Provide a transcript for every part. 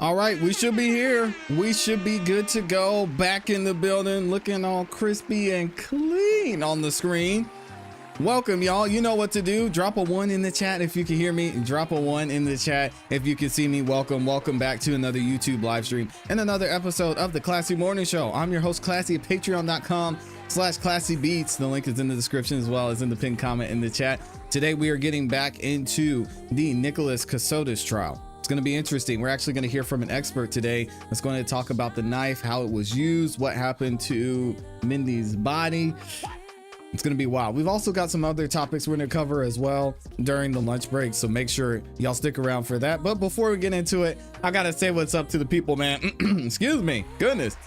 All right, we should be here. We should be good to go. Back in the building, looking all crispy and clean on the screen. Welcome, y'all. You know what to do. Drop a 1 in the chat if you can hear me. Drop a 1 in the chat if you can see me. Welcome back to another YouTube live stream and another episode of the ClassE Morning Show. I'm your host, ClassE, at patreon.com/ClassEbeats. The link is in the description as well as in the pinned comment in the chat. Today, we are getting back into the Nicholas Kassotis trial. It's going to be interesting. We're actually going to hear from an expert today that's going to talk about the knife, how it was used, what happened to Mindy's body. It's going to be wild. We've also got some other topics we're going to cover as well during the lunch break, so make sure y'all stick around for that. But before we get into it, I got to say what's up to the people, man. Excuse me. Goodness.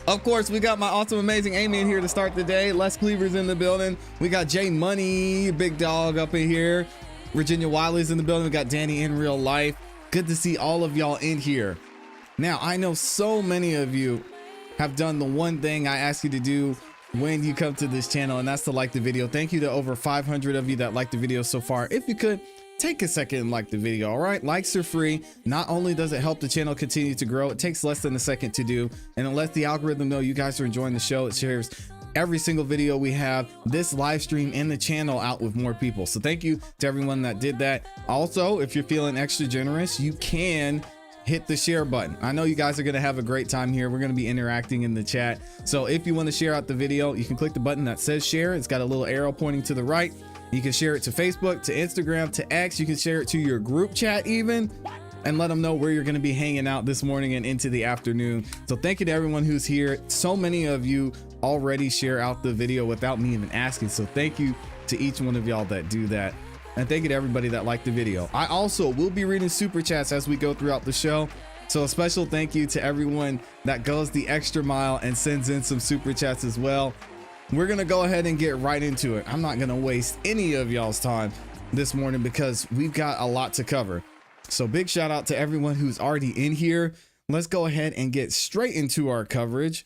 Of course, we got my awesome, amazing Amy in here to start the day. Les Cleaver's in the building. We got Jay Money, big dog up in here. Virginia Wiley's in the building. We got Danny in real life. Good to see all of y'all in here. Now, I know so many of you have done the one thing I ask you to do when you come to this channel, and that's to like the video. Thank you to over 500 of you that liked the video so far. If you could, take a second and like the video. All right, likes are free. Not only does it help the channel continue to grow, it takes less than a second to do, and it lets the algorithm know you guys are enjoying the show. It shares every single video we have, this live stream, and the channel out with more people. So thank you to everyone that did that. Also, if you're feeling extra generous, you can hit the share button. I know you guys are going to have a great time here. We're going to be interacting in the chat. So if you want to share out the video, you can click the button that says share. It's got a little arrow pointing to the right. You can share it to Facebook, to Instagram, to X. You can share it to your group chat even, and let them know where you're going to be hanging out this morning and into the afternoon. So thank you to everyone who's here. So many of you already share out the video without me even asking. So thank you to each one of y'all that do that. And thank you to everybody that liked the video. I also will be reading super chats as we go throughout the show. So a special thank you to everyone that goes the extra mile and sends in some super chats as well. We're going to go ahead and get right into it. I'm not going to waste any of y'all's time this morning because we've got a lot to cover. So big shout out to everyone who's already in here. Let's go ahead and get straight into our coverage.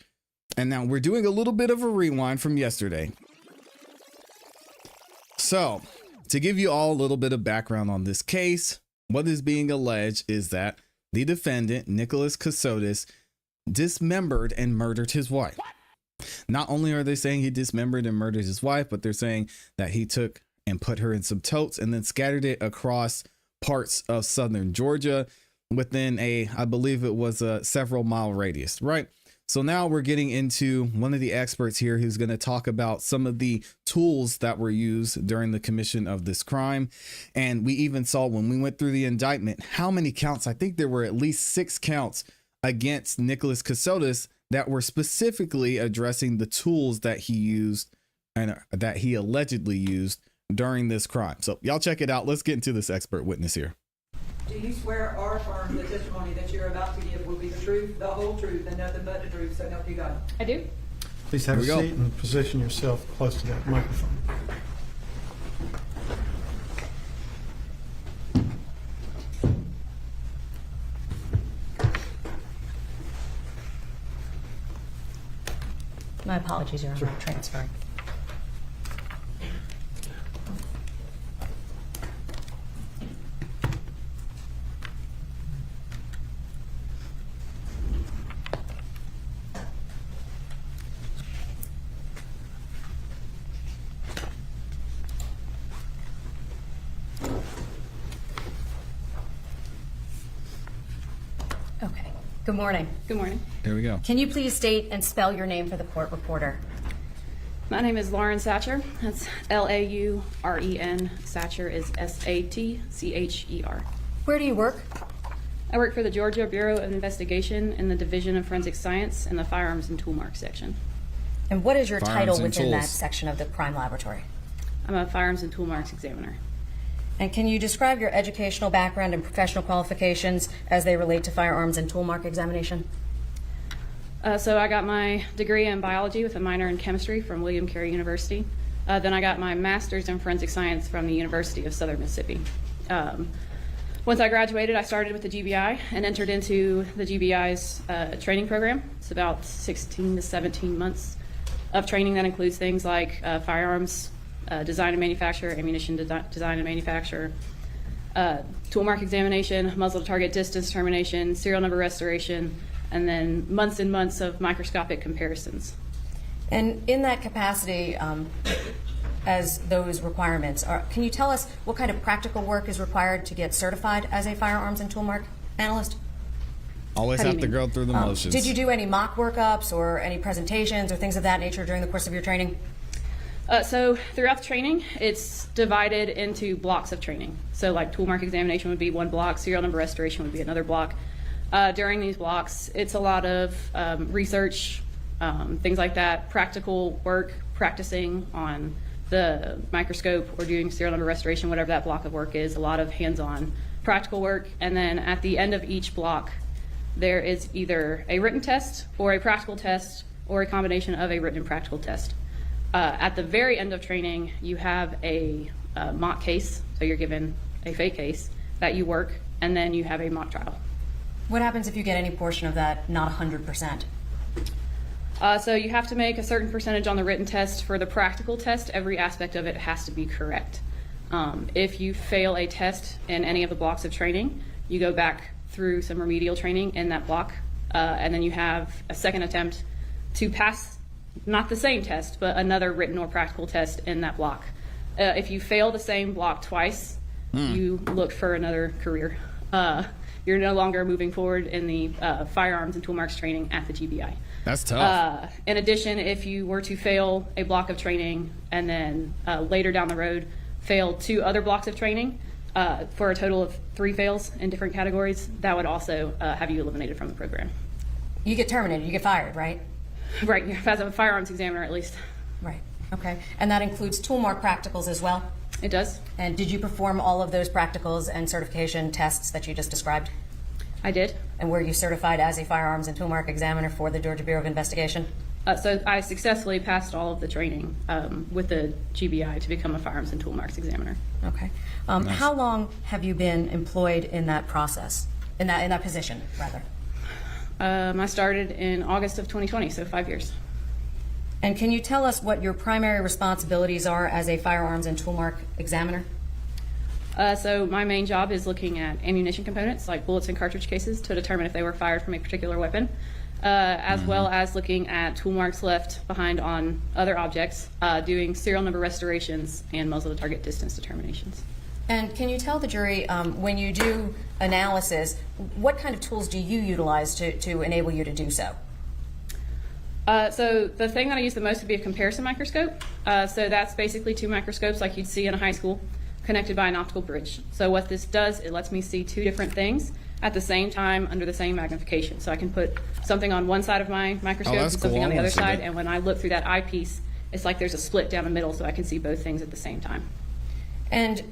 And now we're doing a little bit of a rewind from yesterday. So to give you all a little bit of background on this case, what is being alleged is that the defendant, Nicholas Kassotis, dismembered and murdered his wife. Not only are they saying he dismembered and murdered his wife, but they're saying that he took and put her in some totes and then scattered it across parts of southern Georgia within I believe it was a several mile radius, right? So now we're getting into one of the experts here who's going to talk about some of the tools that were used during the commission of this crime. And we even saw when we went through the indictment, how many counts? I think there were at least 6 counts against Nicholas Kassotis that were specifically addressing the tools that he used and that he allegedly used during this crime. So y'all check it out. Let's get into this expert witness here. Do you swear or affirm the testimony that you're about to give will be the truth, the whole truth, and nothing but the truth, so help you God? I do. Please have a seat and position yourself close to that microphone. My apologies, Your Honor. I'm transferring. Okay. Good morning. Good morning. There we go. Can you please state and spell your name for the court reporter? My name is Lauren Satcher. That's Lauren. Satcher is Satcher. Where do you work? I work for the Georgia Bureau of Investigation in the Division of Forensic Science in the Firearms and Toolmark section. And what is your Firearms title and within that tools. section of the crime laboratory? I'm a Firearms and Toolmarks examiner. And can you describe your educational background and professional qualifications as they relate to firearms and toolmark examination? So I got my degree in biology with a minor in chemistry from William Carey University. Then I got my master's in forensic science from the University of Southern Mississippi. Once I graduated, I started with the GBI and entered into the GBI's training program. It's about 16 to 17 months of training that includes things like firearms design and manufacture, ammunition design and manufacture, toolmark examination, muzzle to target distance determination, serial number restoration, and then months and months of microscopic comparisons. And in that capacity, as those requirements are, can you tell us what kind of practical work is required to get certified as a firearms and toolmark analyst? Always How do have you to mean? go through the motions. Did you do any mock workups or any presentations or things of that nature during the course of your training? So throughout the training, it's divided into blocks of training. So like toolmark examination would be one block, serial number restoration would be another block. During these blocks, it's a lot of research, things like that, practical work, practicing on the microscope or doing serial number restoration, whatever that block of work is, a lot of hands-on practical work. And then at the end of each block, there is either a written test or a practical test or a combination of a written and practical test. At the very end of training, you have a mock case, so you're given a fake case that you work, and then you have a mock trial. What happens if you get any portion of that not 100%? So you have to make a certain percentage on the written test. For the practical test, every aspect of it has to be correct. If you fail a test in any of the blocks of training, you go back through some remedial training in that block, and then you have a second attempt to pass not the same test, but another written or practical test in that block. If you fail the same block twice, you look for another career. You're no longer moving forward in the firearms and toolmarks training at the GBI. That's tough. In addition, if you were to fail a block of training and then later down the road fail 2 other blocks of training for a total of 3 fails in different categories, that would also have you eliminated from the program. You get terminated, you get fired, right? Right, as a firearms examiner at least. Right, okay. And that includes toolmark practicals as well? It does. And did you perform all of those practicals and certification tests that you just described? I did. And were you certified as a firearms and toolmark examiner for the Georgia Bureau of Investigation? So I successfully passed all of the training with the GBI to become a firearms and toolmarks examiner. Okay. How long have you been employed in that process, in that position, rather? I started in August of 2020, so 5 years. And can you tell us what your primary responsibilities are as a firearms and toolmark examiner? So my main job is looking at ammunition components like bullets and cartridge cases to determine if they were fired from a particular weapon, as well as looking at tool marks left behind on other objects, doing serial number restorations and muzzle to target distance determinations. And can you tell the jury, when you do analysis, what kind of tools do you utilize to enable you to do so? So the thing that I use the most would be a comparison microscope. So that's basically 2 microscopes like you'd see in a high school connected by an optical bridge. So what this does, it lets me see 2 different things at the same time under the same magnification. So I can put something on one side of my microscope and something cool. on the I other wanna see side, that. and when I look through that eyepiece, it's like there's a split down the middle so I can see both things at the same time. And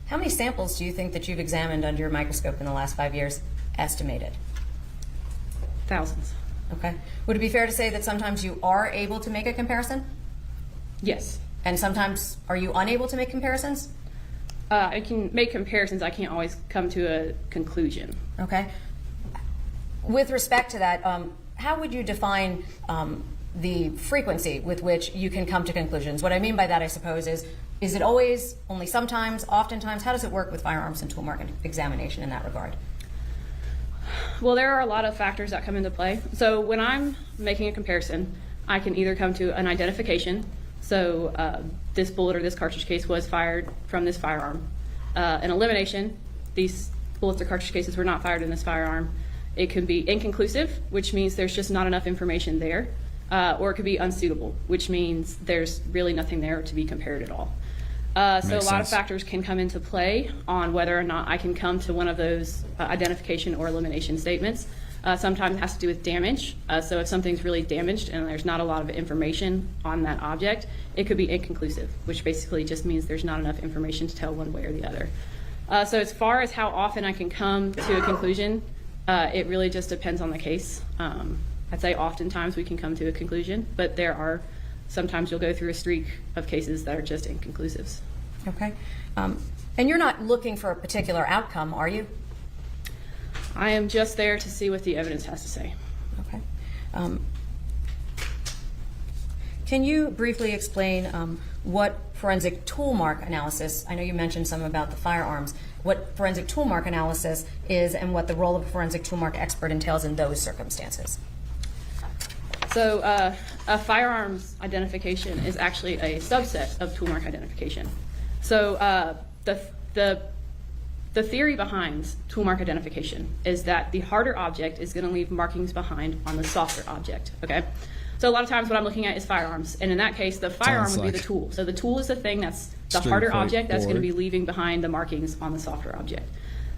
how many samples do you think that you've examined under your microscope in the last 5 years, estimated? Thousands. Okay. Would it be fair to say that sometimes you are able to make a comparison? Yes. And sometimes are you unable to make comparisons? I can make comparisons. I can't always come to a conclusion. Okay. With respect to that, how would you define the frequency with which you can come to conclusions? What I mean by that, I suppose, is it always, only sometimes, oftentimes? How does it work with firearms and toolmark examination in that regard? Well, there are a lot of factors that come into play. So when I'm making a comparison, I can either come to an identification. So this bullet or this cartridge case was fired from this firearm. An elimination, these bullets or cartridge cases were not fired in this firearm. It could be inconclusive, which means there's just not enough information there. Or it could be unsuitable, which means there's really nothing there to be compared at all. So a lot of factors can come into play on whether or not I can come to one of those identification or elimination statements. Sometimes it has to do with damage. So if something's really damaged and there's not a lot of information on that object, it could be inconclusive, which basically just means there's not enough information to tell one way or the other. So as far as how often I can come to a conclusion, it really just depends on the case. I'd say oftentimes we can come to a conclusion, but there are sometimes you'll go through a streak of cases that are just inconclusives. Okay. And you're not looking for a particular outcome, are you? I am just there to see what the evidence has to say. Okay. Can you briefly explain what forensic toolmark analysis, I know you mentioned some about the firearms, what forensic toolmark analysis is and what the role of a forensic toolmark expert entails in those circumstances? So a firearms identification is actually a subset of toolmark identification. So the theory behind toolmark identification is that the harder object is going to leave markings behind on the softer object, okay? So a lot of times what I'm looking at is firearms, and in that case, the firearm would be the tool. So the tool is the thing that's the harder object that's going to be leaving behind the markings on the softer object.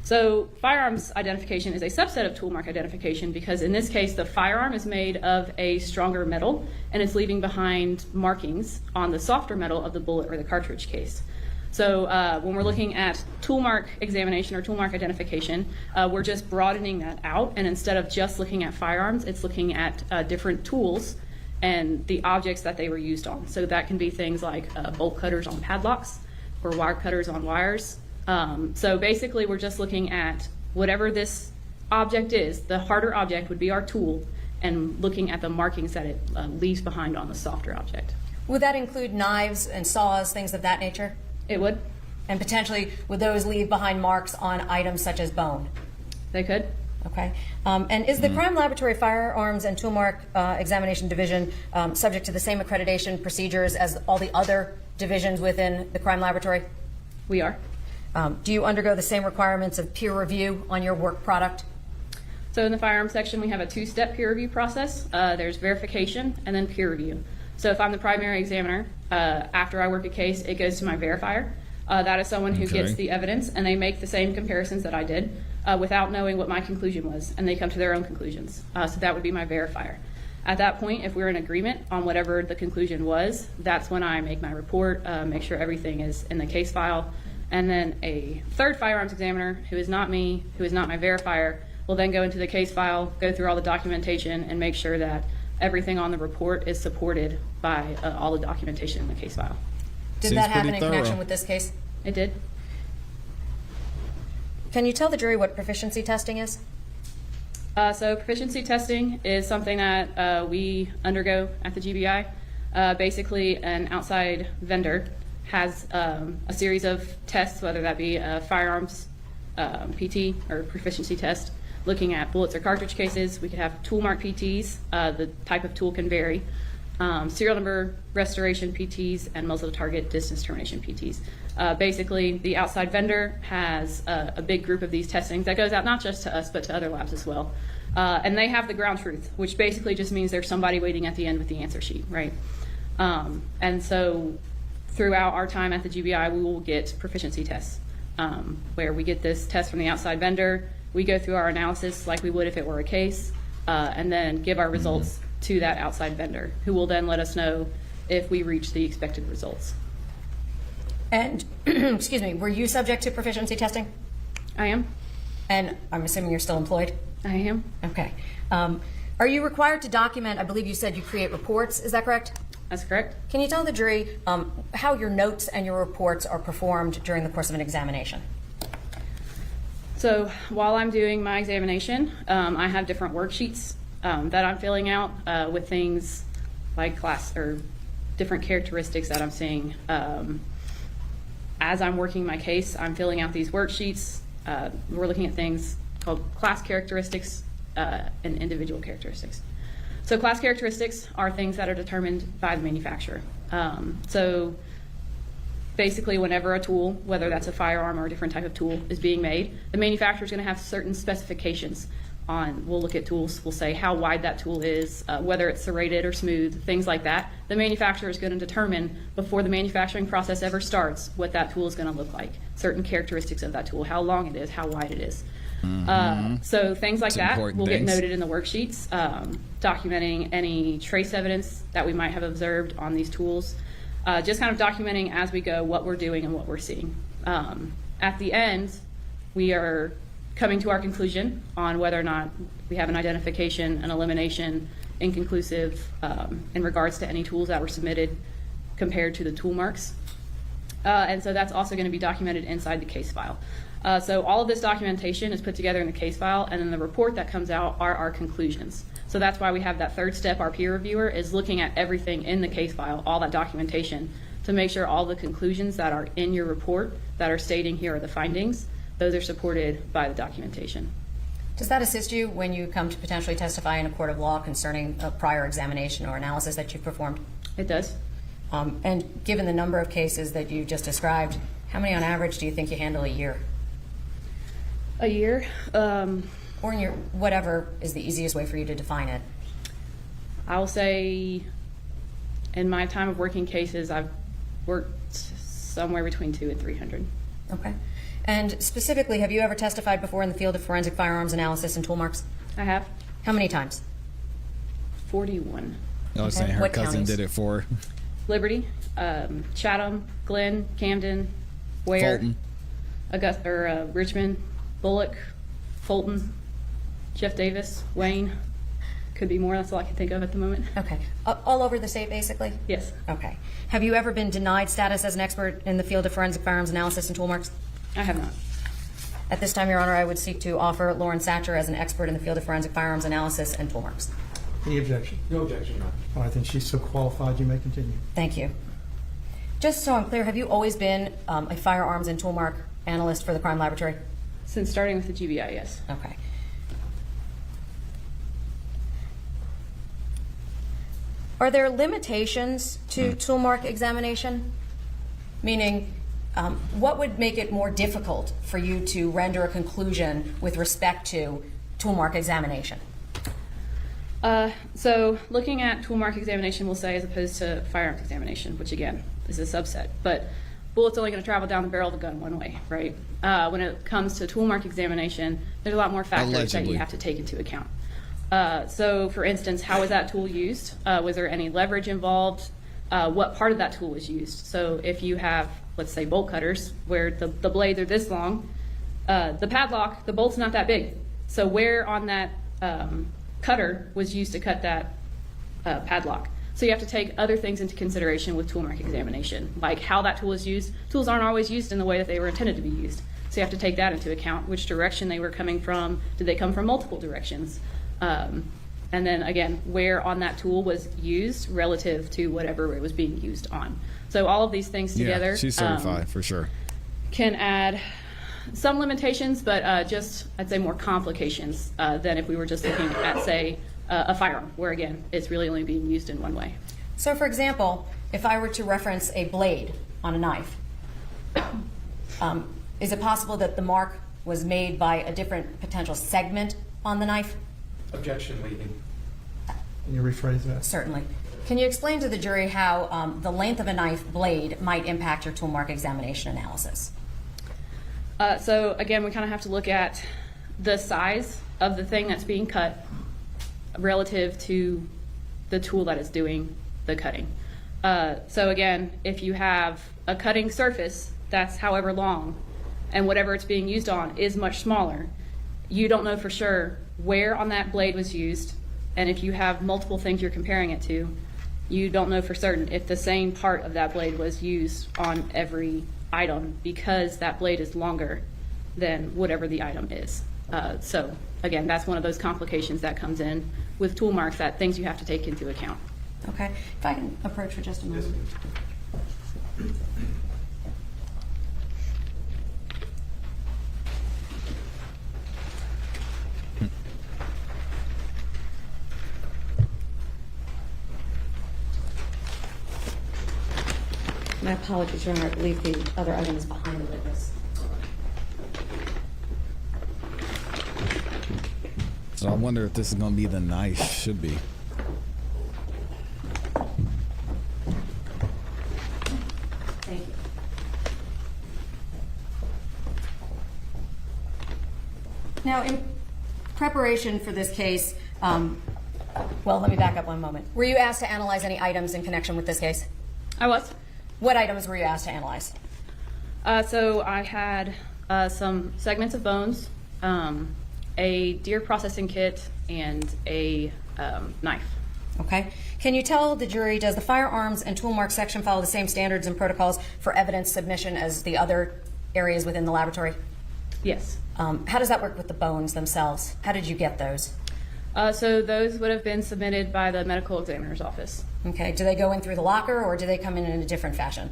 So firearms identification is a subset of toolmark identification because in this case, the firearm is made of a stronger metal, and it's leaving behind markings on the softer metal of the bullet or the cartridge case. So when we're looking at toolmark examination or toolmark identification, we're just broadening that out, and instead of just looking at firearms, it's looking at different tools and the objects that they were used on. So that can be things like bolt cutters on padlocks or wire cutters on wires. So basically we're just looking at whatever this object is, the harder object would be our tool, and looking at the markings that it leaves behind on the softer object. Would that include knives and saws, things of that nature? It would. And potentially, would those leave behind marks on items such as bone? They could. Okay. And is the Crime Laboratory Firearms and Toolmark Examination Division subject to the same accreditation procedures as all the other divisions within the Crime Laboratory? We are. Do you undergo the same requirements of peer review on your work product? So in the firearms section, we have a two-step peer review process. There's verification and then peer review. So if I'm the primary examiner, after I work a case, it goes to my verifier. That is someone who gets the evidence, and they make the same comparisons that I did without knowing what my conclusion was, and they come to their own conclusions. So that would be my verifier. At that point, if we're in agreement on whatever the conclusion was, that's when I make my report, make sure everything is in the case file, and then a third firearms examiner, who is not me, who is not my verifier, will then go into the case file, go through all the documentation, and make sure that everything on the report is supported by all the documentation in the case file. Did that happen in connection with this case? It did. Can you tell the jury what proficiency testing is? So proficiency testing is something that we undergo at the GBI. Basically, an outside vendor has a series of tests, whether that be a firearms PT or proficiency test, looking at bullets or cartridge cases. We could have toolmark PTs. The type of tool can vary. Serial number restoration PTs and muzzle to target distance termination PTs. Basically, the outside vendor has a big group of these testings that goes out not just to us, but to other labs as well. And they have the ground truth, which basically just means there's somebody waiting at the end with the answer sheet, right? And so throughout our time at the GBI, we will get proficiency tests, where we get this test from the outside vendor. We go through our analysis like we would if it were a case, and then give our results to that outside vendor, who will then let us know if we reach the expected results. And, excuse me, were you subject to proficiency testing? I am. And I'm assuming you're still employed? I am. Okay. Are you required to document, I believe you said you create reports, is that correct? That's correct. Can you tell the jury how your notes and your reports are performed during the course of an examination? So while I'm doing my examination, I have different worksheets that I'm filling out with things like class or different characteristics that I'm seeing. As I'm working my case, I'm filling out these worksheets. We're looking at things called class characteristics and individual characteristics. So class characteristics are things that are determined by the manufacturer. So basically, whenever a tool, whether that's a firearm or a different type of tool, is being made, the manufacturer is going to have certain specifications on. We'll look at tools, we'll say how wide that tool is, whether it's serrated or smooth, things like that. The manufacturer is going to determine before the manufacturing process ever starts what that tool is going to look like, certain characteristics of that tool, how long it is, how wide it is. So things like that will get noted in the worksheets, documenting any trace evidence that we might have observed on these tools, just kind of documenting as we go what we're doing and what we're seeing. At the end, we are coming to our conclusion on whether or not we have an identification, an elimination, inconclusive in regards to any tools that were submitted compared to the tool marks. And so that's also going to be documented inside the case file. So all of this documentation is put together in the case file, and then the report that comes out are our conclusions. So that's why we have that third step. Our peer reviewer is looking at everything in the case file, all that documentation, to make sure all the conclusions that are in your report that are stating here are the findings, those are supported by the documentation. Does that assist you when you come to potentially testify in a court of law concerning a prior examination or analysis that you've performed? It does. And given the number of cases that you just described, how many on average do you think you handle a year? A year? Or in your, whatever is the easiest way for you to define it. I will say in my time of working cases, I've worked somewhere between 200 and 300. Okay. And specifically, have you ever testified before in the field of forensic firearms analysis and tool marks? I have. How many times? 41. I was Okay. saying her What cousin counties? did it for her. Liberty, Chatham, Glenn, Camden, Ware, Fulton. Augusta, Richmond, Bullock, Fulton, Jeff Davis, Wayne. Could be more. That's all I can think of at the moment. Okay. All over the state, basically? Yes, Okay. Have you ever been denied status as an expert in the field of forensic firearms analysis and tool marks? I have not. At this time, Your Honor, I would seek to offer Lauren Satcher as an expert in the field of forensic firearms analysis and tool marks. Any objection? No objection, Your Honor. All right, then she's so qualified, you may continue. Thank you. Just so I'm clear, have you always been a firearms and tool mark analyst for the crime laboratory? Since starting with the GBI, yes. Okay. Are there limitations to tool mark examination? Meaning, what would make it more difficult for you to render a conclusion with respect to tool mark examination? So looking at tool mark examination, we'll say, as opposed to firearms examination, which again is a subset, but bullet's only going to travel down the barrel of the gun one way, right? When it comes to tool mark examination, there's a lot more factors that Allegedly. you have to take into account. So for instance, how was that tool used? Was there any leverage involved? What part of that tool was used? So if you have, let's say, bolt cutters where the blades are this long, the padlock, the bolt's not that big. So where on that cutter was used to cut that padlock? So you have to take other things into consideration with tool mark examination, like how that tool is used. Tools aren't always used in the way that they were intended to be used. So you have to take that into account, which direction they were coming from. Did they come from multiple directions? And then again, where on that tool was used relative to whatever it was being used on. So all of these things together, Yeah, she's certified for sure. can add some limitations, but just, I'd say, more complications than if we were just looking at, say, a firearm, where again, it's really only being used in one way. So for example, if I were to reference a blade on a knife, is it possible that the mark was made by a different potential segment on the knife? Objection, leading. Can you rephrase that? Certainly. Can you explain to the jury how the length of a knife blade might impact your tool mark examination analysis? So again, we kind of have to look at the size of the thing that's being cut relative to the tool that is doing the cutting. So again, if you have a cutting surface that's however long and whatever it's being used on is much smaller, you don't know for sure where on that blade was used, and if you have multiple things you're comparing it to, you don't know for certain if the same part of that blade was used on every item, because that blade is longer than whatever the item is. So again, that's one of those complications that comes in with tool marks, that things you have to take into account. Okay. If I can approach for just a moment. My apologies, Your Honor. I believe the other item is behind the witness. So I wonder if this is going to be the knife. Should be. Thank you. Now, in preparation for this case, well, let me back up one moment. Were you asked to analyze any items in connection with this case? I was. What items were you asked to analyze? So I had some segments of bones, a deer processing kit, and a knife. Okay. Can you tell the jury, does the firearms and tool mark section follow the same standards and protocols for evidence submission as the other areas within the laboratory? Yes. How does that work with the bones themselves? How did you get those? So those would have been submitted by the medical examiner's office. Okay, do they go in through the locker or do they come in a different fashion?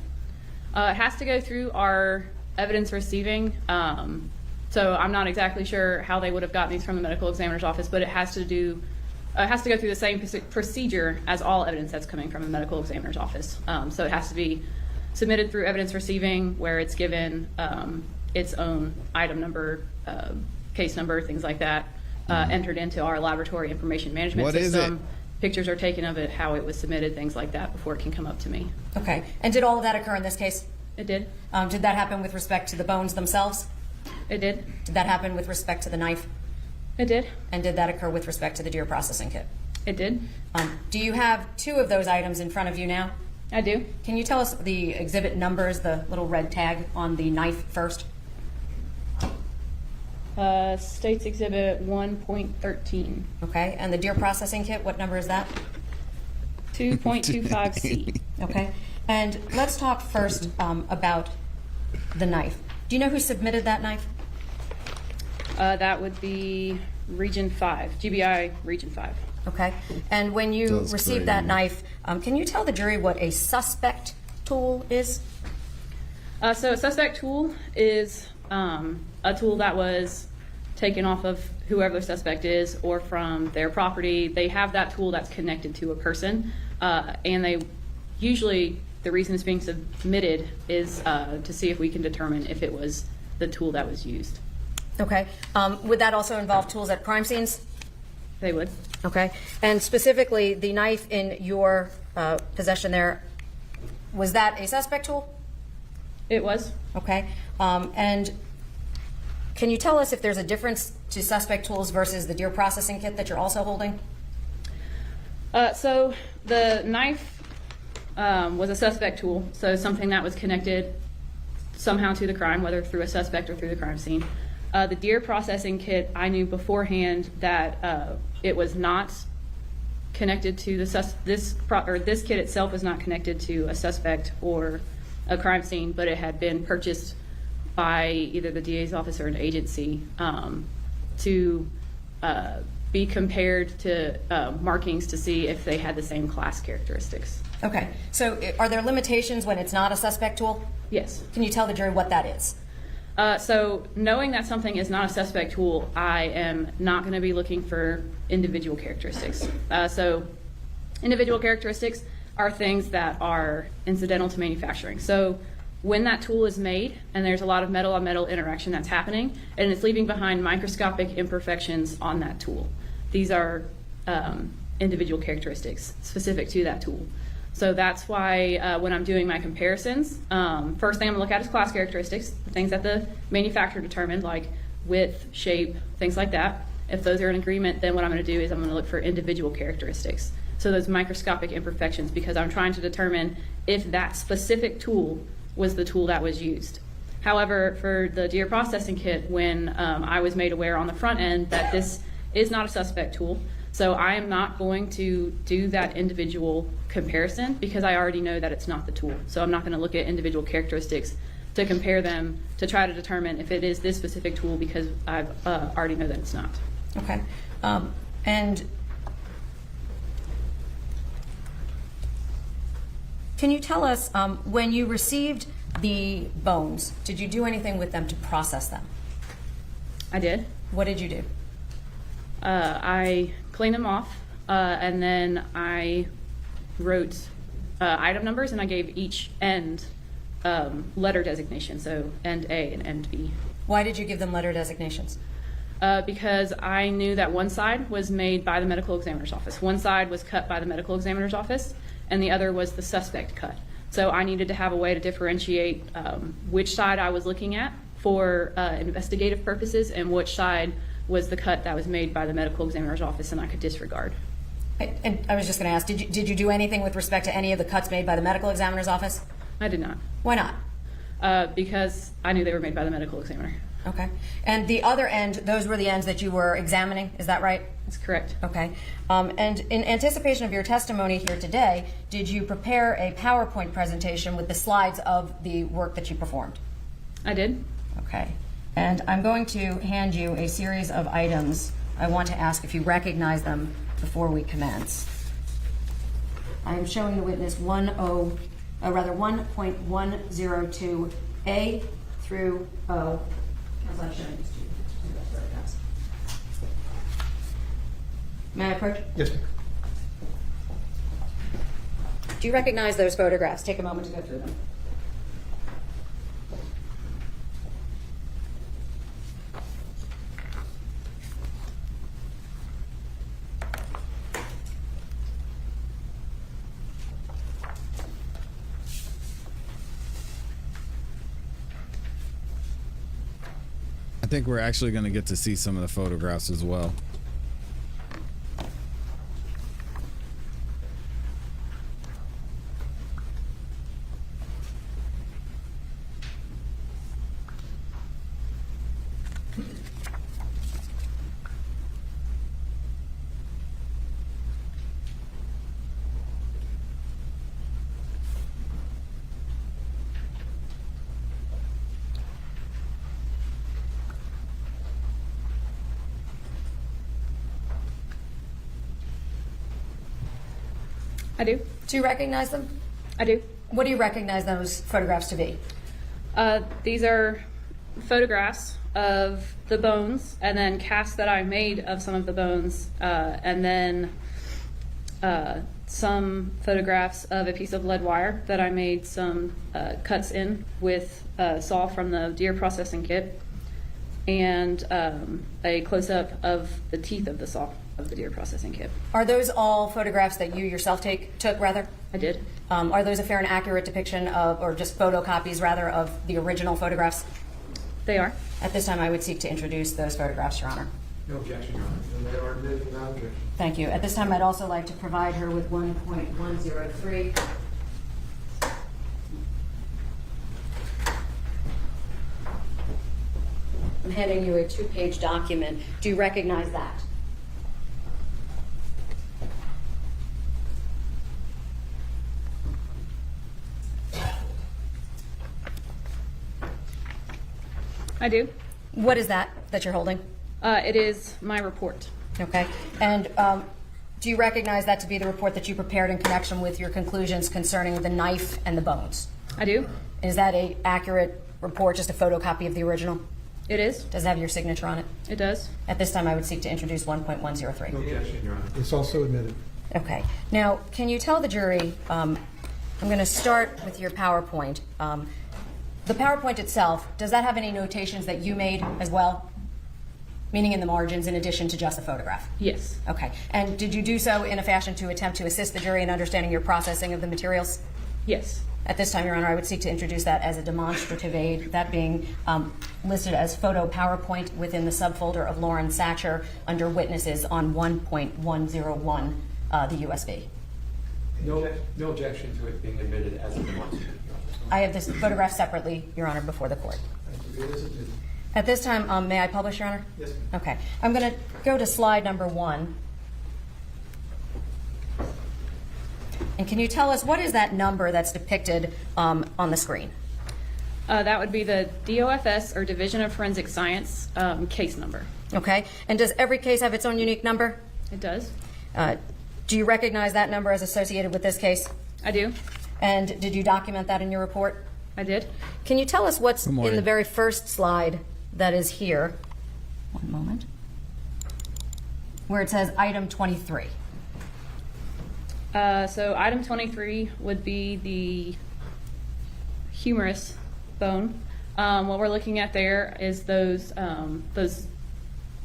It has to go through our evidence receiving. So I'm not exactly sure how they would have gotten these from the medical examiner's office, but it has to go through the same procedure as all evidence that's coming from the medical examiner's office. So it has to be submitted through evidence receiving, where it's given its own item number, case number, things like that, entered into our laboratory information management system. Pictures are taken of it, how it was submitted, things like that, before it can come up to me. Okay, and did all of that occur in this case? It did. Did that happen with respect to the bones themselves? It did. Did that happen with respect to the knife? It did. And did that occur with respect to the deer processing kit? It did. Do you have two of those items in front of you now? I do. Can you tell us the exhibit numbers, the little red tag on the knife first? States Exhibit 1.13. Okay, and the deer processing kit, what number is that? 2.25C. Okay, and let's talk first about the knife. Do you know who submitted that knife? That would be Region 5, GBI Region 5. Okay, and when you That's received that knife, can you tell the jury what a suspect tool is? So a suspect tool is a tool that was taken off of whoever the suspect is or from their property. They have that tool that's connected to a person, and they usually, the reason it's being submitted is to see if we can determine if it was the tool that was used. Okay, would that also involve tools at crime scenes? They would. Okay, and specifically the knife in your possession there, was that a suspect tool? It was. Okay, and can you tell us if there's a difference to suspect tools versus the deer processing kit that you're also holding? So the knife was a suspect tool, so something that was connected somehow to the crime, whether through a suspect or through the crime scene. The deer processing kit, I knew beforehand that it was not connected to this kit itself was not connected to a suspect or a crime scene, but it had been purchased by either the DA's office or an agency to be compared to markings to see if they had the same class characteristics. Okay, so are there limitations when it's not a suspect tool? Yes. Can you tell the jury what that is? So knowing that something is not a suspect tool, I am not going to be looking for individual characteristics. So individual characteristics are things that are incidental to manufacturing. So when that tool is made and there's a lot of metal on metal interaction that's happening and it's leaving behind microscopic imperfections on that tool, these are individual characteristics specific to that tool. So that's why when I'm doing my comparisons, first thing I'm gonna look at is class characteristics, the things that the manufacturer determined, like width, shape, things like that. If those are in agreement, then what I'm gonna do is I'm gonna look for individual characteristics. So those microscopic imperfections, because I'm trying to determine if that specific tool was the tool that was used. However, for the deer processing kit, when I was made aware on the front end that this is not a suspect tool, so I am not going to do that individual comparison because I already know that it's not the tool. So I'm not going to look at individual characteristics to compare them to try to determine if it is this specific tool because I've already know that it's not. Okay, and can you tell us when you received the bones, did you do anything with them to process them? I did. What did you do? I cleaned them off, and then I wrote item numbers, and I gave each end letter designation, so end A and end B. Why did you give them letter designations? Because I knew that one side was made by the medical examiner's office. One side was cut by the medical examiner's office, and the other was the suspect cut. So I needed to have a way to differentiate which side I was looking at for investigative purposes and which side was the cut that was made by the medical examiner's office and I could disregard. And I was just going to ask, did you do anything with respect to any of the cuts made by the medical examiner's office? I did not. Why not? Because I knew they were made by the medical examiner. Okay. And the other end, those were the ends that you were examining, is that right? That's correct. Okay. And in anticipation of your testimony here today, did you prepare a PowerPoint presentation with the slides of the work that you performed? I did. Okay. And I'm going to hand you a series of items. I want to ask if you recognize them before we commence. I am showing the witness 1.102A through O. As I'm showing these two photographs. May I approach? Yes, ma'am. Do you recognize those photographs? Take a moment to go through them. I think we're actually going to get to see some of the photographs as well. I do. Do you recognize them? I do. What do you recognize those photographs to be? These are photographs of the bones and then casts that I made of some of the bones, and then some photographs of a piece of lead wire that I made some cuts in with a saw from the deer processing kit, and a close-up of the teeth of the saw of the deer processing kit. Are those all photographs that you yourself took, rather? I did. Are those a fair and accurate depiction of, or just photocopies, rather, of the original photographs? They are. At this time, I would seek to introduce those photographs, Your Honor. No objection, Your Honor. And they are admitted without objection. Thank you. At this time, I'd also like to provide her with 1.103. I'm handing you a 2-page document. Do you recognize that? I do. What is that you're holding? It is my report. Okay. And do you recognize that to be the report that you prepared in connection with your conclusions concerning the knife and the bones? I do. Is that an accurate report, just a photocopy of the original? It is. Does it have your signature on it? It does. At this time, I would seek to introduce 1.103. No objection, Your Honor. It's also admitted. Okay. Now, can you tell the jury, I'm going to start with your PowerPoint. The PowerPoint itself, does that have any notations that you made as well? Meaning in the margins in addition to just the photograph? Yes. Okay. And did you do so in a fashion to attempt to assist the jury in understanding your processing of the materials? Yes. At this time, Your Honor, I would seek to introduce that as a demonstrative aid, that being listed as photo PowerPoint within the subfolder of Lauren Satcher under witnesses on 1.101, the USB. No objection to it being admitted as a demonstrative. I have this photograph separately, Your Honor, before the court. Thank you. It is admitted. At this time, may I publish, Your Honor? Yes, ma'am. Okay. I'm going to go to slide number 1. And can you tell us what is that number that's depicted on the screen? That would be the DOFS, or Division of Forensic Science, case number. Okay. And does every case have its own unique number? It does. Do you recognize that number as associated with this case? I do. And did you document that in your report? I did. Can you tell us what's in morning. the very first slide that is here? One moment. Where it says item 23. So item 23 would be the humerus bone. What we're looking at there is those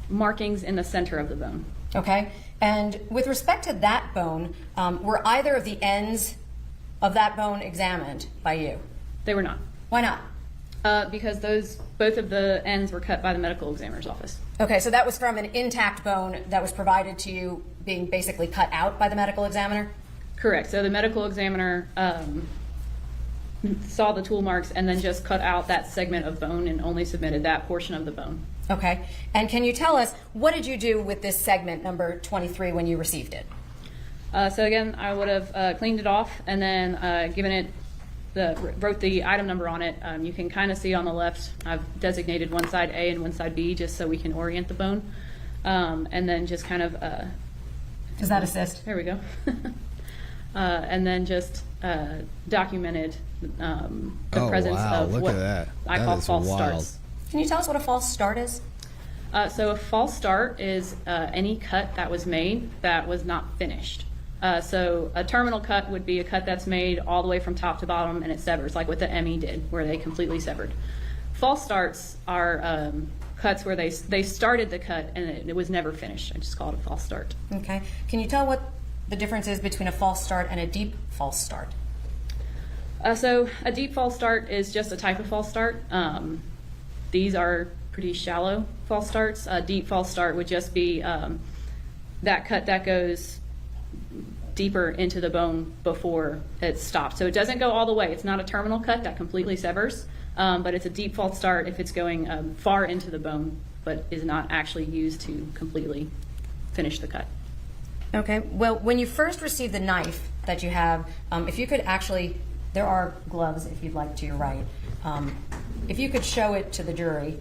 markings in the center of the bone. Okay. And with respect to that bone, were either of the ends of that bone examined by you? They were not. Why not? Because both of the ends were cut by the medical examiner's office. Okay, so that was from an intact bone that was provided to you being basically cut out by the medical examiner? Correct. So the medical examiner saw the tool marks and then just cut out that segment of bone and only submitted that portion of the bone. Okay. And can you tell us, what did you do with this segment, number 23, when you received it? So again, I would have cleaned it off and then given it wrote the item number on it. You can kind of see on the left, I've designated one side A and one side B just so we can orient the bone. And then just kind of, Does that assist? there we go. And then just documented the presence of look what at that. I That call is false wild. starts. Can you tell us what a false start is? So a false start is any cut that was made that was not finished. So a terminal cut would be a cut that's made all the way from top to bottom and it severs, like what the ME did, where they completely severed. False starts are cuts where they started the cut and it was never finished. I just call it a false start. Okay. Can you tell what the difference is between a false start and a deep false start? So a deep false start is just a type of false start. These are pretty shallow false starts. A deep false start would just be that cut that goes deeper into the bone before it stops. So it doesn't go all the way. It's not a terminal cut that completely severs, but it's a deep false start if it's going far into the bone, but is not actually used to completely finish the cut. Okay. Well, when you first received the knife that you have, if you could actually, there are gloves if you'd like to your right. If you could show it to the jury,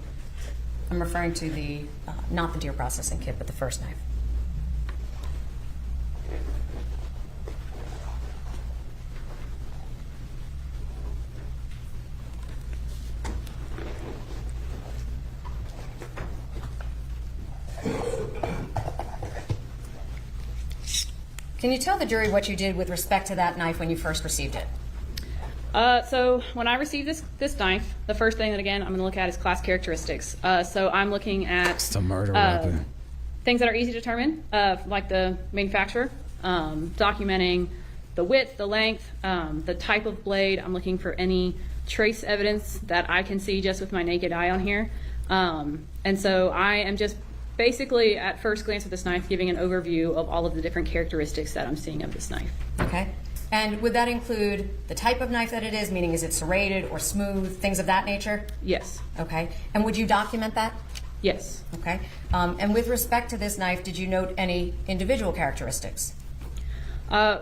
I'm referring to the, not the deer processing kit, but the first knife. Can you tell the jury what you did with respect to that knife when you first received it? So when I received this knife, the first thing that again I'm going to look at is class characteristics. So I'm looking at It's a murder weapon. things that are easy to determine, like the manufacturer, documenting the width, the length, the type of blade. I'm looking for any trace evidence that I can see just with my naked eye on here. And so I am just basically at first glance at this knife giving an overview of all of the different characteristics that I'm seeing of this knife. Okay. And would that include the type of knife that it is, meaning is it serrated or smooth, things of that nature? Yes. Okay. And would you document that? Yes. Okay. And with respect to this knife, did you note any individual characteristics?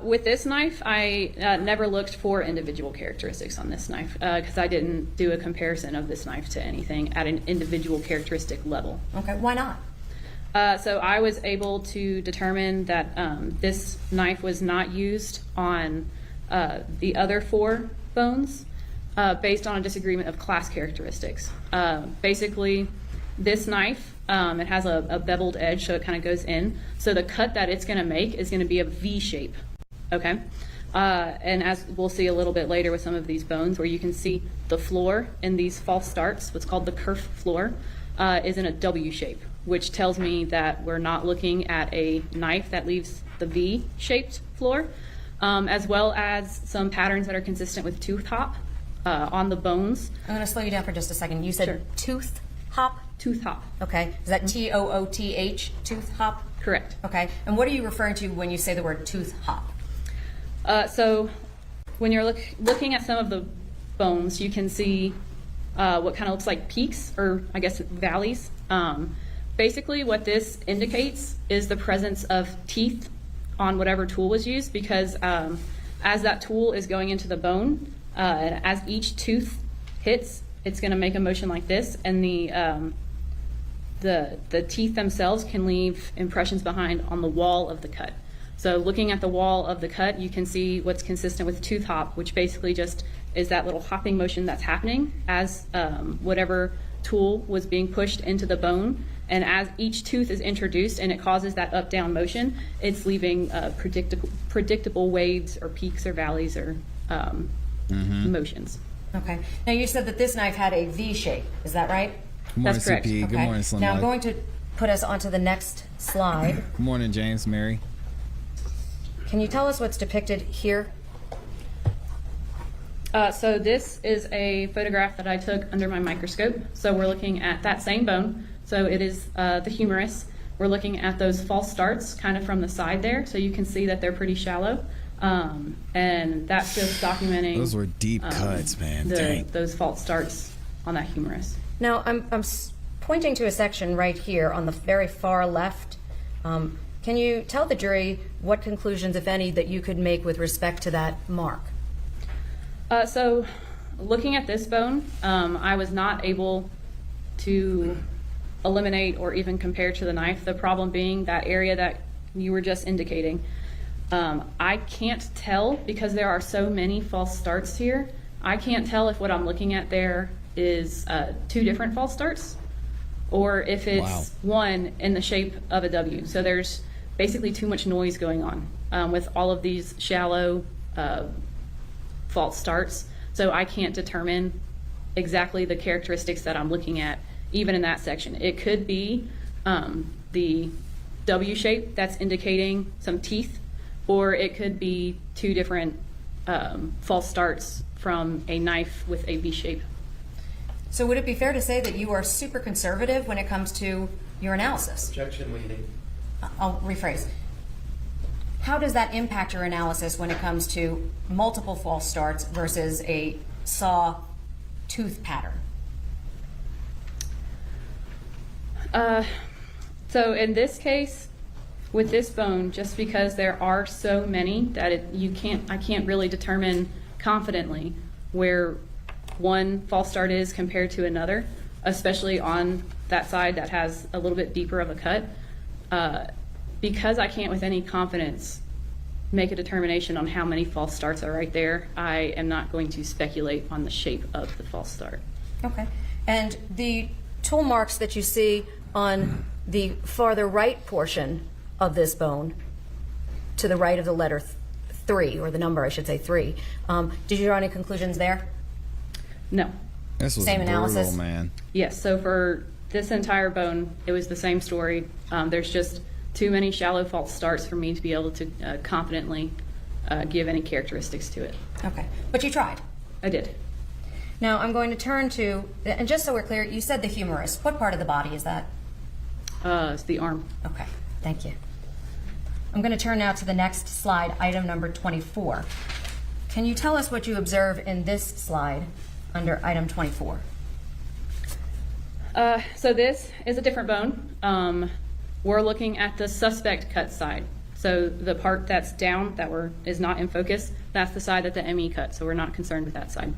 With this knife, I never looked for individual characteristics on this knife because I didn't do a comparison of this knife to anything at an individual characteristic level. Okay. Why not? So I was able to determine that this knife was not used on the other 4 bones based on a disagreement of class characteristics. Basically, this knife, it has a beveled edge, so it kind of goes in. So the cut that it's going to make is going to be a V shape, okay? And as we'll see a little bit later with some of these bones, where you can see the floor in these false starts, what's called the kerf floor, is in a W shape, which tells me that we're not looking at a knife that leaves the V-shaped floor, as well as some patterns that are consistent with tooth hop on the bones. I'm going to slow you down for just a second. You said Sure. tooth hop? Tooth hop. Okay. Is that T-O-O-T-H, tooth hop? Correct. Okay. And what are you referring to when you say the word tooth hop? So when you're looking at some of the bones, you can see what kind of looks like peaks, or I guess valleys. Basically, what this indicates is the presence of teeth on whatever tool was used, because as that tool is going into the bone, and as each tooth hits, it's going to make a motion like this, and the teeth themselves can leave impressions behind on the wall of the cut. So looking at the wall of the cut, you can see what's consistent with tooth hop, which basically just is that little hopping motion that's happening as whatever tool was being pushed into the bone. And as each tooth is introduced and it causes that up-down motion, it's leaving predictable waves or peaks or valleys or motions. Okay. Now you said that this knife had a V shape. Is that right? Good morning, That's correct. CP. Good Okay. morning, Slim Now I'm Life. going to put us onto the next slide. Good morning, James, Mary. Can you tell us what's depicted here? So this is a photograph that I took under my microscope. So we're looking at that same bone. So it is the humerus. We're looking at those false starts kind of from the side there. So you can see that they're pretty shallow. And that's just documenting Those were deep cuts, man. Dang. those false starts on that humerus. Now I'm pointing to a section right here on the very far left. Can you tell the jury what conclusions, if any, that you could make with respect to that mark? So looking at this bone, I was not able to eliminate or even compare to the knife. The problem being that area that you were just indicating. I can't tell because there are so many false starts here. I can't tell if what I'm looking at there is 2 different false starts or if it's one in the shape of a W. So there's basically too much noise going on with all of these shallow false starts. So I can't determine exactly the characteristics that I'm looking at even in that section. It could be the W shape that's indicating some teeth, or it could be 2 different false starts from a knife with a V shape. So would it be fair to say that you are super conservative when it comes to your analysis? Objection leading. I'll rephrase. How does that impact your analysis when it comes to multiple false starts versus a saw tooth pattern? So in this case, with this bone, just because there are so many that I can't really determine confidently where one false start is compared to another, especially on that side that has a little bit deeper of a cut. Because I can't with any confidence make a determination on how many false starts are right there, I am not going to speculate on the shape of the false start. Okay. And the tool marks that you see on the farther right portion of this bone, to the right of the letter 3, or the number, I should say 3, did you draw any conclusions there? No. This was Same brutal, analysis? man. Yes, so for this entire bone, it was the same story. There's just too many shallow false starts for me to be able to confidently give any characteristics to it. Okay. But you tried. I did. Now I'm going to turn to, and just so we're clear, you said the humerus. What part of the body is that? It's the arm. Okay, thank you. I'm going to turn now to the next slide, item number 24. Can you tell us what you observe in this slide under item 24? So this is a different bone. We're looking at the suspect cut side. So the part that's down that is not in focus, that's the side that the ME cut, so we're not concerned with that side.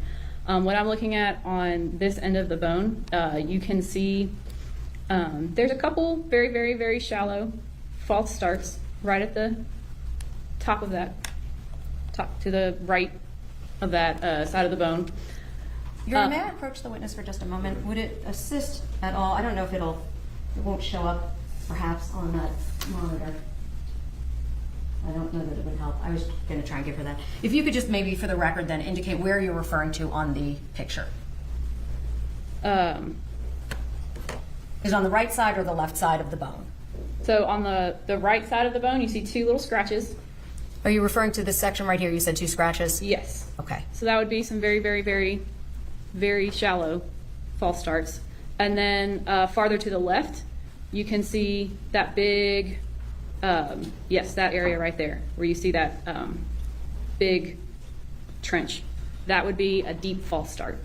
What I'm looking at on this end of the bone, you can see there's a couple very, very, very shallow false starts right at the top of that, top to the right of that side of the bone. May I approach the witness for just a moment? Would it assist at all? I don't know if it won't show up perhaps on that monitor. I don't know that it would help. I was going to try and give her that. If you could just maybe for the record then indicate where you're referring to on the picture. Is it on the right side or the left side of the bone? So on the right side of the bone, you see 2 little scratches. Are you referring to this section right here? You said 2 scratches? Yes. Okay. So that would be some very, very, very, very shallow false starts. And then farther to the left, you can see that big, yes, that area right there where you see that big trench. That would be a deep false start.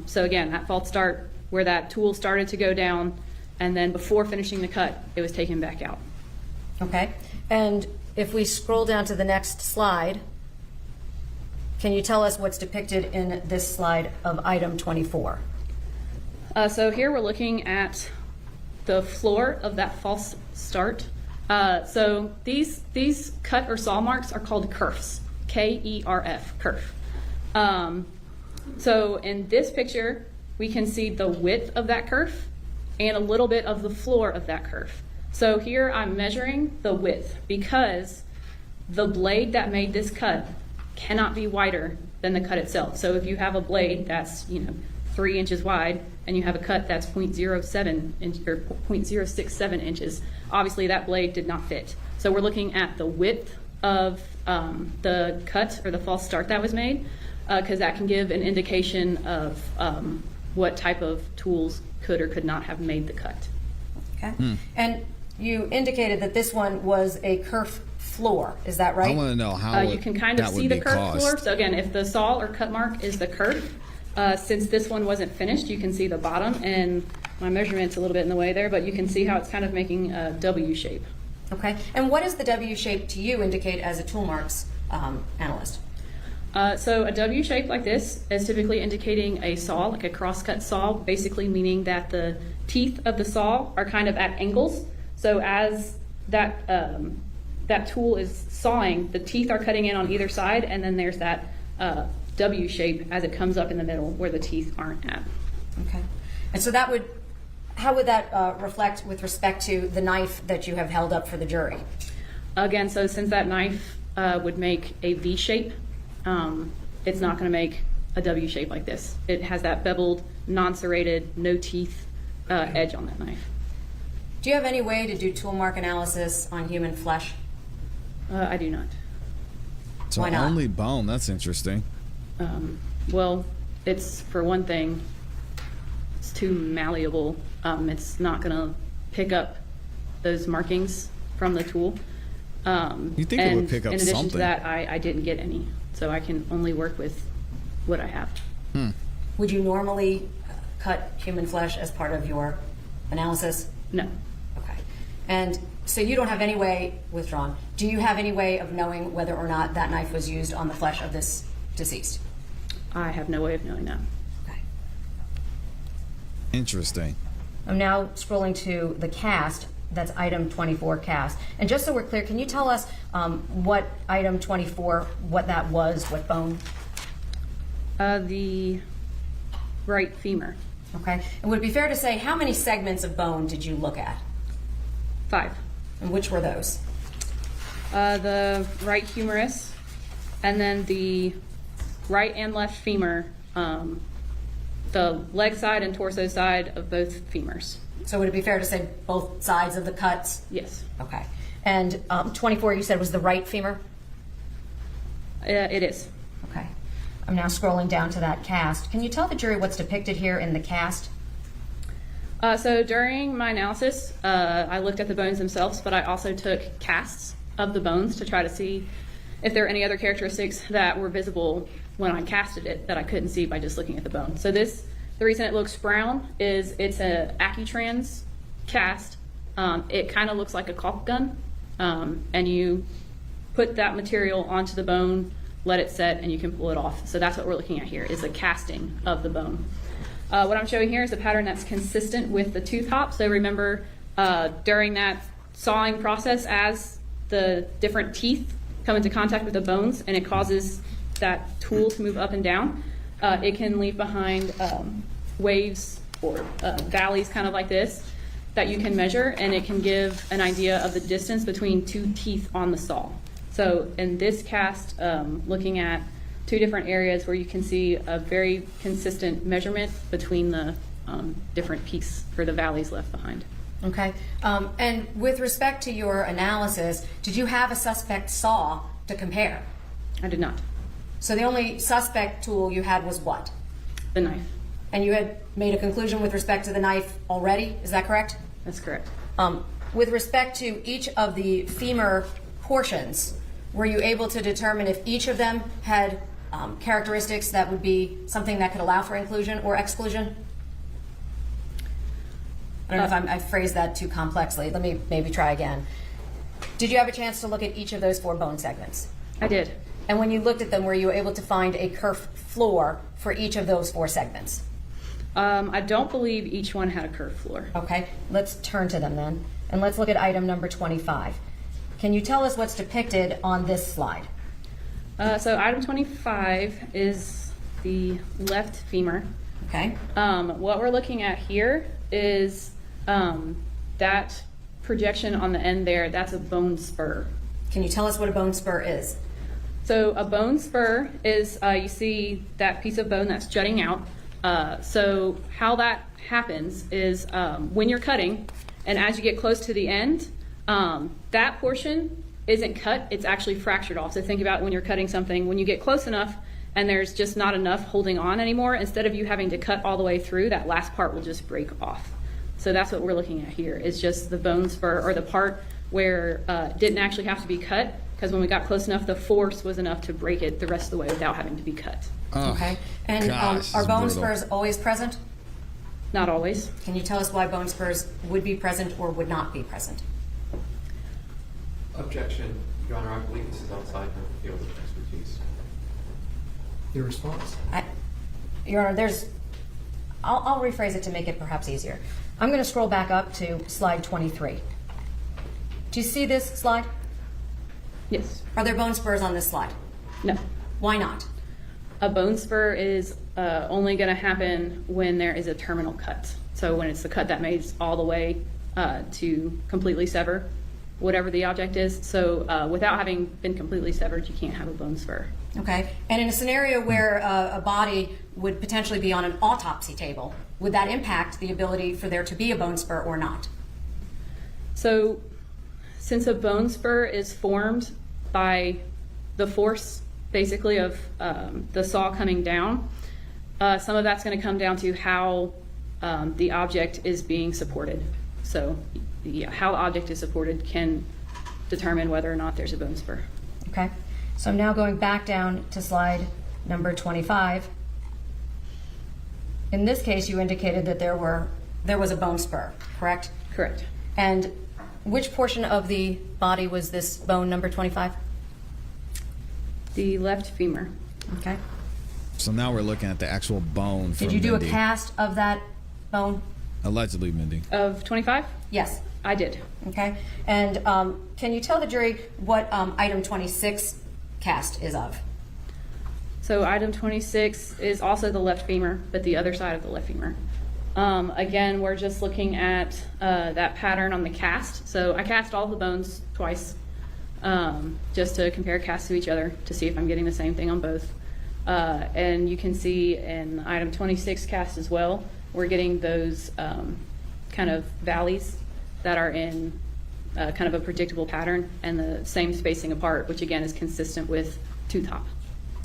So again, that false start where that tool started to go down, and then before finishing the cut, it was taken back out. Okay. And if we scroll down to the next slide, can you tell us what's depicted in this slide of item 24? So here we're looking at the floor of that false start. So these cut or saw marks are called kerfs, K-E-R-F, kerf. So in this picture, we can see the width of that kerf and a little bit of the floor of that kerf. So here I'm measuring the width because the blade that made this cut cannot be wider than the cut itself. So if you have a blade that's 3 inches wide and you have a cut that's 0.07 inch, or 0.067 inches, obviously that blade did not fit. So we're looking at the width of the cut or the false start that was made, because that can give an indication of what type of tools could or could not have made the cut. Okay. And you indicated that this one was a kerf floor. Is that right? I want to know how you can kind of see the kerf floor. So again, if the saw or cut mark is the kerf, since this one wasn't finished, you can see the bottom, and my measurement's a little bit in the way there, but you can see how it's kind of making a W shape. Okay. And what does the W shape to you indicate as a tool marks analyst? So a W shape like this is typically indicating a saw, like a crosscut saw, basically meaning that the teeth of the saw are kind of at angles. So as that that tool is sawing, the teeth are cutting in on either side, and then there's that W shape as it comes up in the middle where the teeth aren't at. Okay. And so how would that reflect with respect to the knife that you have held up for the jury? Again, so since that knife would make a V shape, it's not going to make a W shape like this. It has that beveled, non-serrated, no teeth edge on that knife. Do you have any way to do tool mark analysis on human flesh? I do not. So Why not? only bone. That's interesting. Well, it's, for one thing, it's too malleable. It's not going to pick up those markings from the tool. You think it would pick up in addition something? to that, I didn't get any, so I can only work with what I have. Would you normally cut human flesh as part of your analysis? No. Okay. And so you don't have any way, withdrawn, do you have any way of knowing whether or not that knife was used on the flesh of this deceased? I have no way of knowing that. Okay. Interesting. I'm now scrolling to the cast. That's item 24, cast. And just so we're clear, can you tell us what item 24, what that was, what bone? The right femur. Okay. And would it be fair to say, how many segments of bone did you look at? 5. And which were those? The right humerus, and then the right and left femur, the leg side and torso side of both femurs. So would it be fair to say both sides of the cuts? Yes. Okay. And 24, you said, was the right femur? It is. Okay. I'm now scrolling down to that cast. Can you tell the jury what's depicted here in the cast? So during my analysis, I looked at the bones themselves, but I also took casts of the bones to try to see if there are any other characteristics that were visible when I casted it that I couldn't see by just looking at the bone. So the reason it looks brown is it's a Accutrans cast. It kind of looks like a caulk gun, and you put that material onto the bone, let it set, and you can pull it off. So that's what we're looking at here, is a casting of the bone. What I'm showing here is a pattern that's consistent with the tooth hop. So remember, during that sawing process, as the different teeth come into contact with the bones and it causes that tool to move up and down, it can leave behind waves or valleys kind of like this that you can measure, and it can give an idea of the distance between two teeth on the saw. So in this cast, looking at 2 different areas where you can see a very consistent measurement between the different peaks for the valleys left behind. Okay. And with respect to your analysis, did you have a suspect saw to compare? I did not. So the only suspect tool you had was what? The knife. And you had made a conclusion with respect to the knife already, is that correct? That's correct. With respect to each of the femur portions, were you able to determine if each of them had characteristics that would be something that could allow for inclusion or exclusion? I don't know if I phrased that too complexly. Let me maybe try again. Did you have a chance to look at each of those 4 bone segments? I did. And when you looked at them, were you able to find a curved floor for each of those 4 segments? I don't believe each one had a curved floor. Okay, let's turn to them then. And let's look at item number 25. Can you tell us what's depicted on this slide? So item 25 is the left femur. Okay. What we're looking at here is that projection on the end there, that's a bone spur. Can you tell us what a bone spur is? So a bone spur is, you see that piece of bone that's jutting out. So how that happens is when you're cutting, and as you get close to the end, that portion isn't cut, it's actually fractured off. So think about when you're cutting something, when you get close enough and there's just not enough holding on anymore, instead of you having to cut all the way through, that last part will just break off. So that's what we're looking at here, is just the bone spur, or the part where it didn't actually have to be cut, because when we got close enough, the force was enough to break it the rest of the way without having to be cut. Oh, Okay. And gosh, are it's bone brutal. spurs always present? Not always. Can you tell us why bone spurs would be present or would not be present? Objection, Your Honor, I believe this is outside the field of expertise. your response. Your Honor, I'll rephrase it to make it perhaps easier. I'm going to scroll back up to slide 23. Do you see this slide? Yes. Are there bone spurs on this slide? No. Why not? A bone spur is only going to happen when there is a terminal cut. So when it's the cut that makes all the way to completely sever whatever the object is. So without having been completely severed, you can't have a bone spur. Okay. And in a scenario where a body would potentially be on an autopsy table, would that impact the ability for there to be a bone spur or not? So since a bone spur is formed by the force basically of the saw coming down, some of that's going to come down to how the object is being supported. So how the object is supported can determine whether or not there's a bone spur. Okay. So I'm now going back down to slide number 25. In this case, you indicated that there was a bone spur, correct? Correct. And which portion of the body was this bone number 25? The left femur. Okay. So now we're looking at the actual bone from Did you do Mindy. a cast of that bone? Allegedly, Mindy. Of 25? Yes. I did. Okay. And can you tell the jury what item 26 cast is of? So item 26 is also the left femur, but the other side of the left femur. Again, we're just looking at that pattern on the cast. So I cast all the bones twice, just to compare casts to each other to see if I'm getting the same thing on both. And you can see in item 26 cast as well, we're getting those kind of valleys that are in kind of a predictable pattern and the same spacing apart, which again is consistent with two-top.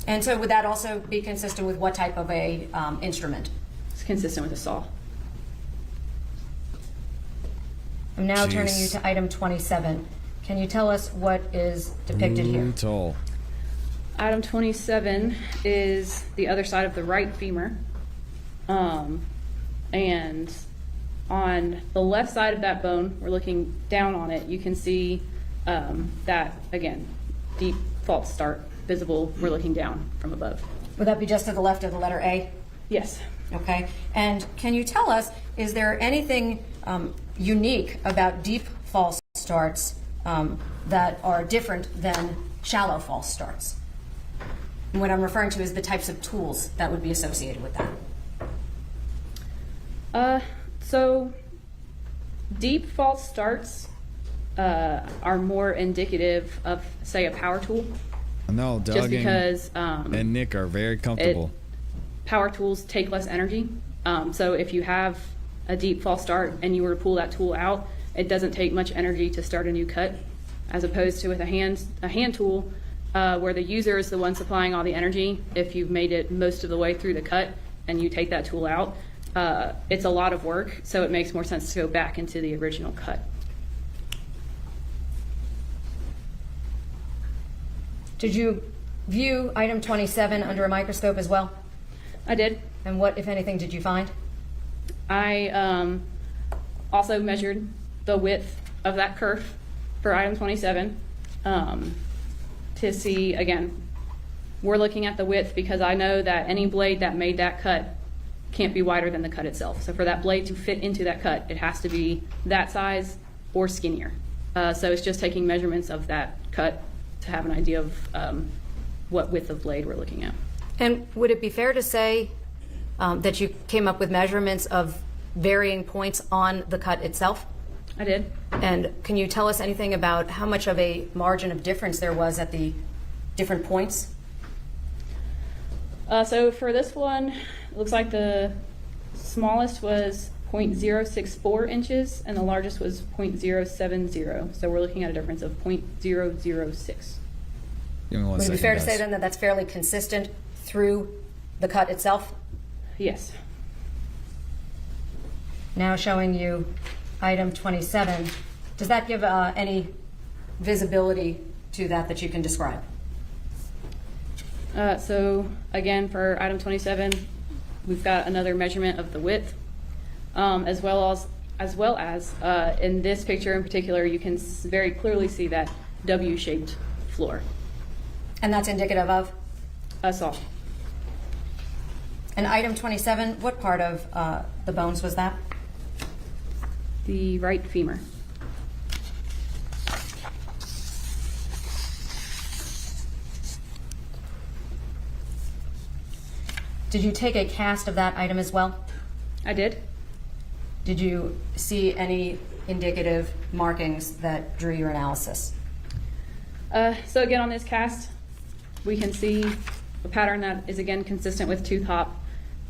And so would that also be consistent with what type of a instrument? It's consistent with a saw. I'm now Jeez. turning you to item 27. Can you tell us what is depicted here? Brutal. Item 27 is the other side of the right femur. And on the left side of that bone, we're looking down on it, you can see that, again, deep false start visible. We're looking down from above. Would that be just to the left of the letter A? Yes. Okay. And can you tell us, is there anything unique about deep false starts that are different than shallow false starts? And what I'm referring to is the types of tools that would be associated with that. So deep false starts are more indicative of, say, a power tool. No, Doug Just because and Nick are very comfortable. Power tools take less energy. So if you have a deep false start and you were to pull that tool out, it doesn't take much energy to start a new cut, as opposed to with a hand tool where the user is the one supplying all the energy. If you've made it most of the way through the cut and you take that tool out, it's a lot of work, so it makes more sense to go back into the original cut. Did you view item 27 under a microscope as well? I did. And what, if anything, did you find? I also measured the width of that kerf for item 27 to see, again, we're looking at the width because I know that any blade that made that cut can't be wider than the cut itself. So for that blade to fit into that cut, it has to be that size or skinnier. So it's just taking measurements of that cut to have an idea of what width of blade we're looking at. And would it be fair to say that you came up with measurements of varying points on the cut itself? I did. And can you tell us anything about how much of a margin of difference there was at the different points? So for this one, it looks like the smallest was 0.064 inches and the largest was 0.070. So we're looking at a difference of 0.006. Give me one Would it be second, fair to guys. say then that that's fairly consistent through the cut itself? Yes. Now showing you item 27. Does that give any visibility to that you can describe? So again, for item 27, we've got another measurement of the width, as well as in this picture in particular, you can very clearly see that W-shaped floor. And that's indicative of? A saw. And item 27, what part of the bones was that? The right femur. Did you take a cast of that item as well? I did. Did you see any indicative markings that drew your analysis? So again, on this cast, we can see a pattern that is again consistent with tooth hop,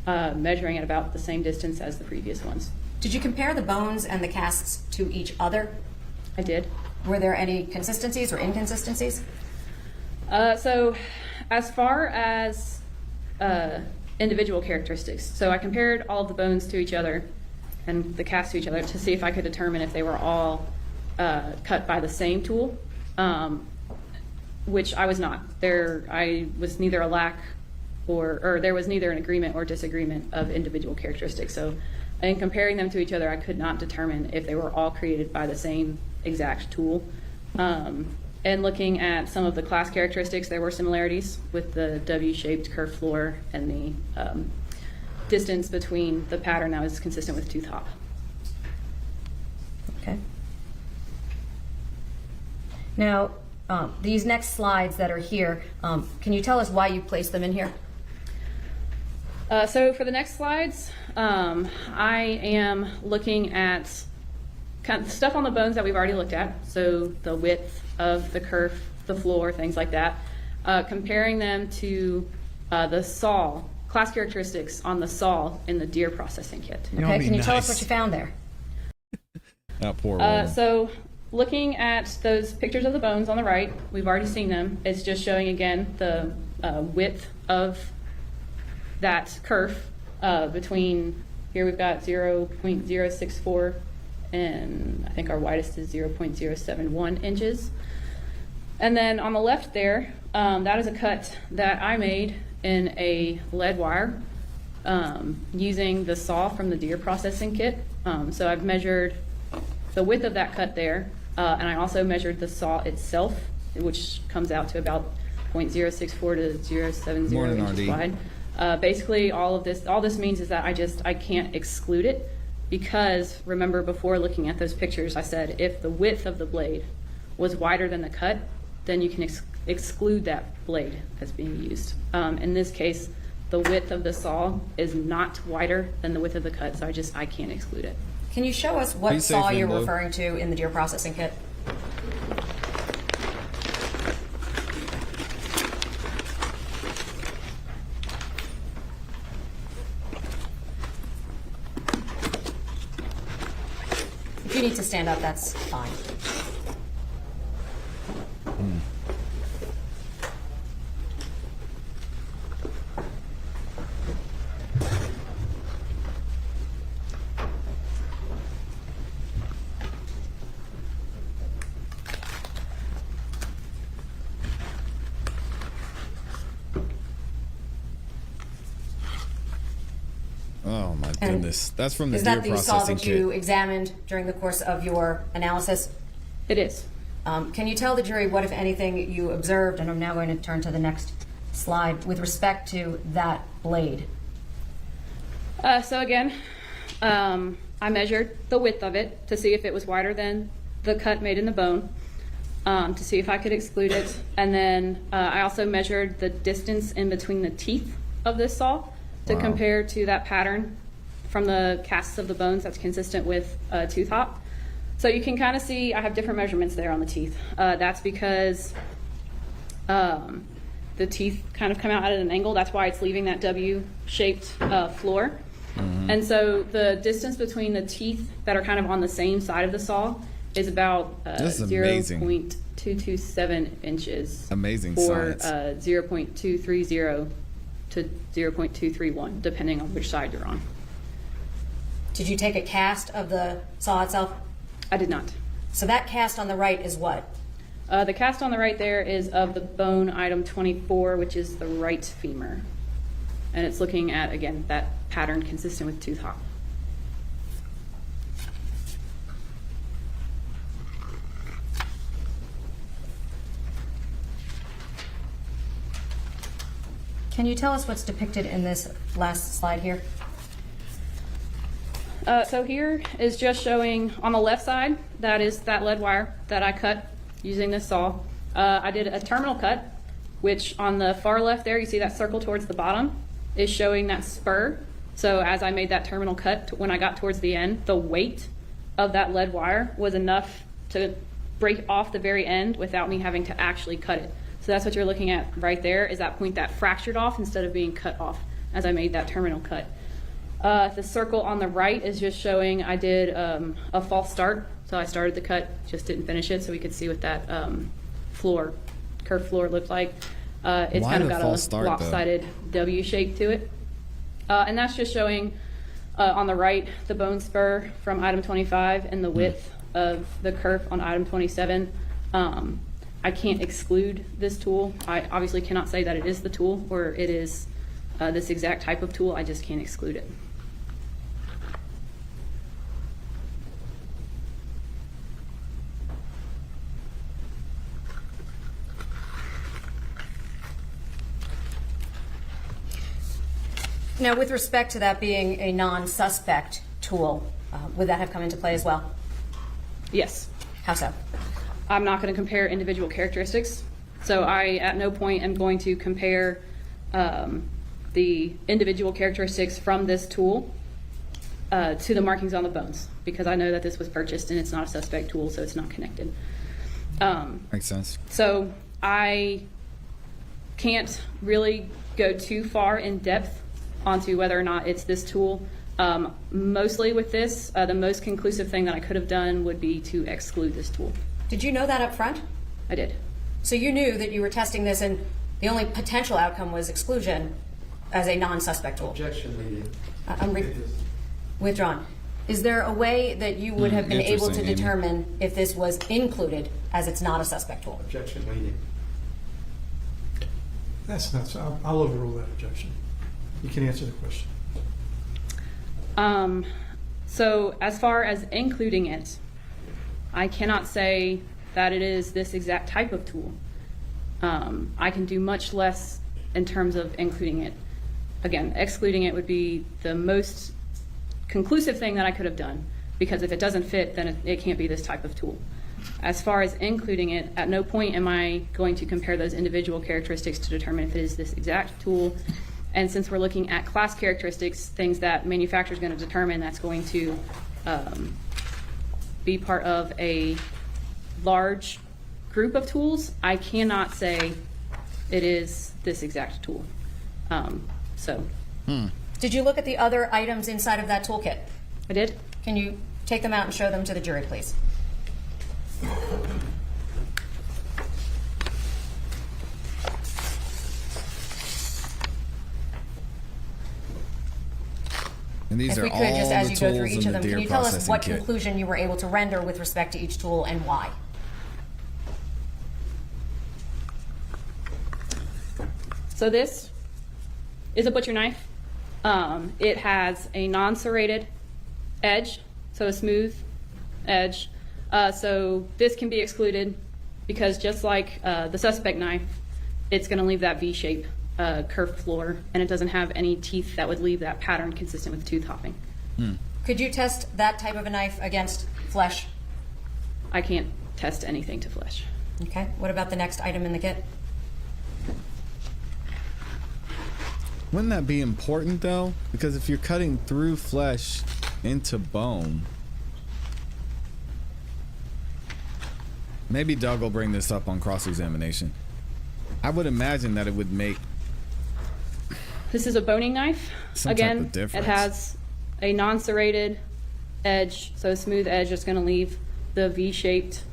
measuring at about the same distance as the previous ones. Did you compare the bones and the casts to each other? I did. Were there any consistencies or inconsistencies? So as far as individual characteristics, so I compared all of the bones to each other and the casts to each other to see if I could determine if they were all cut by the same tool, which I was not. I was neither a lack or there was neither an agreement or disagreement of individual characteristics. So in comparing them to each other, I could not determine if they were all created by the same exact tool. And looking at some of the class characteristics, there were similarities with the W-shaped curved floor and the distance between the pattern that was consistent with tooth hop. Okay. Now, these next slides that are here, can you tell us why you placed them in here? So for the next slides, I am looking at kind of stuff on the bones that we've already looked at. So the width of the kerf, the floor, things like that. Comparing them to the saw, class characteristics on the saw in the deer processing kit. Okay, can you tell us what you found there? That poor woman. So looking at those pictures of the bones on the right, we've already seen them. It's just showing again the width of that kerf between, here we've got 0.064 and I think our widest is 0.071 inches. And then on the left there, that is a cut that I made in a lead wire using the saw from the deer processing kit. So I've measured the width of that cut there, and I also measured the saw itself, which comes out to about 0.064 to 0.70 inches wide. Basically, all this means is that I can't exclude it, because remember before looking at those pictures, I said if the width of the blade was wider than the cut, then you can exclude that blade that's being used. In this case, the width of the saw is not wider than the width of the cut, so I can't exclude it. Can you show us what saw you're referring to in the deer processing kit? If you need to stand up, that's fine. Oh my goodness. That's from the Is deer that the saw processing that you kit. examined during the course of your analysis? It is. Can you tell the jury what, if anything, you observed, and I'm now going to turn to the next slide, with respect to that blade? So again, I measured the width of it to see if it was wider than the cut made in the bone, to see if I could exclude it. And then I also measured the distance in between the teeth of this saw to compare to that pattern from the casts of the bones that's consistent with tooth hop. So you can kind of see I have different measurements there on the teeth. That's because the teeth kind of come out at an angle. That's why it's leaving that W-shaped floor. And so the distance between the teeth that are kind of on the same side of the saw is about This is amazing. 0.227 inches. Amazing or science. 0.230 to 0.231, depending on which side you're on. Did you take a cast of the saw itself? I did not. So that cast on the right is what? The cast on the right there is of the bone item 24, which is the right femur. And it's looking at, again, that pattern consistent with tooth hop. Can you tell us what's depicted in this last slide here? So here is just showing on the left side, that is that lead wire that I cut using this saw. I did a terminal cut, which on the far left there, you see that circle towards the bottom, is showing that spur. So as I made that terminal cut, when I got towards the end, the weight of that lead wire was enough to break off the very end without me having to actually cut it. So that's what you're looking at right there, is that point that fractured off instead of being cut off as I made that terminal cut. The circle on the right is just showing I did a false start. So I started the cut, just didn't finish it, so we could see what that curved floor looked like. It's Why kind of the got false a start, lopsided W shape to it. And that's just showing on the right the bone spur from item 25 and the width of the kerf on item 27. I can't exclude this tool. I obviously cannot say that it is the tool or it is this exact type of tool. I just can't exclude it. Now, with respect to that being a non-suspect tool, would that have come into play as well? Yes. How so? I'm not going to compare individual characteristics. So I, at no point, am going to compare the individual characteristics from this tool to the markings on the bones, because I know that this was purchased and it's not a suspect tool, so it's not connected. Makes sense. So I can't really go too far in depth onto whether or not it's this tool. Mostly with this, the most conclusive thing that I could have done would be to exclude this tool. Did you know that up front? I did. So you knew that you were testing this and the only potential outcome was exclusion as a non-suspect tool? Objection, Mindy. Withdrawn. Is there a way that you would have been able to Interesting, Amy. determine if this was included as it's not a suspect tool? Objection, Mindy. That's not, so I'll overrule that objection. You can answer the question. So as far as including it, I cannot say that it is this exact type of tool. I can do much less in terms of including it. Again, excluding it would be the most conclusive thing that I could have done, because if it doesn't fit, then it can't be this type of tool. As far as including it, at no point am I going to compare those individual characteristics to determine if it is this exact tool. And since we're looking at class characteristics, things that manufacturer is going to determine that's going to be part of a large group of tools, I cannot say it is this exact tool. Did you look at the other items inside of that toolkit? I did. Can you take them out and show them to the jury, please? And these If are we all could, just as the you go through tools each in of the them, deer can you tell us processing what kit. conclusion you were able to render with respect to each tool and why? So this is a butcher knife. It has a non-serrated edge, so a smooth edge. So this can be excluded because just like the suspect knife, it's going to leave that V-shape curved floor, and it doesn't have any teeth that would leave that pattern consistent with tooth hopping. Could you test that type of a knife against flesh? I can't test anything to flesh. Okay. What about the next item in the kit? Wouldn't that be important though? Because if you're cutting through flesh into bone, maybe Doug will bring this up on cross-examination. I would imagine that it would make This is a boning knife. Some type Again, of difference. it has a non-serrated edge, so a smooth edge is going to leave the V-shaped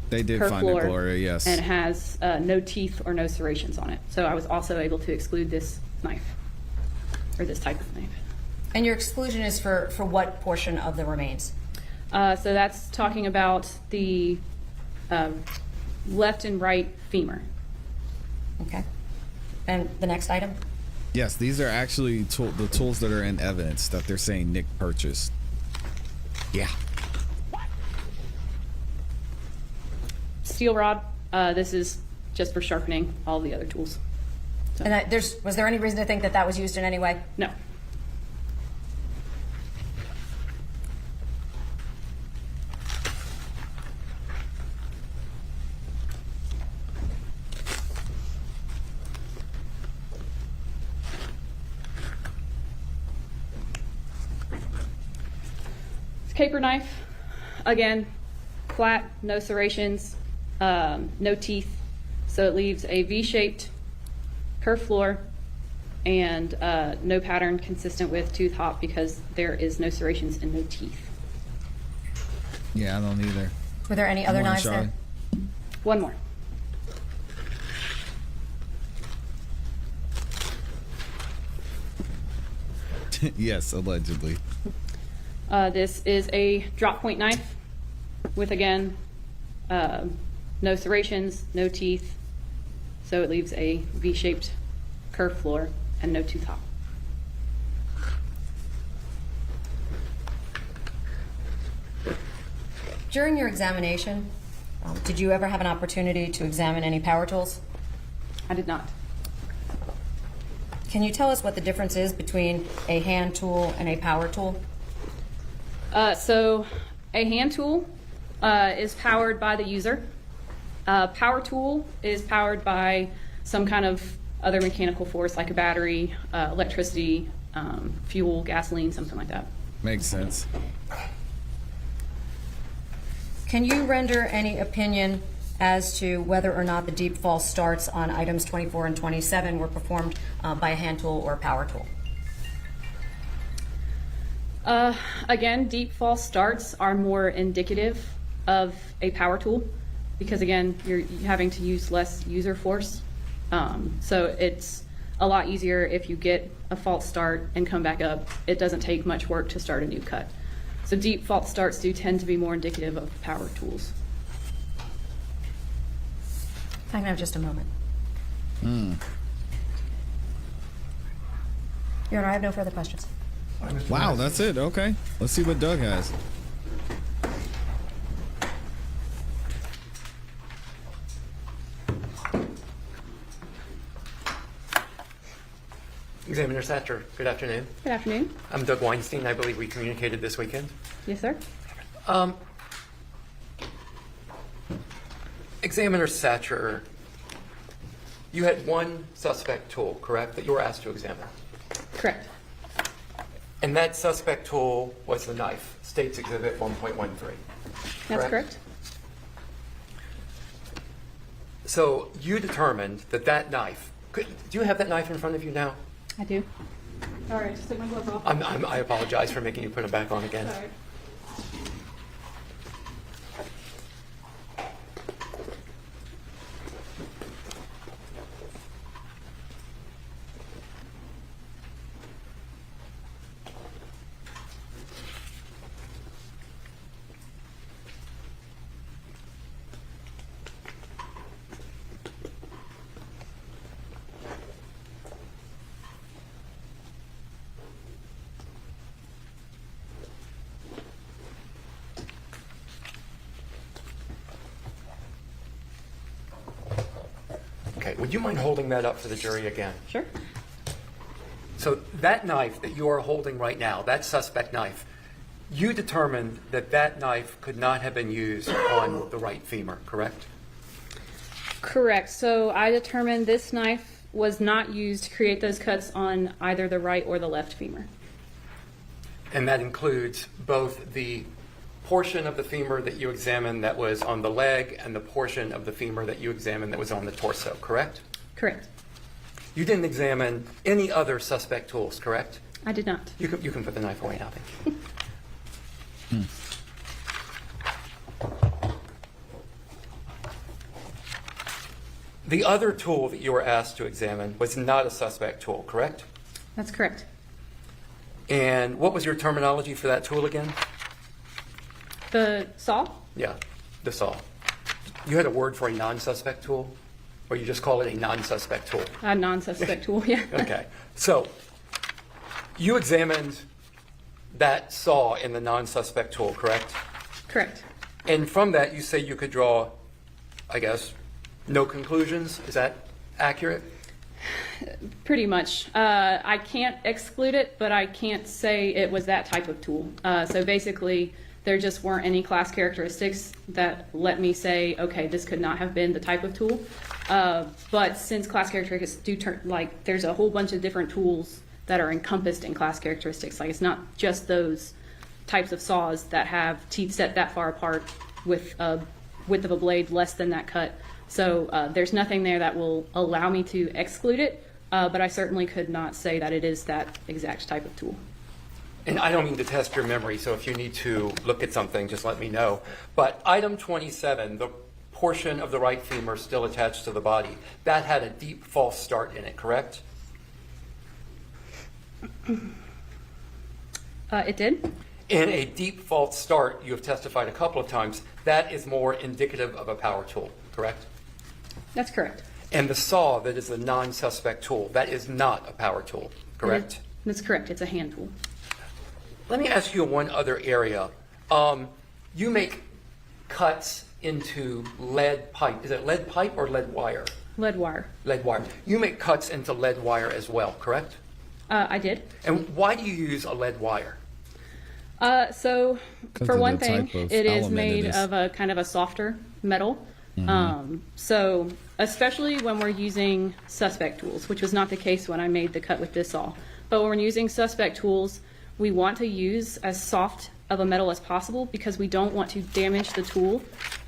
they did curved find it, floor, Gloria, yes. and it has no teeth or no serrations on it. So I was also able to exclude this knife, or this type of knife. And your exclusion is for what portion of the remains? So that's talking about the left and right femur. Okay. And the next item? Yes, these are actually the tools that are in evidence that they're saying Nick purchased. Yeah. Steel rod, this is just for sharpening all the other tools. And was there any reason to think that that was used in any way? No. Caper knife, again, flat, no serrations, no teeth, so it leaves a V-shaped curved floor and no pattern consistent with tooth hop because there is no serrations and no teeth. Yeah, I don't either. Were there any other Come on, knives there? One more. Yes, allegedly. This is a drop point knife with, again, no serrations, no teeth, so it leaves a V-shaped curved floor and no tooth hop. During your examination, did you ever have an opportunity to examine any power tools? I did not. Can you tell us what the difference is between a hand tool and a power tool? So a hand tool is powered by the user. Power tool is powered by some kind of other mechanical force like a battery, electricity, fuel, gasoline, something like that. Makes sense. Can you render any opinion as to whether or not the deep false starts on items 24 and 27 were performed by a hand tool or a power tool? Again, deep false starts are more indicative of a power tool because, again, you're having to use less user force. So it's a lot easier if you get a false start and come back up. It doesn't take much work to start a new cut. So deep false starts do tend to be more indicative of power tools. If I can have just a moment. Your Honor, I have no further questions. Wow, that's it. Okay. Let's see what Doug has. Examiner Satcher, good afternoon. Good afternoon. I'm Doug Weinstein. I believe we communicated this weekend. Yes, sir. Examiner Satcher, you had one suspect tool, correct, that you were asked to examine? Correct. And that suspect tool was the knife, States Exhibit 1.13. That's correct. So you determined that that knife, do you have that knife in front of you now? I do. All right, just take my gloves off. I apologize for making you put them back on again. Sorry. Okay, would you mind holding that up for the jury again? Sure. So that knife that you are holding right now, that suspect knife, you determined that that knife could not have been used on the right femur, correct? Correct. So I determined this knife was not used to create those cuts on either the right or the left femur. And that includes both the portion of the femur that you examined that was on the leg and the portion of the femur that you examined that was on the torso, correct? Correct. You didn't examine any other suspect tools, correct? I did not. You can put the knife away now, thank you. The other tool that you were asked to examine was not a suspect tool, correct? That's correct. And what was your terminology for that tool again? The saw? Yeah, the saw. You had a word for a non-suspect tool? Or you just call it a non-suspect tool? A non-suspect tool, yeah. Okay, so you examined that saw in the non-suspect tool, correct? Correct. And from that, you say you could draw, I guess, no conclusions? Is that accurate? Pretty much. I can't exclude it, but I can't say it was that type of tool. So basically, there just weren't any class characteristics that let me say, okay, this could not have been the type of tool. But since class characteristics do turn, like, there's a whole bunch of different tools that are encompassed in class characteristics. Like, it's not just those types of saws that have teeth set that far apart with a width of a blade less than that cut. So there's nothing there that will allow me to exclude it, but I certainly could not say that it is that exact type of tool. And I don't mean to test your memory, so if you need to look at something, just let me know. But item 27, the portion of the right femur still attached to the body, that had a deep false start in it, correct? It did? In a deep false start, you have testified a couple of times, that is more indicative of a power tool, correct? That's correct. And the saw that is a non-suspect tool, that is not a power tool, correct? That's correct. It's a hand tool. Let me ask you one other area. You make cuts into lead pipe. Is it lead pipe or lead wire? Lead wire. Lead wire. You make cuts into lead wire as well, correct? I did. And why do you use a lead wire? So, 'Cause for of one the thing, type of it is element made it is. of a kind of a softer metal. So, especially when we're using suspect tools, which was not the case when I made the cut with this saw. But when we're using suspect tools, we want to use as soft of a metal as possible because we don't want to damage the tool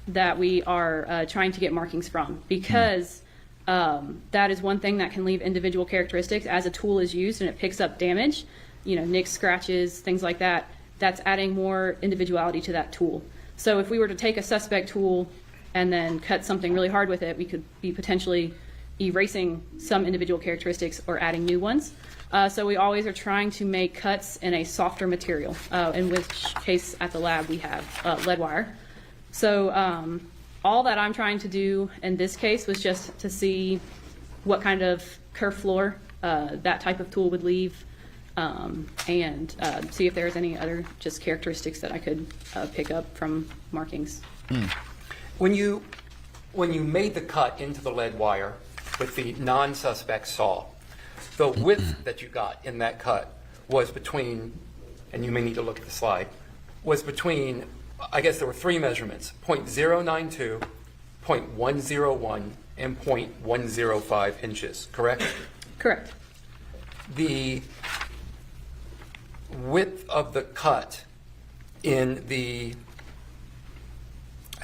that we are trying to get markings from. Because that is one thing that can leave individual characteristics as a tool is used and it picks up damage, you know, nicks, scratches, things like that. That's adding more individuality to that tool. So if we were to take a suspect tool and then cut something really hard with it, we could be potentially erasing some individual characteristics or adding new ones. So we always are trying to make cuts in a softer material, in which case at the lab we have lead wire. So all that I'm trying to do in this case was just to see what kind of kerf floor that type of tool would leave, and see if there's any other just characteristics that I could pick up from markings. When you made the cut into the lead wire with the non-suspect saw, the width that you got in that cut was between, and you may need to look at the slide, was between, I guess there were three measurements, 0.092, 0.101, and 0.105 inches, correct? Correct. The width of the cut in the,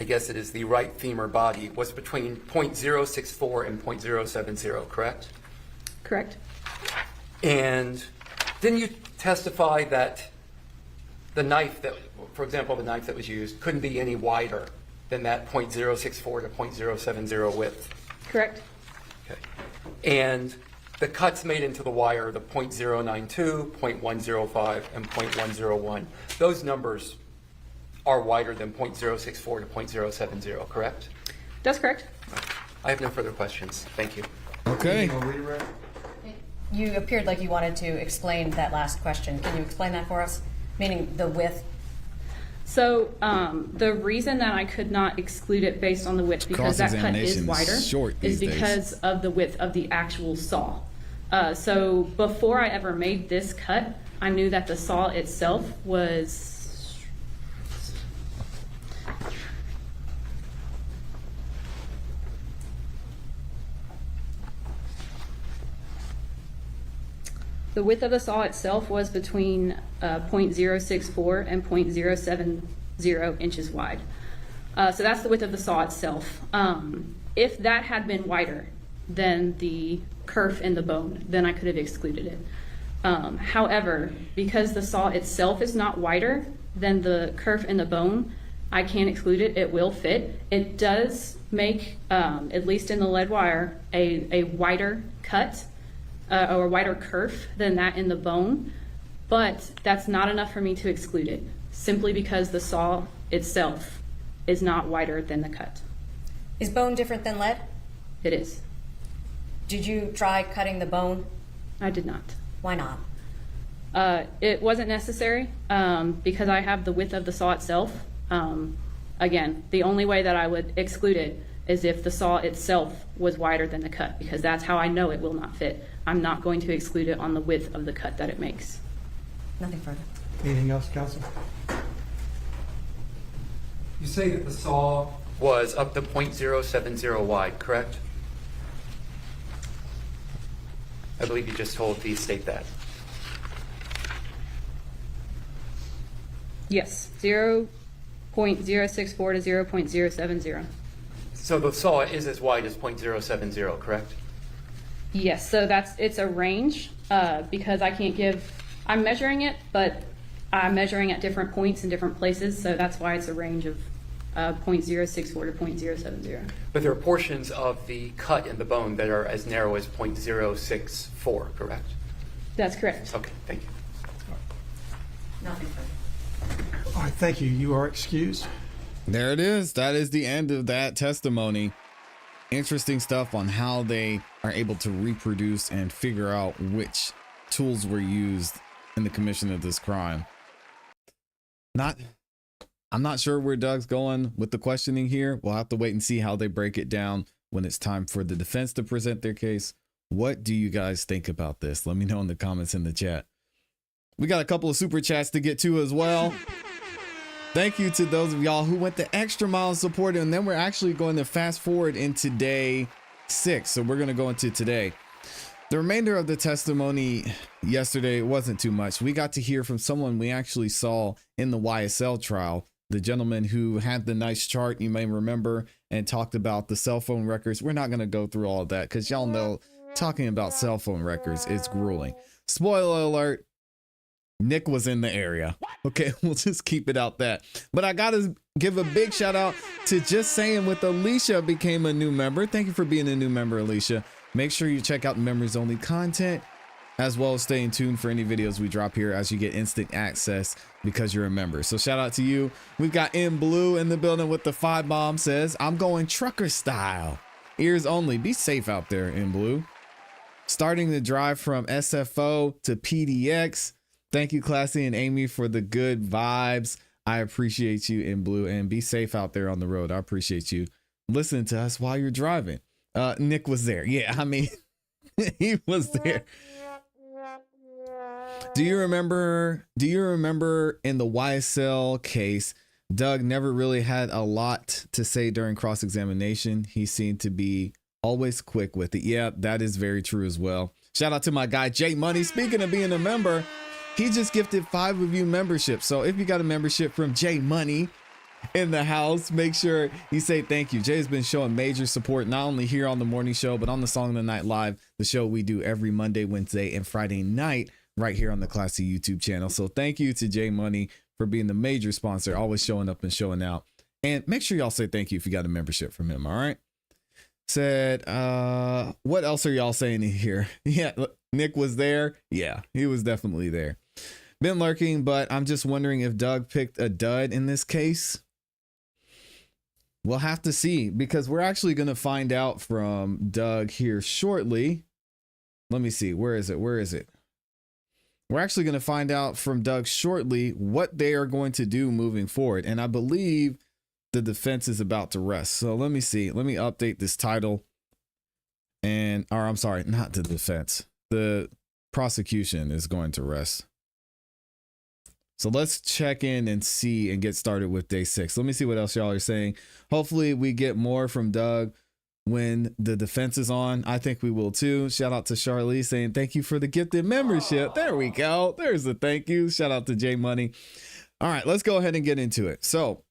I guess it is the right femur body, was between 0.064 and 0.070, correct? Correct. And didn't you testify that the knife that, for example, the knife that was used couldn't be any wider than that 0.064 to 0.070 width? Correct. Okay. And the cuts made into the wire, the 0.092, 0.105, and 0.101, those numbers are wider than 0.064 to 0.070, correct? That's correct. I have no further questions. Thank you. Okay. You appeared like you wanted to explain that last question. Can you explain that for us? Meaning the width. So the reason that I could not exclude it based on the width, because that cut is Cross-examination is wider, short is these days. because of the width of the actual saw. So before I ever made this cut, I knew that the saw itself was the width of the saw itself was between 0.064 and 0.070 inches wide. So that's the width of the saw itself. If that had been wider than the kerf in the bone, then I could have excluded it. However, because the saw itself is not wider than the kerf in the bone, I can't exclude it. It will fit. It does make, at least in the lead wire, a wider cut or a wider kerf than that in the bone, but that's not enough for me to exclude it, simply because the saw itself is not wider than the cut. Is bone different than lead? It is. Did you try cutting the bone? I did not. Why not? It wasn't necessary because I have the width of the saw itself. Again, the only way that I would exclude it is if the saw itself was wider than the cut, because that's how I know it will not fit. I'm not going to exclude it on the width of the cut that it makes. Nothing further. Anything else, counsel? You say that the saw was up to .070 wide, correct? I believe you just told the state that. Yes, 0.064 to 0.070. So the saw is as wide as .070, correct? Yes, so it's a range because I'm measuring it, but I'm measuring at different points in different places, so that's why it's a range of .064 to .070. But there are portions of the cut in the bone that are as narrow as .064, correct? That's correct. Okay, thank you. Nothing further. All right, thank you. You are excused. There it is. That is the end of that testimony. Interesting stuff on how they are able to reproduce and figure out which tools were used in the commission of this crime. I'm not sure where Doug's going with the questioning here. We'll have to wait and see how they break it down when it's time for the defense to present their case. What do you guys think about this? Let me know in the comments in the chat. We got a couple of super chats to get to as well. Thank you to those of y'all who went the extra mile in support. And then we're actually going to fast forward into day 6. So we're going to go into today. The remainder of the testimony yesterday wasn't too much. We got to hear from someone we actually saw in the YSL trial. The gentleman who had the nice chart, you may remember, and talked about the cell phone records. We're not going to go through all of that because y'all know talking about cell phone records is grueling. Spoiler alert. Nick was in the area. Okay, we'll just keep it out that. But I gotta give a big shout out to Just Saying with Alicia became a new member. Thank you for being a new member, Alicia. Make sure you check out the members only content, as well as staying tuned for any videos we drop here as you get instant access because you're a member. So shout out to you. We've got In Blue in the building with the 5 bomb says, I'm going trucker style. Ears only. Be safe out there, In Blue. Starting the drive from SFO to PDX. Thank you, ClassE and Amy, for the good vibes. I appreciate you, In Blue, and be safe out there on the road. I appreciate you listening to us while you're driving. Nick was there. Yeah, I mean, he was there. Do you remember in the YSL case, Doug never really had a lot to say during cross-examination. He seemed to be always quick with it. Yeah, that is very true as well. Shout out to my guy, Jay Money. Speaking of being a member, he just gifted 5 of you memberships. So if you got a membership from Jay Money in the house, make sure you say thank you. Jay's been showing major support, not only here on the morning show, but on the Song of the Night Live, the show we do every Monday, Wednesday, and Friday night right here on the ClassE YouTube channel. So thank you to Jay Money for being the major sponsor, always showing up and showing out. And make sure y'all say thank you if you got a membership from him. All right. Said, what else are y'all saying in here? Yeah, Nick was there. Yeah, he was definitely there. Been lurking, but I'm just wondering if Doug picked a dud in this case. We'll have to see, because we're actually going to find out from Doug here shortly. Let me see. Where is it? We're actually going to find out from Doug shortly what they are going to do moving forward. And I believe the defense is about to rest. So let me see. Let me update this title. I'm sorry, not the defense. The prosecution is going to rest. So let's check in and see and get started with day 6. Let me see what else y'all are saying. Hopefully we get more from Doug when the defense is on. I think we will too. Shout out to Charlie saying thank you for the gifted membership. There we go. There's a thank you. Shout out to Jay Money. All right, let's go ahead and get into it. So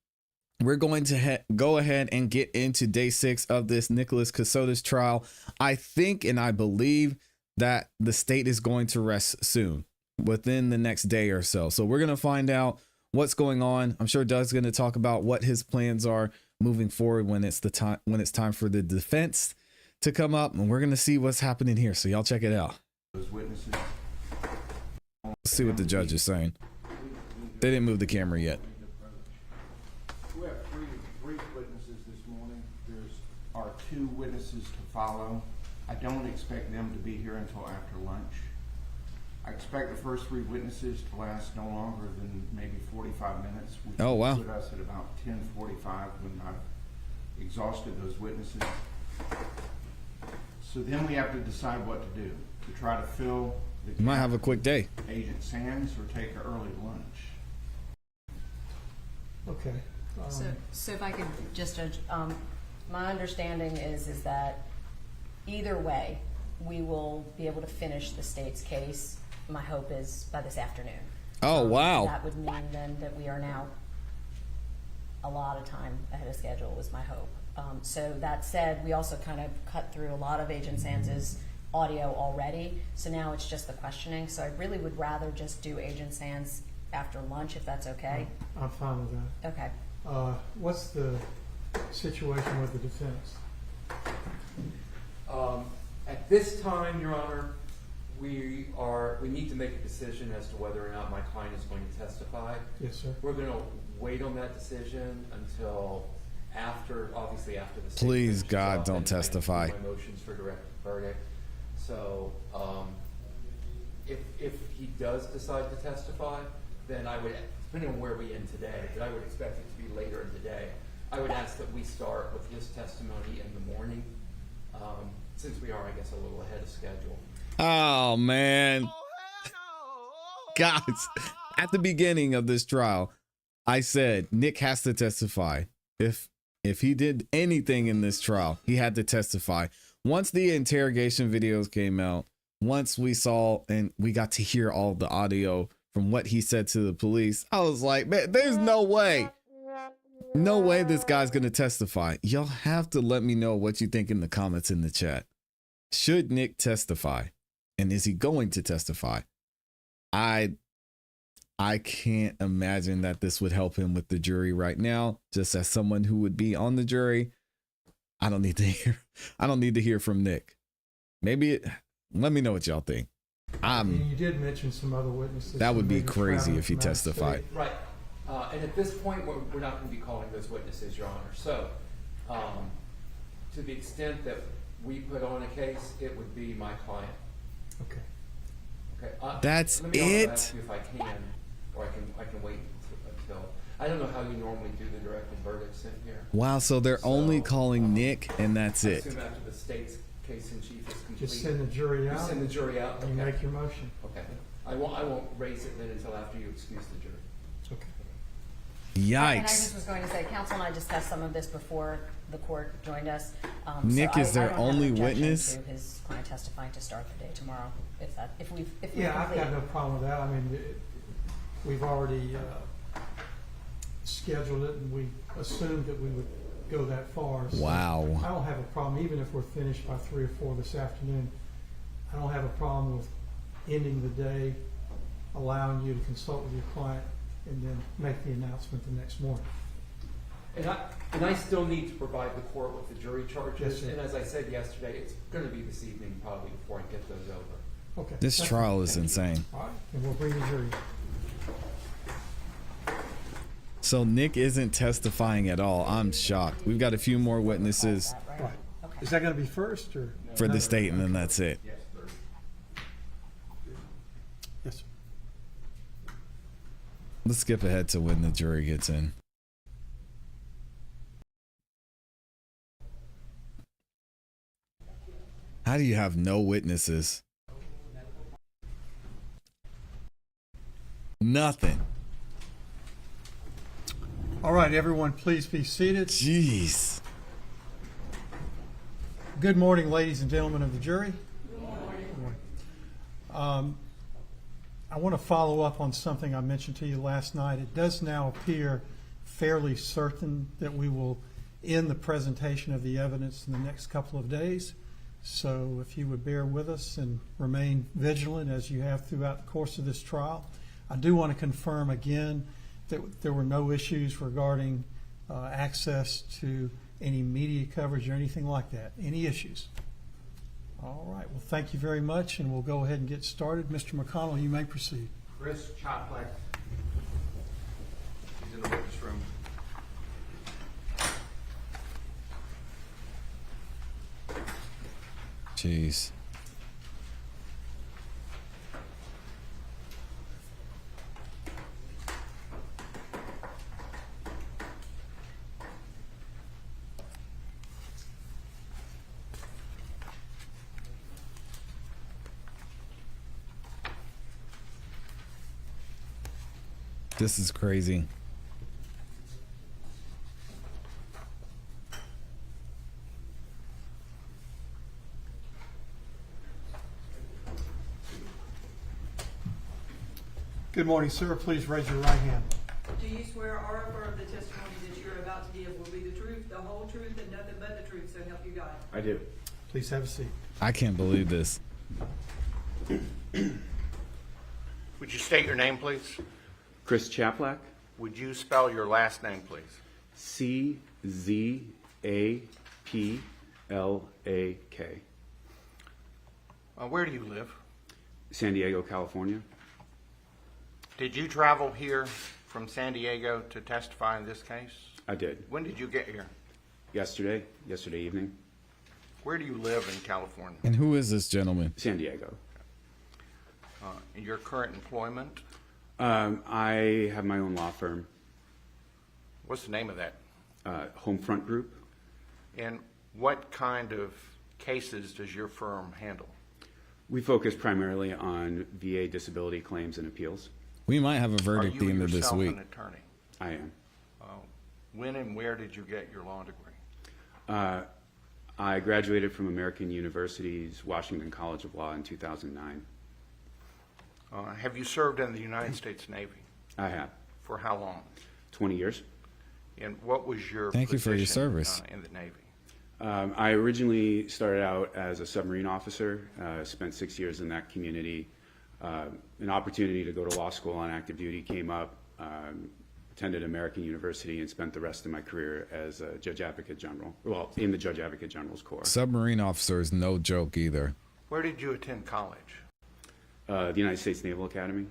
we're going to go ahead and get into day 6 of this Nicholas Kassotis trial. I think and I believe that the state is going to rest soon, within the next day or so. So we're going to find out what's going on. I'm sure Doug's going to talk about what his plans are moving forward when it's time for the defense to come up, and we're going to see what's happening here. So y'all check it out. Those witnesses. Let's see what the judge is saying. They didn't move the camera yet. We have three witnesses this morning. Are 2 witnesses to follow. I don't expect them to be here until after lunch. I expect the first 3 witnesses to last no longer than maybe 45 minutes, which Oh, wow. would put us at about 10:45 when I've exhausted those witnesses. So then we have to decide what to do, to try to fill the You might have a quick day. Agent Sands or take an early lunch. Okay. So if I could just, my understanding is that either way, we will be able to finish the state's case. My hope is by this afternoon. Oh, wow. That would mean then that we are now a lot of time ahead of schedule was my hope. So that said, we also kind of cut through a lot of Agent Sands' audio already. So now it's just the questioning. So I really would rather just do Agent Sands after lunch, if that's okay. I'm fine with that. Okay. What's the situation with the defense? At this time, Your Honor, we need to make a decision as to whether or not my client is going to testify. Yes, sir. We're going to wait on that decision until obviously after the state Please, finishes God, up don't and testify. my motions for direct verdict. So, if he does decide to testify, then I would, depending on where we end today, but I would expect it to be later in the day. I would ask that we start with his testimony in the morning, since we are, I guess, a little ahead of schedule. Oh, man. Guys, at the beginning of this trial, I said Nick has to testify. If he did anything in this trial, he had to testify. Once the interrogation videos came out, once we saw and we got to hear all the audio from what he said to the police, I was like, man, there's no way. No way this guy's going to testify. Y'all have to let me know what you think in the comments in the chat. Should Nick testify? And is he going to testify? I can't imagine that this would help him with the jury right now. Just as someone who would be on the jury, I don't need to hear from Nick. Let me know what y'all think. You did mention some other witnesses. That would be maybe crazy traveling if he from out of testified. state. Right. And at this point, we're not going to be calling those witnesses, Your Honor. So, to the extent that we put on a case, it would be my client. Okay. Okay. That's let me also it? ask you if I can, or I can wait until. I don't know how you normally do the directed verdicts in here. Wow, so they're only calling Nick and that's I it. assume after the state's case in chief is complete. Just send the jury You out. send the jury out. And you Okay. make your motion. Okay. I won't raise it then until after you excuse the jury. Okay. And I Yikes. just was going to say, counsel and I discussed some of this before the court joined us. Nick so is their I don't have an only objection witness? to his client testifying to start the day tomorrow, if we Yeah, I've complete got it. no problem with that. I mean, we've already scheduled it, and we assumed that we would go that far. So Wow. I don't have a problem, even if we're finished by 3 or 4 this afternoon. I don't have a problem with ending the day, allowing you to consult with your client, and then make the announcement the next morning. And I still need to provide the court with the jury Yes, charges. sir. And as I said yesterday, it's going to be this evening probably before I get those over. Okay. This That's trial fine. is insane. All right, and we'll bring the jury. So Nick isn't testifying at all. I'm shocked. We've got a few more witnesses That, right? Right. Okay. Is that going to be first, or? for the state and then that's it. Yes, sir. Let's skip ahead to when the jury gets in. How do you have no witnesses? Nothing. All right, everyone, please be seated. Jeez. Good morning, ladies and gentlemen of the jury. Good morning. I want to follow up on something I mentioned to you last night. It does now appear fairly certain that we will end the presentation of the evidence in the next couple of days. So if you would bear with us and remain vigilant as you have throughout the course of this trial. I do want to confirm again that there were no issues regarding access to any media coverage or anything like that. Any issues? All right. Well, thank you very much, and we'll go ahead and get started. Mr. McConnell, you may proceed. Chris Choplak. He's in the witness room. Jeez. This is crazy. Good morning, sir. Please raise your right hand. Do you swear or affirm the testimony that you're about to give will be the truth, the whole truth, and nothing but the truth, so help you God? I do. Please have a seat. I can't believe this. Would you state your name, please? Chris Chaplak, Would you spell your last name, please? CZAPLAK. Where do you live? San Diego, California. Did you travel here from San Diego to testify in this case? I did. When did you get here? Yesterday evening. Where do you live in California? And who is this gentleman? San Diego. In your current employment? I have my own law firm, What's the name of that? Homefront Group. And what kind of cases does your firm handle? We focus primarily on VA disability claims and appeals. We might have a Are verdict the you end of this yourself week. an attorney? I am. When and where did you get your law degree? I graduated from American University's Washington College of Law in 2009. Have you served in the United States Navy? I have. For how long? 20 years. And what was your Thank you for your position, service. in the Navy? I originally started out as a submarine officer, spent 6 years in that community. An opportunity to go to law school on active duty came up, attended American University, and spent the rest of my career as a Judge Advocate General, well, in the Judge Advocate General's Corps. Submarine officer is no joke either. Where did you attend college? The United States Naval Academy,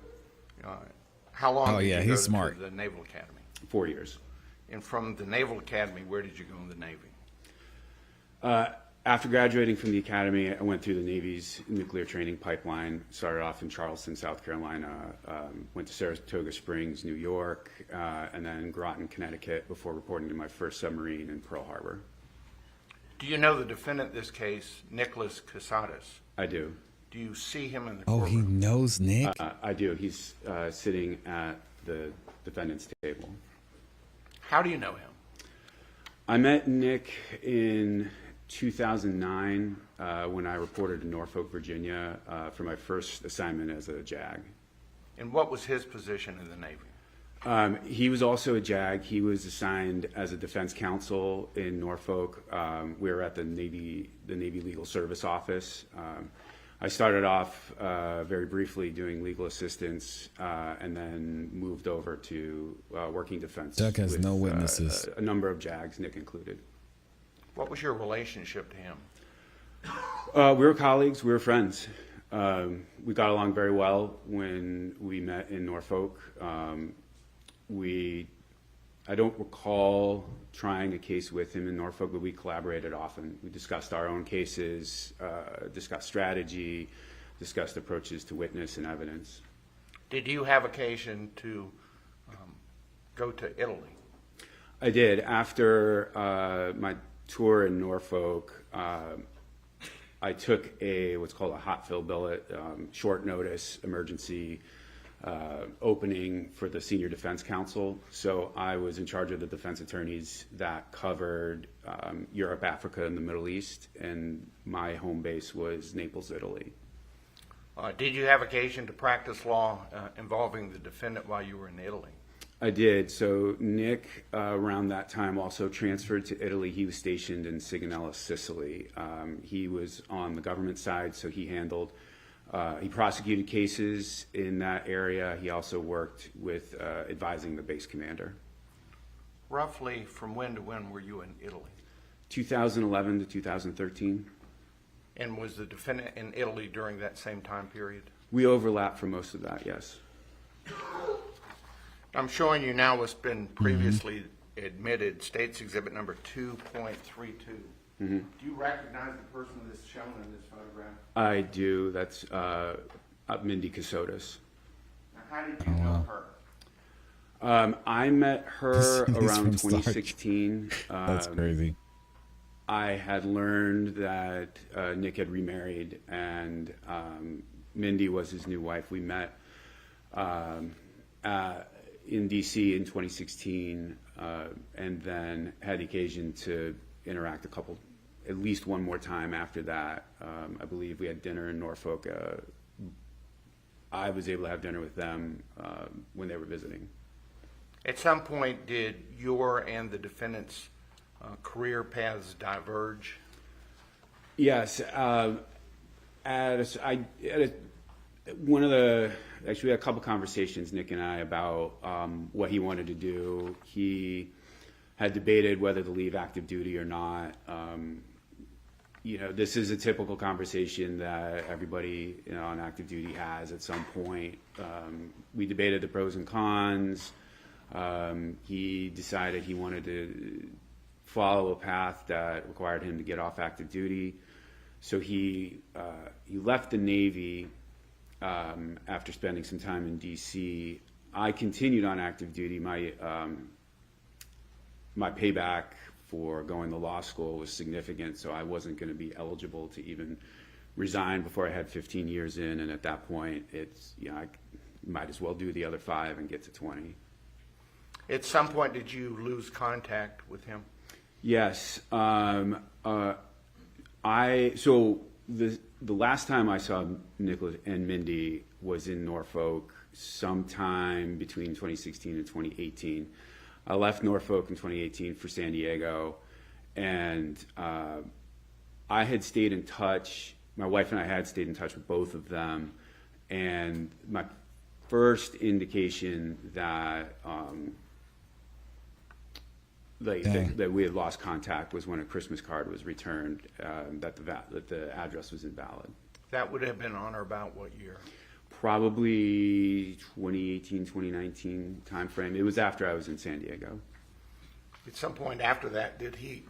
How long Oh, did yeah, you he's go smart. to the Naval Academy? 4 years. And from the Naval Academy, where did you go in the Navy? After graduating from the academy, I went through the Navy's nuclear training pipeline, started off in Charleston, South Carolina, went to Saratoga Springs, New York, and then Groton, Connecticut, before reporting to my first submarine in Pearl Harbor. Do you know the defendant in this case, Nicholas Kassotis? I do. Do you see him in the Oh, he courtroom? knows Nick? I do. He's sitting at the defendant's table. How do you know him? I met Nick in 2009 when I reported to Norfolk, Virginia for my first assignment as a JAG. And what was his position in the Navy? He was also a JAG. He was assigned as a defense counsel in Norfolk. We were at the Navy Legal Service Office. I started off very briefly doing legal assistance and then moved over to working defense. Doug has with, no witnesses. A number of JAGs, Nick included. What was your relationship to him? We were colleagues. We were friends. We got along very well when we met in Norfolk. I don't recall trying a case with him in Norfolk, but we collaborated often. We discussed our own cases, discussed strategy, discussed approaches to witness and evidence. Did you have occasion to go to Italy? I did. After my tour in Norfolk, I took what's called a hot fill billet, short notice emergency opening for the Senior Defense Counsel. So I was in charge of the defense attorneys that covered Europe, Africa, and the Middle East, and my home base was Naples, Italy. Did you have occasion to practice law involving the defendant while you were in Italy? I did. So Nick, around that time, also transferred to Italy. He was stationed in Sigonella, Sicily. He was on the government side, so he prosecuted cases in that area. He also worked with advising the base commander. Roughly from when to when were you in Italy? 2011 to 2013. And was the defendant in Italy during that same time period? We overlap for most of that, yes. I'm showing you now what's been previously admitted, States Exhibit number 2.32. Do you recognize the person that's shown in this photograph? I do. That's Mindy Kassotis. Now, how did you know her? I met her He's around from Stark. 2016. That's crazy. I had learned that Nick had remarried, and Mindy was his new wife. We met in DC in 2016, and then had the occasion to interact at least one more time after that. I believe we had dinner in Norfolk. I was able to have dinner with them when they were visiting. At some point, did your and the defendant's career paths diverge? Yes. Actually, we had a couple conversations, Nick and I, about what he wanted to do. He had debated whether to leave active duty or not. This is a typical conversation that everybody on active duty has at some point. We debated the pros and cons. He decided he wanted to follow a path that required him to get off active duty. So he left the Navy after spending some time in D.C. I continued on active duty. My payback for going to law school was significant, so I wasn't going to be eligible to even resign before I had 15 years in. And at that point, I might as well do the other 5 and get to 20. At some point, did you lose contact with him? Yes. The last time I saw Nicholas and Mindy was in Norfolk sometime between 2016 and 2018. I left Norfolk in 2018 for San Diego, and I had stayed in touch. My wife and I had stayed in touch with both of them, and my first indication that that we had lost contact was when a Christmas card was returned that the address was invalid. That would have been on or about what year? Probably 2018, 2019 timeframe. It was after I was in San Diego. At some point after that, did he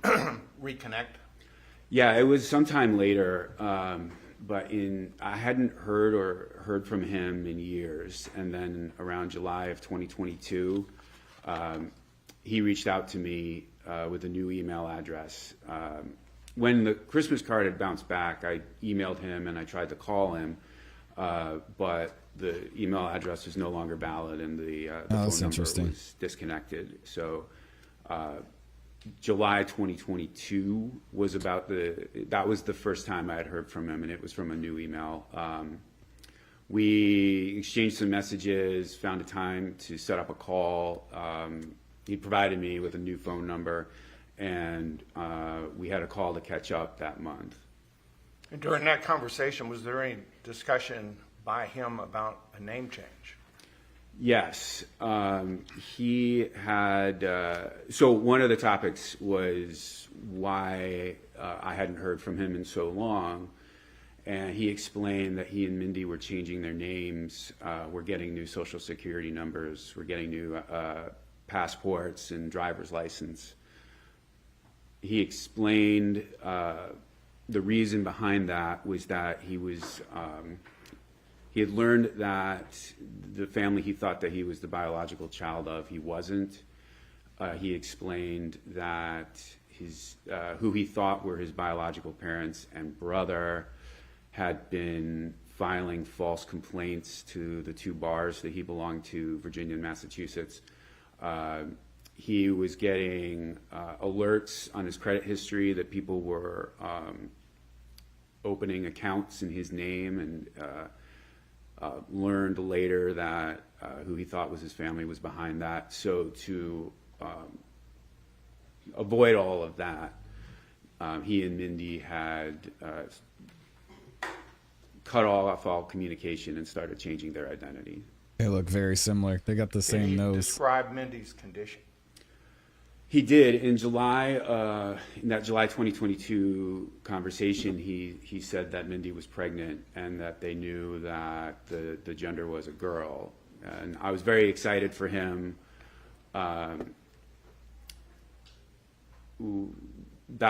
reconnect? Yeah, it was sometime later, but I hadn't heard from him in years. And then around July of 2022, he reached out to me with a new email address. When the Christmas card had bounced back, I emailed him and I tried to call him, but the email address was no longer valid and the phone number was disconnected. So July 2022 was that was the first time I had heard from him, and it was from a new email. We exchanged some messages, found a time to set up a call. He provided me with a new phone number, and we had a call to catch up that month. And during that conversation, was there any discussion by him about a name change? Yes. He had, so one of the topics was why I hadn't heard from him in so long. And he explained that he and Mindy were changing their names, were getting new social security numbers, were getting new passports and driver's license. He explained the reason behind that was that he had learned that the family he thought that he was the biological child of, he wasn't. He explained that who he thought were his biological parents and brother had been filing false complaints to the 2 bars that he belonged to, Virginia and Massachusetts. He was getting alerts on his credit history that people were opening accounts in his name, and learned later that who he thought was his family was behind that. So to avoid all of that, he and Mindy had cut off all communication and started changing their identity. They look very similar. They got the same nose. Describe Mindy's condition. He did. In July, in that July 2022 conversation, he said that Mindy was pregnant and that they knew that the gender was a girl. And I was very excited for him. That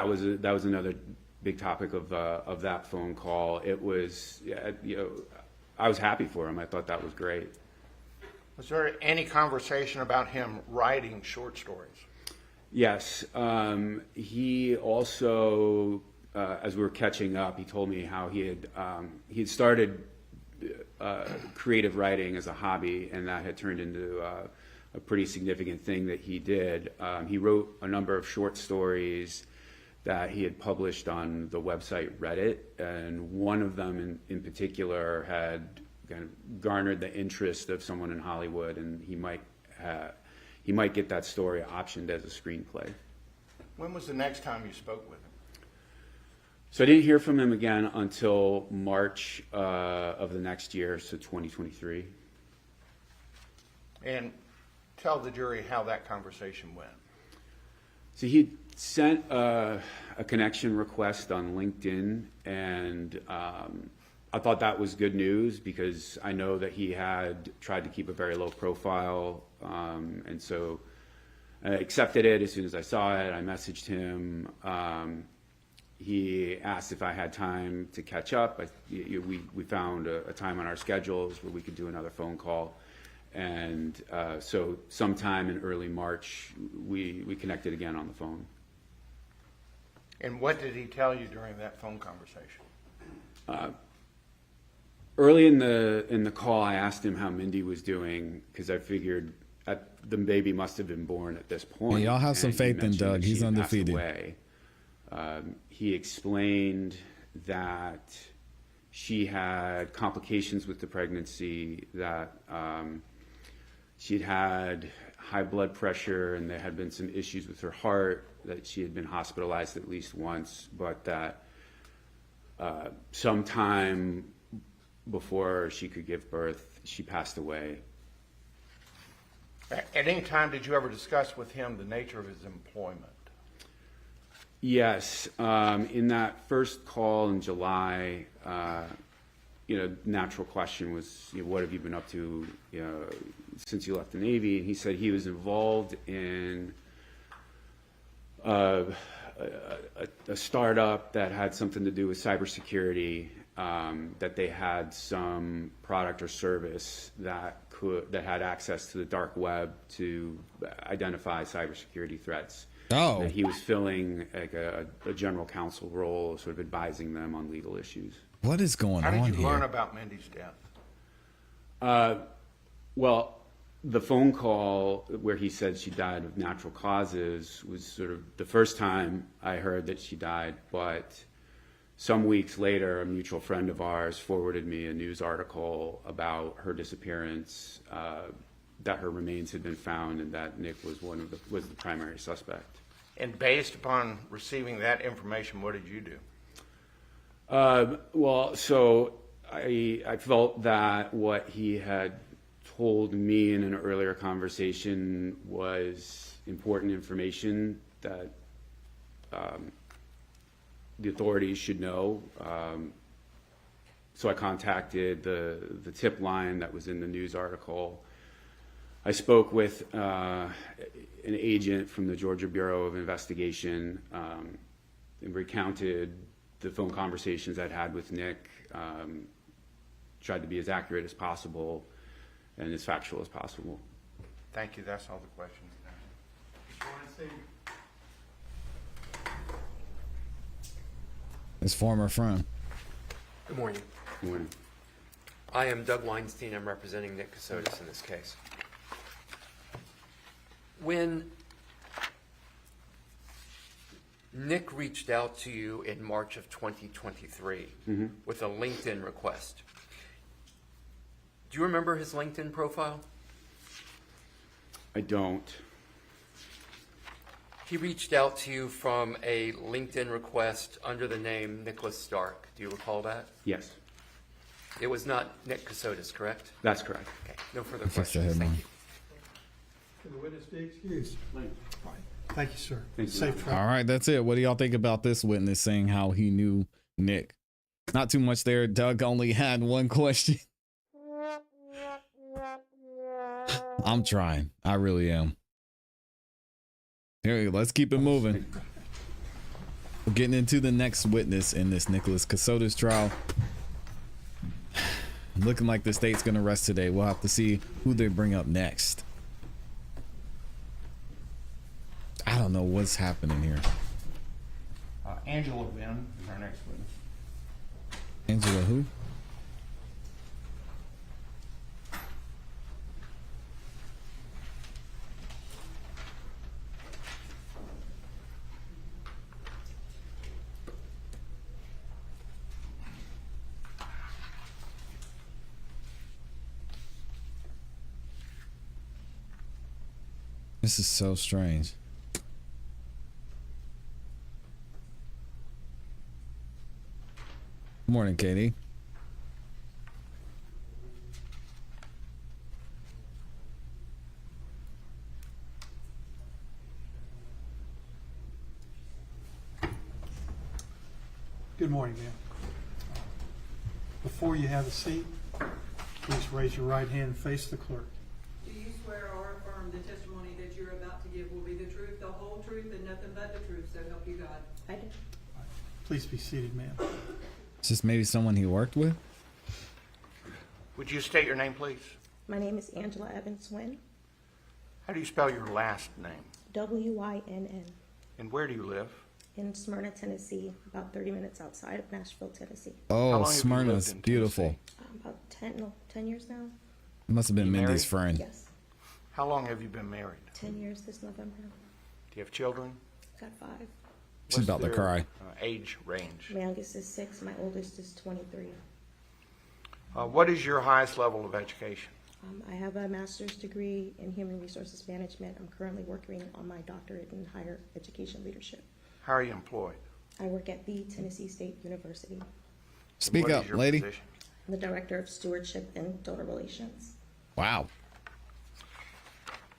was another big topic of that phone call. It was, I was happy for him. I thought that was great. Was there any conversation about him writing short stories? Yes. He also, as we were catching up, he told me how he had started creative writing as a hobby, and that had turned into a pretty significant thing that he did. He wrote a number of short stories that he had published on the website Reddit, and one of them in particular had kind of garnered the interest of someone in Hollywood, and he might get that story optioned as a screenplay. When was the next time you spoke with him? So I didn't hear from him again until March of the next year, so 2023. And tell the jury how that conversation went. So he sent a connection request on LinkedIn, and I thought that was good news because I know that he had tried to keep a very low profile, and so I accepted it as soon as I saw it. I messaged him. He asked if I had time to catch up. We found a time on our schedules where we could do another phone call. And so sometime in early March, we connected again on the phone. And what did he tell you during that phone conversation? Early in the call, I asked him how Mindy was doing because I figured the baby must have been born at this point. Yeah, y'all have some And he faith in mentioned Doug. that she He's had passed undefeated. away. He explained that she had complications with the pregnancy, that she'd had high blood pressure and there had been some issues with her heart, that she had been hospitalized at least once, but that sometime before she could give birth, she passed away. At any time, did you ever discuss with him the nature of his employment? Yes. In that first call in July, natural question was, what have you been up to since you left the Navy? And he said he was involved in a startup that had something to do with cybersecurity, that they had some product or service that had access to the dark web to identify cybersecurity threats. Oh. That he was filling like a general counsel role, sort of advising them on legal issues. What is going How on did you here? learn about Mindy's death? Well, the phone call where he said she died of natural causes was sort of the first time I heard that she died, but some weeks later, a mutual friend of ours forwarded me a news article about her disappearance, that her remains had been found, and that Nick was was the primary suspect. And based upon receiving that information, what did you do? Well, so I felt that what he had told me in an earlier conversation was important information that the authorities should know. So I contacted the tip line that was in the news article. I spoke with an agent from the Georgia Bureau of Investigation and recounted the phone conversations I'd had with Nick, tried to be as accurate as possible and as factual as possible. Thank you. That's all the questions. His former friend. Good morning. Good morning. I am Doug Weinstein. I'm representing Nick Kassotis in this case. When Nick reached out to you in March of 2023 with a LinkedIn request, do you remember his LinkedIn profile? I don't. He reached out to you from a LinkedIn request under the name Nicholas Stark. Do you recall that? Yes, It was not Nick Kassotis, correct? that's correct. Okay, no further Fix the questions. headline. Thank you. Can the witness be excused? Thank you, sir. Thank you. Safe travel. All right, that's it. What do y'all think about this witness saying how he knew Nick? Not too much there. Doug only had one question. I'm trying. I really am. Here, let's keep it moving. We're getting into the next witness in this Nicholas Kassotis trial. Looking like the state's going to rest today. We'll have to see who they bring up next. I don't know what's happening here. Angela Venn is our next witness. Angela who? This is so strange. Good morning, Katie. Good morning, ma'am. Before you have a seat, please raise your right hand and face the clerk. Do you swear or affirm the testimony that you're about to give will be the truth, the whole truth, and nothing but the truth, so help you God? I do. Please be seated, ma'am. Is this maybe someone he worked with? Would you state your name, please? My name is Angela Evans Wynn, How do you spell your last name? Wynn, And where do you live? in Smyrna, Tennessee, about 30 minutes outside of Nashville, Tennessee. How long Oh, have you Smyrna's lived in beautiful. Tennessee? About 10 years now. Must have been You Mindy's married? friend. Yes, How long have you been married? 10 years this November. Do you have children? Got 5. She's What's about to their, cry. Age range. My youngest is 6, my oldest is 23. What is your highest level of education? I have a master's degree in human resources management. I'm currently working on my doctorate in higher education leadership. How are you employed? I work at the Tennessee State University. Speak What is up, your lady. position? I'm the Director of Stewardship and Donor Relations. Wow.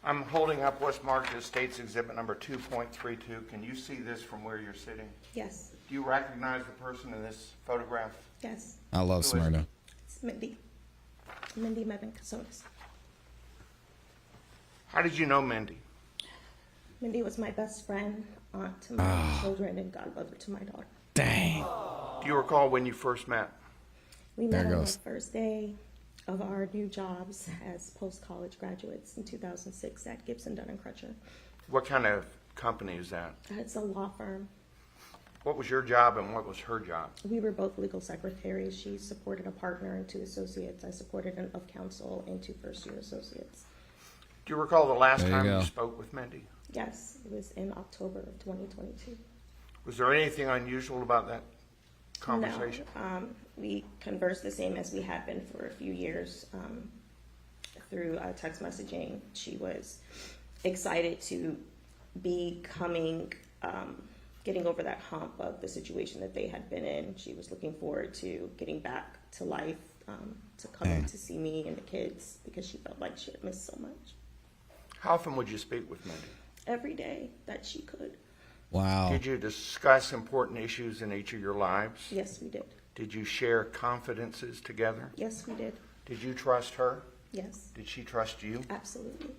I'm holding up what's marked as State's Exhibit number 2.32. Can you see this from where you're sitting? Yes, Do you recognize the person in this photograph? yes, I love Who is Smyrna. it's Mindy. Mindy Mevin Kassotis. How did you know Mindy? Mindy was my best friend, aunt to my children, and godmother to my daughter. Dang. Do you recall when you first met? We There met on the goes. first day of our new jobs as post-college graduates in 2006 at Gibson, Dunn & Crutcher. What kind of company is that? It's a law firm. What was your job and what was her job? We were both legal secretaries. She supported a partner and 2 associates. I supported an of counsel and 2 first-year associates. Do you recall the last There you time go. you spoke with Mindy? Yes, it was in October of 2022. Was there anything unusual about that conversation? No, we conversed the same as we had been for a few years through text messaging. She was excited to be getting over that hump of the situation that they had been in. She was looking forward to getting back to life, to coming to see me and the kids because she felt like she had missed so much. How often would you speak with Mindy? Every day that she could. Wow. Did you discuss important issues in each of your lives? Yes, we did. Did you share confidences together? Yes, we did. Did you trust her? Yes, Did she trust you? absolutely.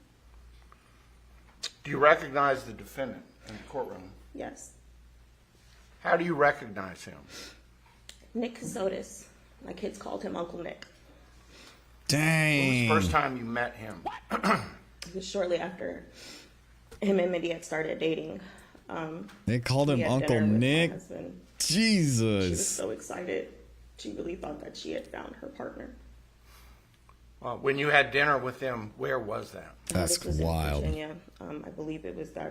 Do you recognize the defendant in the courtroom? Yes. How do you recognize him? Nick Kassotis. My kids called him Uncle Nick. When was the Dang. first time you met him? It was shortly after him and Mindy had started dating. They called him We had Uncle dinner with my Nick. husband. She was Jesus. so excited. She really thought that she had found her partner. When you had dinner with them, where was that? That's This was wild. in Virginia. I believe it was that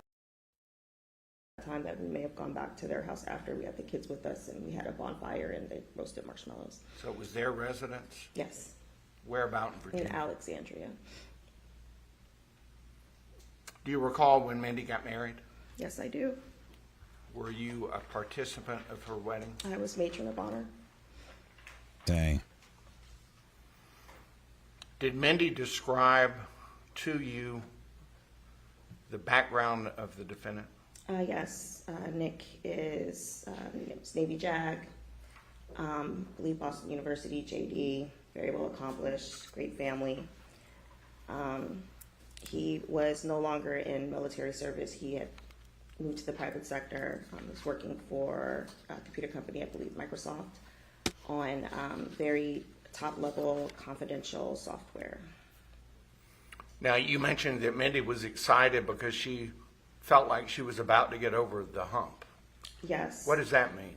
time that we may have gone back to their house after we had the kids with us and we had a bonfire and they roasted marshmallows. So it was their residence? Yes, Whereabout in in Virginia? Alexandria. Do you recall when Mindy got married? Yes, I do. Were you a participant of her wedding? I was matron of honor. Dang. Did Mindy describe to you the background of the defendant? Yes, Nick is Navy JAG, believe Boston University, JD, very well accomplished, great family. He was no longer in military service. He had moved to the private sector, was working for a computer company, I believe Microsoft, on very top-level confidential software. Now, you mentioned that Mindy was excited because she felt like she was about to get over the hump. Yes. What does that mean?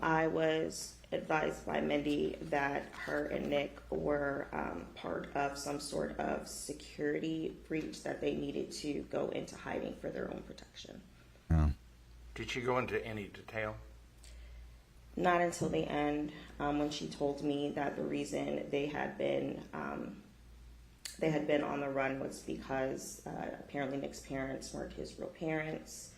I was advised by Mindy that her and Nick were part of some sort of security breach that they needed to go into hiding for their own protection. Oh. Did she go into any detail? Not until the end, when she told me that the reason they had been they had been on the run was because apparently Nick's parents weren't his real parents.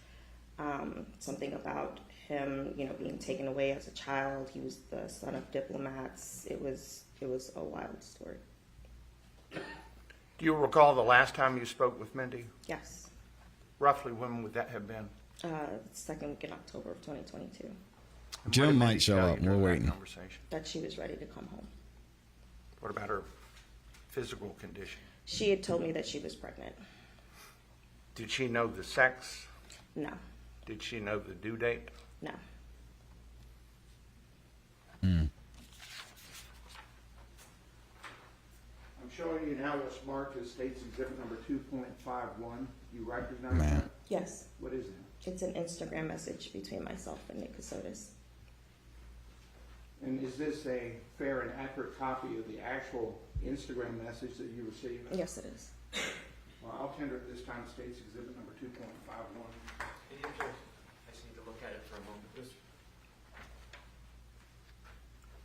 Something about him, being taken away as a child. He was the son of diplomats. It was a wild story. Do you recall the last time you spoke with Mindy? Yes. Roughly when would that have been? Second week in October of 2022. And what Jim did might Mindy show tell up. you during We're that waiting. conversation? That she was ready to come home. What about her physical condition? She had told me that she was pregnant. Did she know the sex? No. Did she know the due date? No. I'm showing you now what's marked as State's Exhibit number 2.51. You recognize Man. that? Yes. What is it? It's an Instagram message between myself and Nick Kassotis. And is this a fair and accurate copy of the actual Instagram message that you received? Yes, it is. Well, I'll tender it this time State's Exhibit number 2.51. I just need to look at it for a moment.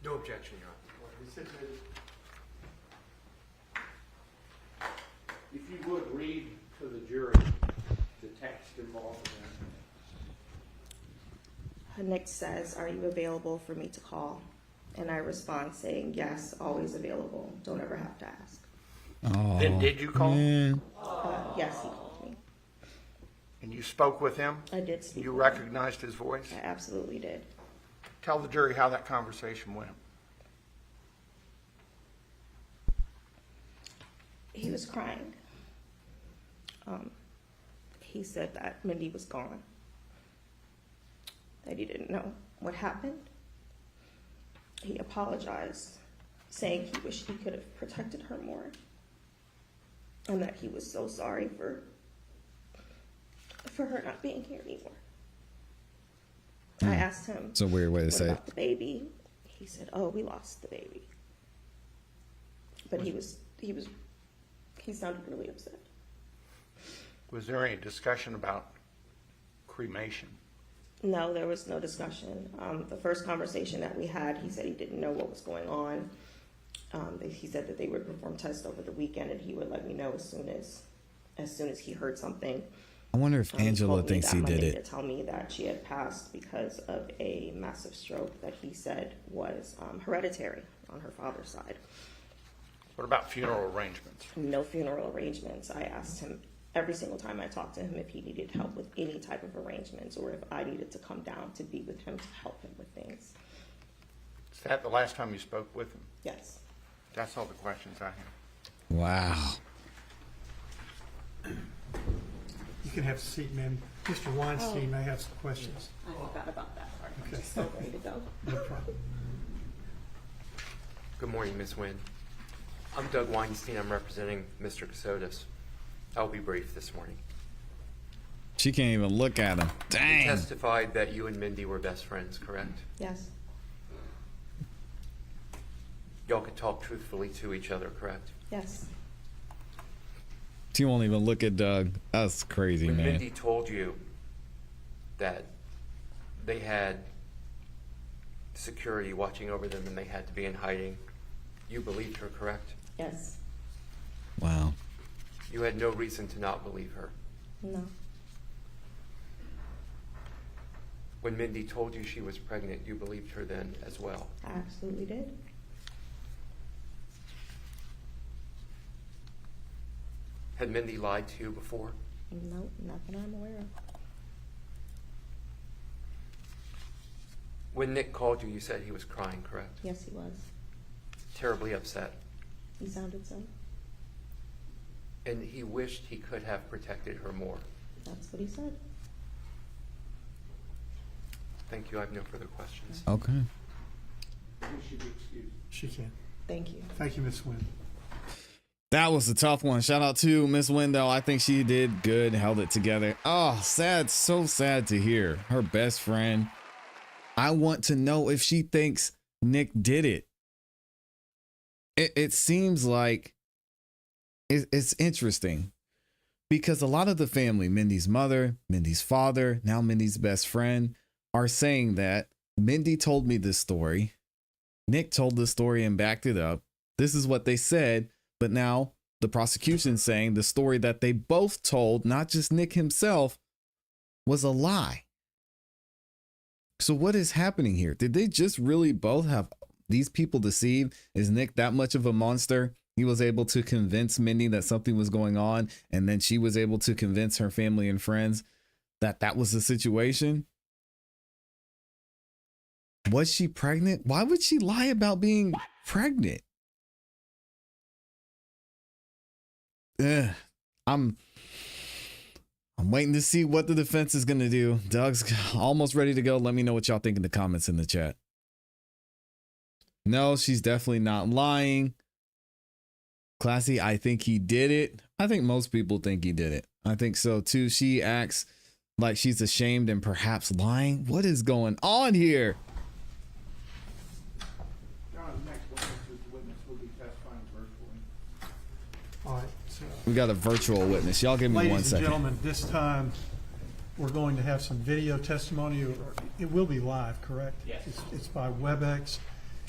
No objection, Your Honor. If you would read to the jury the text involved in Nick says, "Are you available for me to call?" And I respond saying, "Yes, always available. Don't ever have to ask." Oh, Then did you call? man. Yes, he called me. And you spoke with him? I did speak. You with him. recognized his voice? I absolutely did. Tell the jury how that conversation went. He was crying. He said that Mindy was gone, that he didn't know what happened. He apologized, saying he wished he could have protected her more, and that he was so sorry for her not being here anymore. I asked him, It's a weird way to "What say it. about the baby?" He said, "Oh, we lost the baby." But he sounded really upset. Was there any discussion about cremation? No, there was no discussion. The first conversation that we had, he said he didn't know what was going on. He said that they would perform tests over the weekend, and he would let me know as soon as he heard something. I wonder if Angela told me thinks that he did Monday it. to tell me that she had passed because of a massive stroke that he said was hereditary on her father's side. What about funeral arrangements? No funeral arrangements. I asked him every single time I talked to him if he needed help with any type of arrangements or if I needed to come down to be with him to help him with things. Is that the last time you spoke with him? Yes. That's all the questions I have. Wow. You can have a seat, ma'am. Mr. Weinstein may have some questions. I forgot about that part. I'm Okay. just so ready to go. No problem. Good morning, Ms. Wynn. I'm Doug Weinstein. I'm representing Mr. Kassotis. I'll be brief this morning. She can't even look at him. You Dang. testified that you and Mindy were best friends, correct? Yes. Y'all could talk truthfully to each other, correct? Yes. She won't even look at Doug. That's crazy, When man. Mindy told you that they had security watching over them and they had to be in hiding, you believed her, correct? Yes. Wow. You had no reason to not believe her. No. When Mindy told you she was pregnant, you believed her then as well. I absolutely did. Had Mindy lied to you before? No, not that I'm aware of. When Nick called you, you said he was crying, correct? Yes, he was. Terribly upset. He sounded so. And he wished he could have protected her more. That's what he said. Thank you. I have no further questions. Okay. You should be excused. She can. Thank you. Thank you, Ms. Wynn. That was a tough one. Shout out to Miss Wendell. I think she did good, held it together. Oh, sad. So sad to hear. Her best friend. I want to know if she thinks Nick did it. It seems like it's interesting because a lot of the family, Mindy's mother, Mindy's father, now Mindy's best friend, are saying that Mindy told me this story. Nick told the story and backed it up. This is what they said. But now the prosecution saying the story that they both told, not just Nick himself, was a lie. So what is happening here? Did they just really both have these people deceived? Is Nick that much of a monster? He was able to convince Mindy that something was going on, and then she was able to convince her family and friends that that was the situation. Was she pregnant? Why would she lie about being pregnant? I'm waiting to see what the defense is going to do. Doug's almost ready to go. Let me know what y'all think in the comments in the chat. No, she's definitely not lying. ClassE, I think he did it. I think most people think he did it. I think so too. She acts like she's ashamed and perhaps lying. What is going on here? John, next witness will be testifying virtually. All right, so, We got a virtual witness. Y'all give me one ladies and second. gentlemen, this time we're going to have some video testimony. Or it will be live, correct? Yes. It's by WebEx.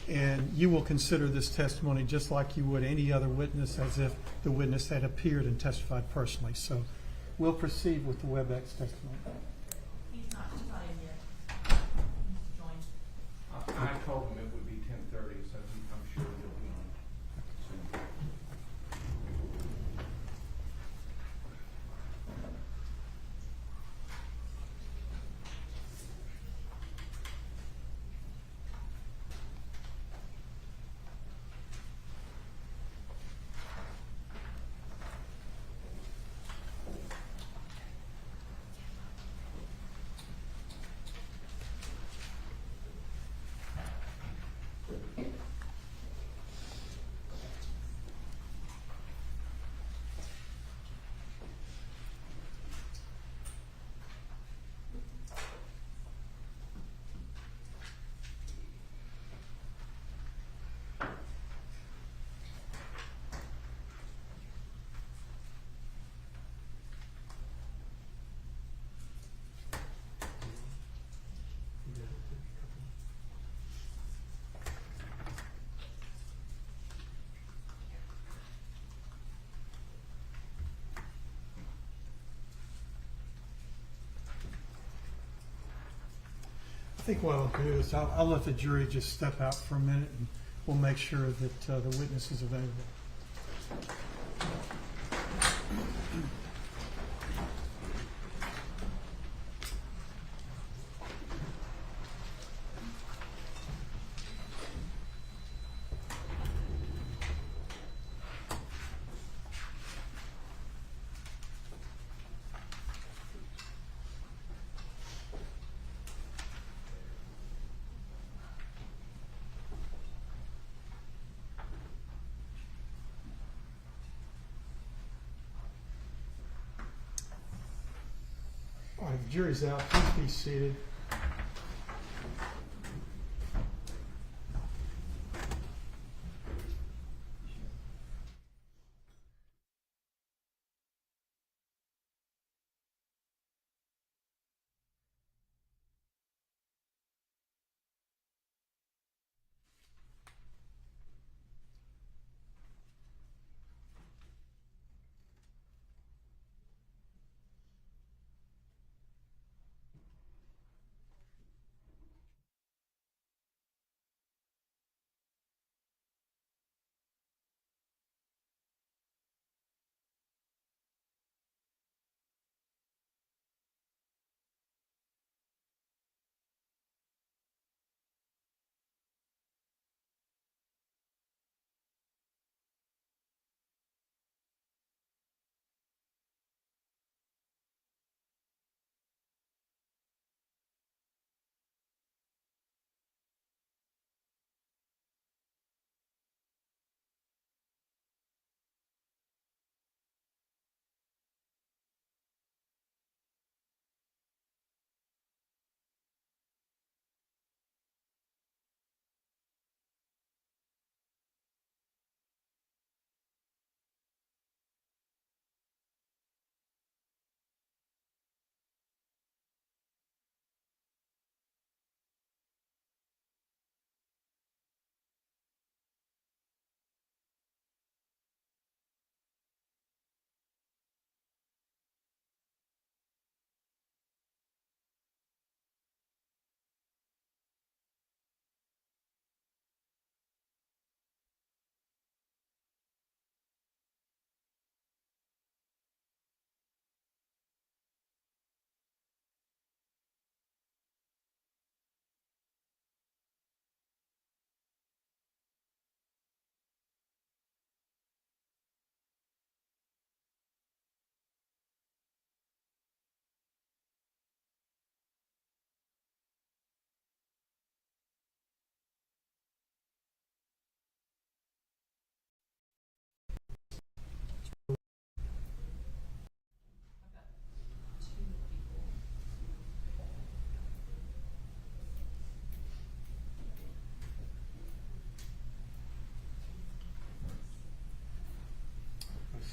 And you will consider this testimony just like you would any other witness, as if the witness had appeared and testified personally. So we'll proceed with the WebEx testimony. He's not in yet. He's joined. I told him it would be 10:30, so I'm sure he'll be on soon. I think what I'll do is I'll let the jury just step out for a minute, and we'll make sure that the witness is available. All right, the jury's out. Please be seated.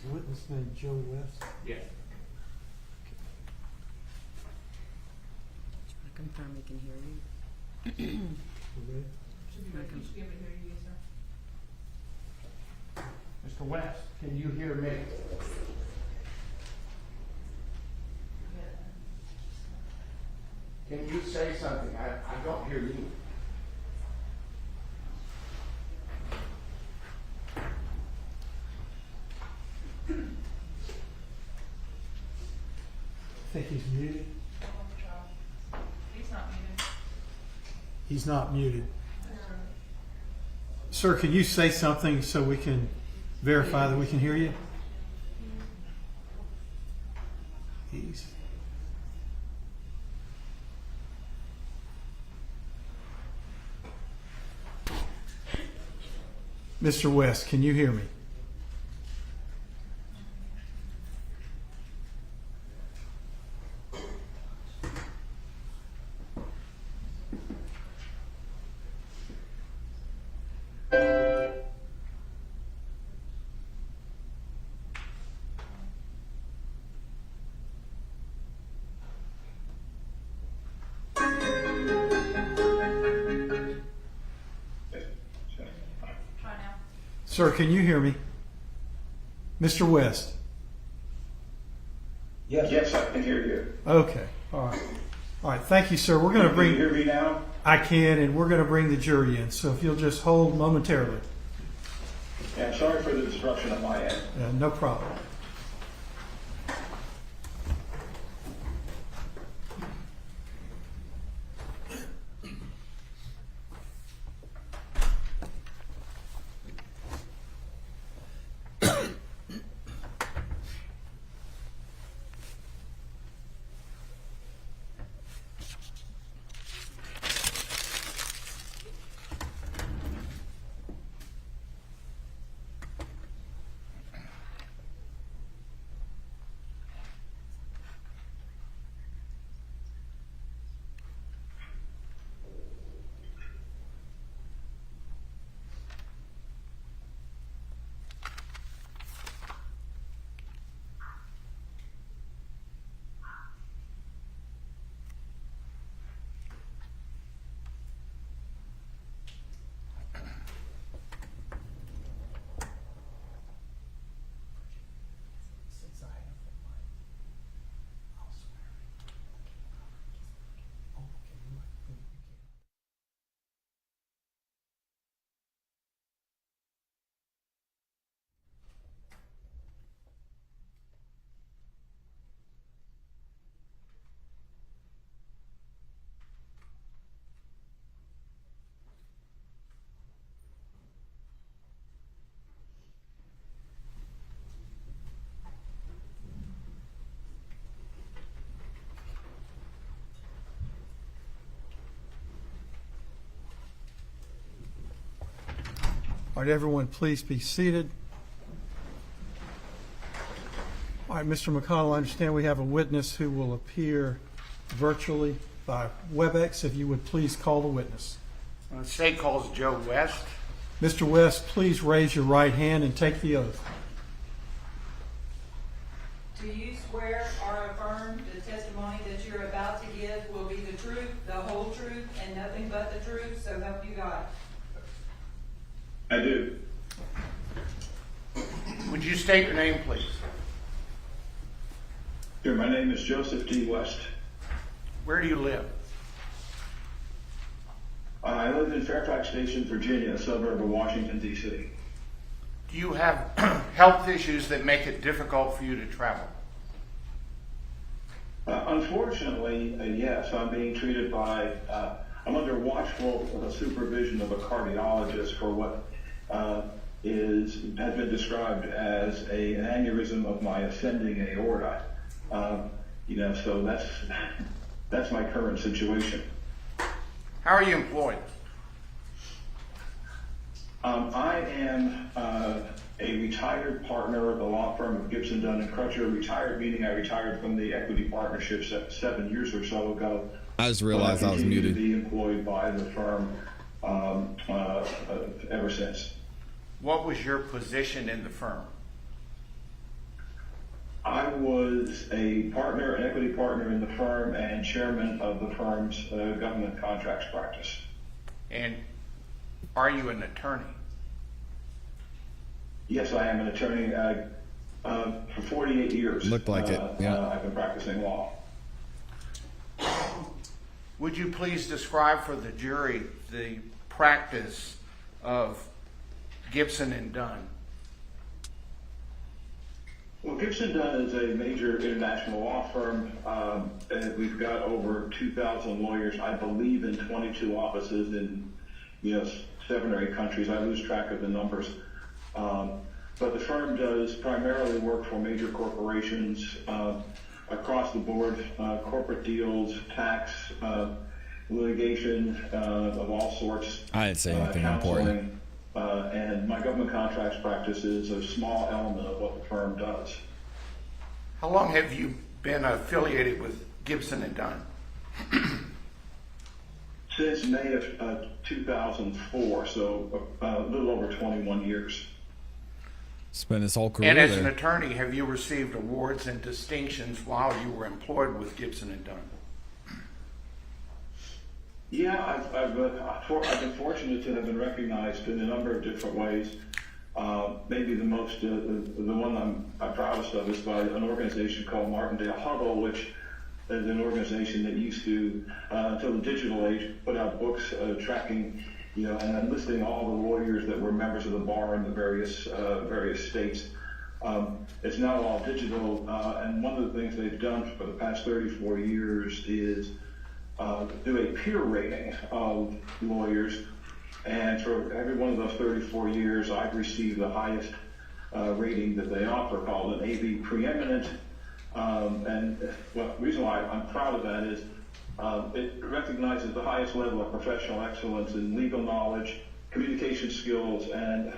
Witness named Joe West. Yes. Confirm we can hear you. Okay. Mr. West, can you hear me? Can you say something? I don't hear you. I think he's muted. He's not muted. He's not muted. Sir, can you say something so we can verify that we can hear you? He's. Mr. West, can you hear me? Try now. Sir, can you hear me? Mr. West? Yes, I can hear you. Okay, all right. All right, thank you, sir. We're going to Can you bring, hear me now? I can, and we're going to bring the jury in. So if you'll just hold momentarily. Yeah, I'm sorry for the disruption on my end. No problem. All right, everyone, please be seated. All right, Mr. McConnell, I understand we have a witness who will appear virtually by WebEx. If you would please call the witness. The state calls Joe West. Mr. West, please raise your right hand and take the oath. Do you swear or affirm the testimony that you're about to give will be the truth, the whole truth, and nothing but the truth, so help you God? I do. Would you state your name, please? Sure, my name is Joseph D. West. Where do you live? I live in Fairfax Station, Virginia, a suburb of Washington, D.C. Do you have health issues that make it difficult for you to travel? Unfortunately, yes, I'm being treated by, I'm under watchful supervision of a cardiologist for what has been described as an aneurysm of my ascending aorta. So that's my current situation. How are you employed? I am a retired partner of the law firm of Gibson, Dunn & Crutcher. Retired meaning I retired from the equity partnership 7 years or so ago. I just realized I was muted. To be employed by the firm ever since. What was your position in the firm? I was a partner, an equity partner in the firm, and chairman of the firm's government contracts practice. And are you an attorney? Yes, I am an attorney. For 48 years. Looked like it, yeah. I've been practicing law. Would you please describe for the jury the practice of Gibson and Dunn? Well, Gibson Dunn is a major international law firm, and we've got over 2,000 lawyers, I believe, in 22 offices in 7 or 8 countries. I lose track of the numbers. But the firm does primarily work for major corporations across the board, corporate deals, tax, litigation of all sorts. I didn't say anything important. And my government contracts practice is a small element of what the firm does. How long have you been affiliated with Gibson and Dunn? Since May of 2004, so a little over 21 years. Spent his whole career And as there. an attorney, have you received awards and distinctions while you were employed with Gibson and Dunn? Yeah, I've been fortunate to have been recognized in a number of different ways. Maybe the one I'm proudest of is by an organization called Martindale Huddle, which is an organization that used to, until the digital age, put out books tracking, and then listing all the lawyers that were members of the bar in the various states. It's now all digital, and one of the things they've done for the past 34 years is do a peer rating of lawyers, and for every one of those 34 years, I've received the highest rating that they offer, called an AV Preeminent. And the reason why I'm proud of that is it recognizes the highest level of professional excellence in legal knowledge, communication skills, and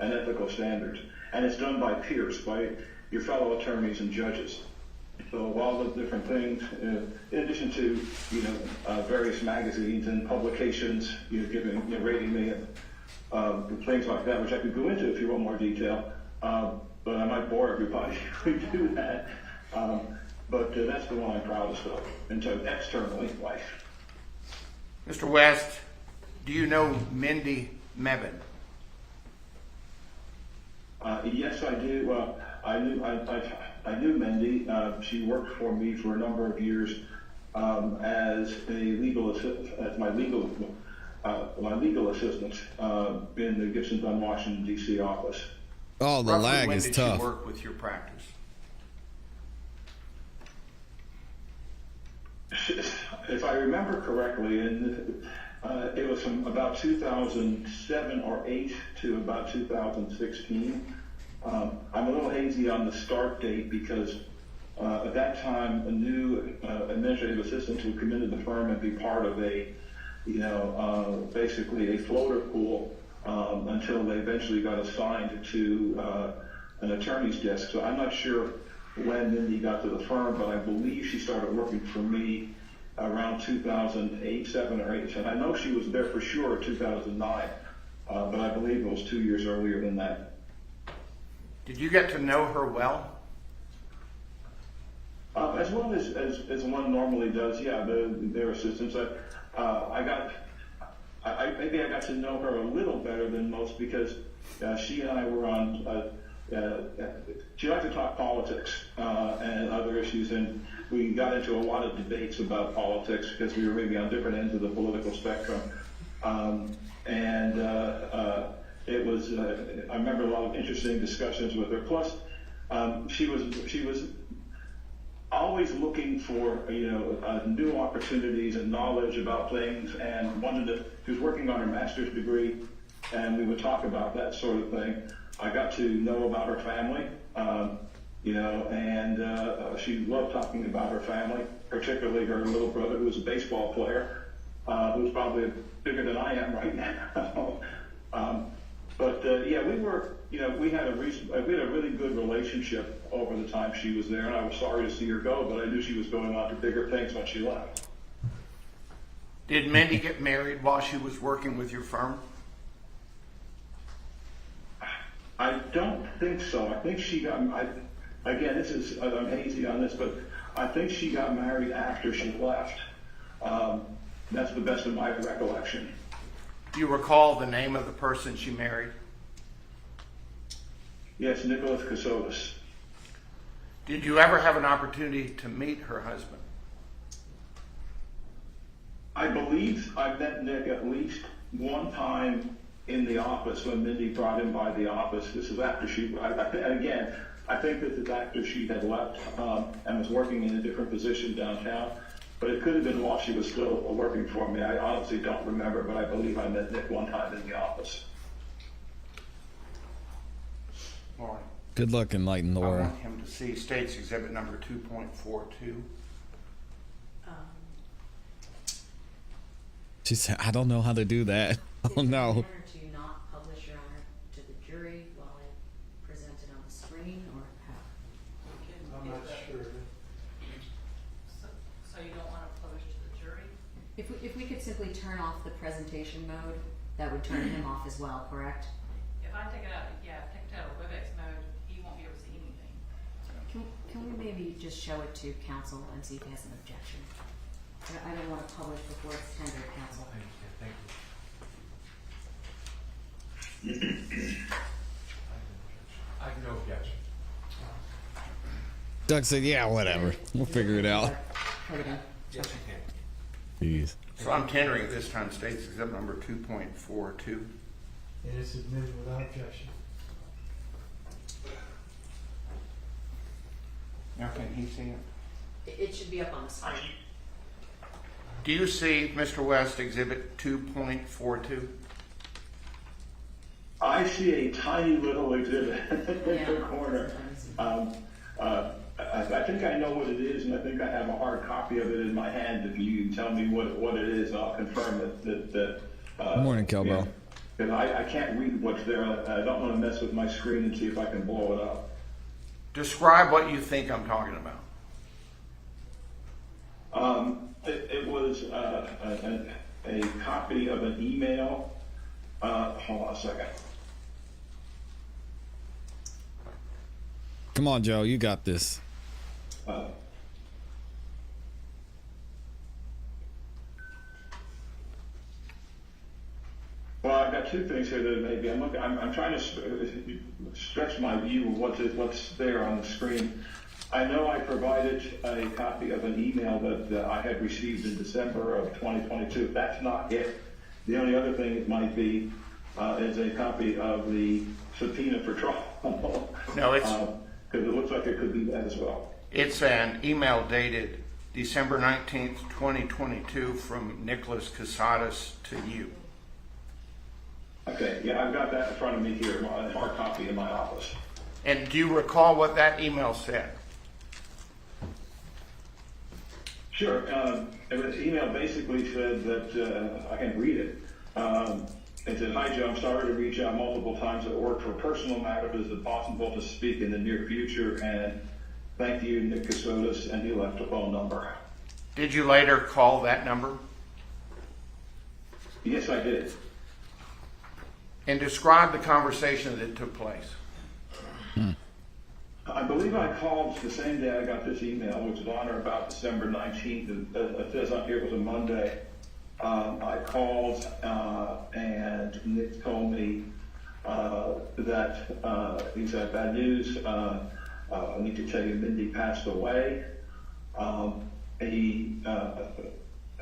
ethical standards. And it's done by peers, by your fellow attorneys and judges. So all the different things, in addition to various magazines and publications, rating me and things like that, which I could go into if you want more detail. But I might bore everybody if we do that. But that's the one I'm proudest of, and so externally, life. Mr. West, do you know Mindy Mebane? Yes, I do. I knew Mindy. She worked for me for a number of years as my legal assistant in the Gibson Dunn Washington D.C. office. Oh, the lag when is did tough. you work with your practice? If I remember correctly, it was from about 2007 or 8 to about 2016. I'm a little hazy on the start date because at that time a new administrative assistant would come into the firm and be part of basically a floater pool until they eventually got assigned to an attorney's desk. So I'm not sure when Mindy got to the firm, but I believe she started working for me around 2008, 7 or 8. And I know she was there for sure in 2009, but I believe it was 2 years earlier than that. Did you get to know her well? As well as one normally does, yeah. Their assistants. Maybe I got to know her a little better than most because she and I were on. She liked to talk politics and other issues, and we got into a lot of debates about politics because we were maybe on different ends of the political spectrum. It was. I remember a lot of interesting discussions with her. Plus, she was always looking for new opportunities and knowledge about things, and she was working on her master's degree, and we would talk about that sort of thing. I got to know about her family, and she loved talking about her family, particularly her little brother, who was a baseball player, who's probably bigger than I am right now. We had a really good relationship over the time she was there, and I was sorry to see her go, but I knew she was going on to bigger things when she left. Did Mindy get married while she was working with your firm? I don't think so. I think she got. again, I'm hazy on this, but I think she got married after she left. That's the best of my recollection. Do you recall the name of the person she married? Yes, Nicholas Kassotis. Did you ever have an opportunity to meet her husband? I believe I met Nick at least one time in the office when Mindy brought him by the office. This is after I think this is after she had left and was working in a different position downtown. But it could have been while she was still working for me. I honestly don't remember, but I believe I met Nick one time in the office. All right. Good luck, enlighten I Laura. want him to see State's Exhibit number 2.42. She said, I don't know how to do that. Oh no. To not publish, Your Honor, to the jury while I present it on the screen, or how? I'm not sure. So you don't want to publish to the jury? If we could simply turn off the presentation mode, that would turn him off as well, correct? If I take it out, take it out of WebEx mode, he won't be able to see anything. Can we maybe just show it to counsel and see if he has an objection? I don't want to publish before it's tendered, counsel. I have no objection. Doug said, yeah, whatever. We'll figure it out. Plug it in. Yes, you can. Jeez. So I'm tendering this time State's Exhibit number 2.42. It is submitted without objection. Now can he see it? It should be up on the screen. Do you see, Mr. West, Exhibit 2.42? I see a tiny little exhibit in the corner. I think I know what it is, and I think I have a hard copy of it in my hand. If you tell me what it is, I'll confirm it. Good morning, Kelbo. Because I can't read what's there. I don't want to mess with my screen and see if I can blow it up. Describe what you think I'm talking about. It was a copy of an email. Hold on a second. Come on, Joe, you got this. Well, I've got two things here that maybe I'm trying to stretch my view of what's there on the screen. I know I provided a copy of an email that I had received in December of 2022. That's not it. The only other thing it might be is a copy of the subpoena for trial. No, it's because it looks like it could be that as well. It's an email dated December 19th, 2022 from Nicholas Kassotis to you. Okay, yeah, I've got that in front of me here, a hard copy in my office. And do you recall what that email said? Sure. The email basically said that, I can read it. It said, "Hi Joe, I'm sorry to reach out multiple times at work for personal matters. Is it possible to speak in the near future? And thank you, Nick Kassotis," and he left a phone number. Did you later call that number? Yes, I did. And describe the conversation that took place. I believe I called the same day I got this email, which was on or about December 19th. It says on here it was a Monday. I called and Nick told me that he said, "Bad news. I need to tell you Mindy passed away." He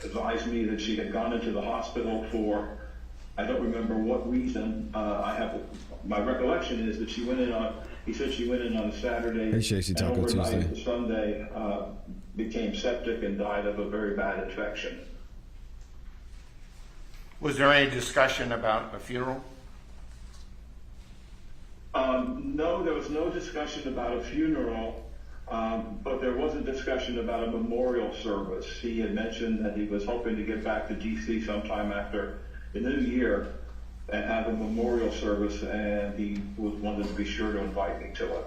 advised me that she had gone into the hospital for, I don't remember what reason. My recollection is that she went in on, he said she went in on a Saturday. Appreciate you, Taco and overnight, Tuesday. Sunday, became septic and died of a very bad infection. Was there any discussion about a funeral? No, there was no discussion about a funeral, but there was a discussion about a memorial service. He had mentioned that he was hoping to get back to DC sometime after the new year and have a memorial service, and he wanted to be sure to invite me to it.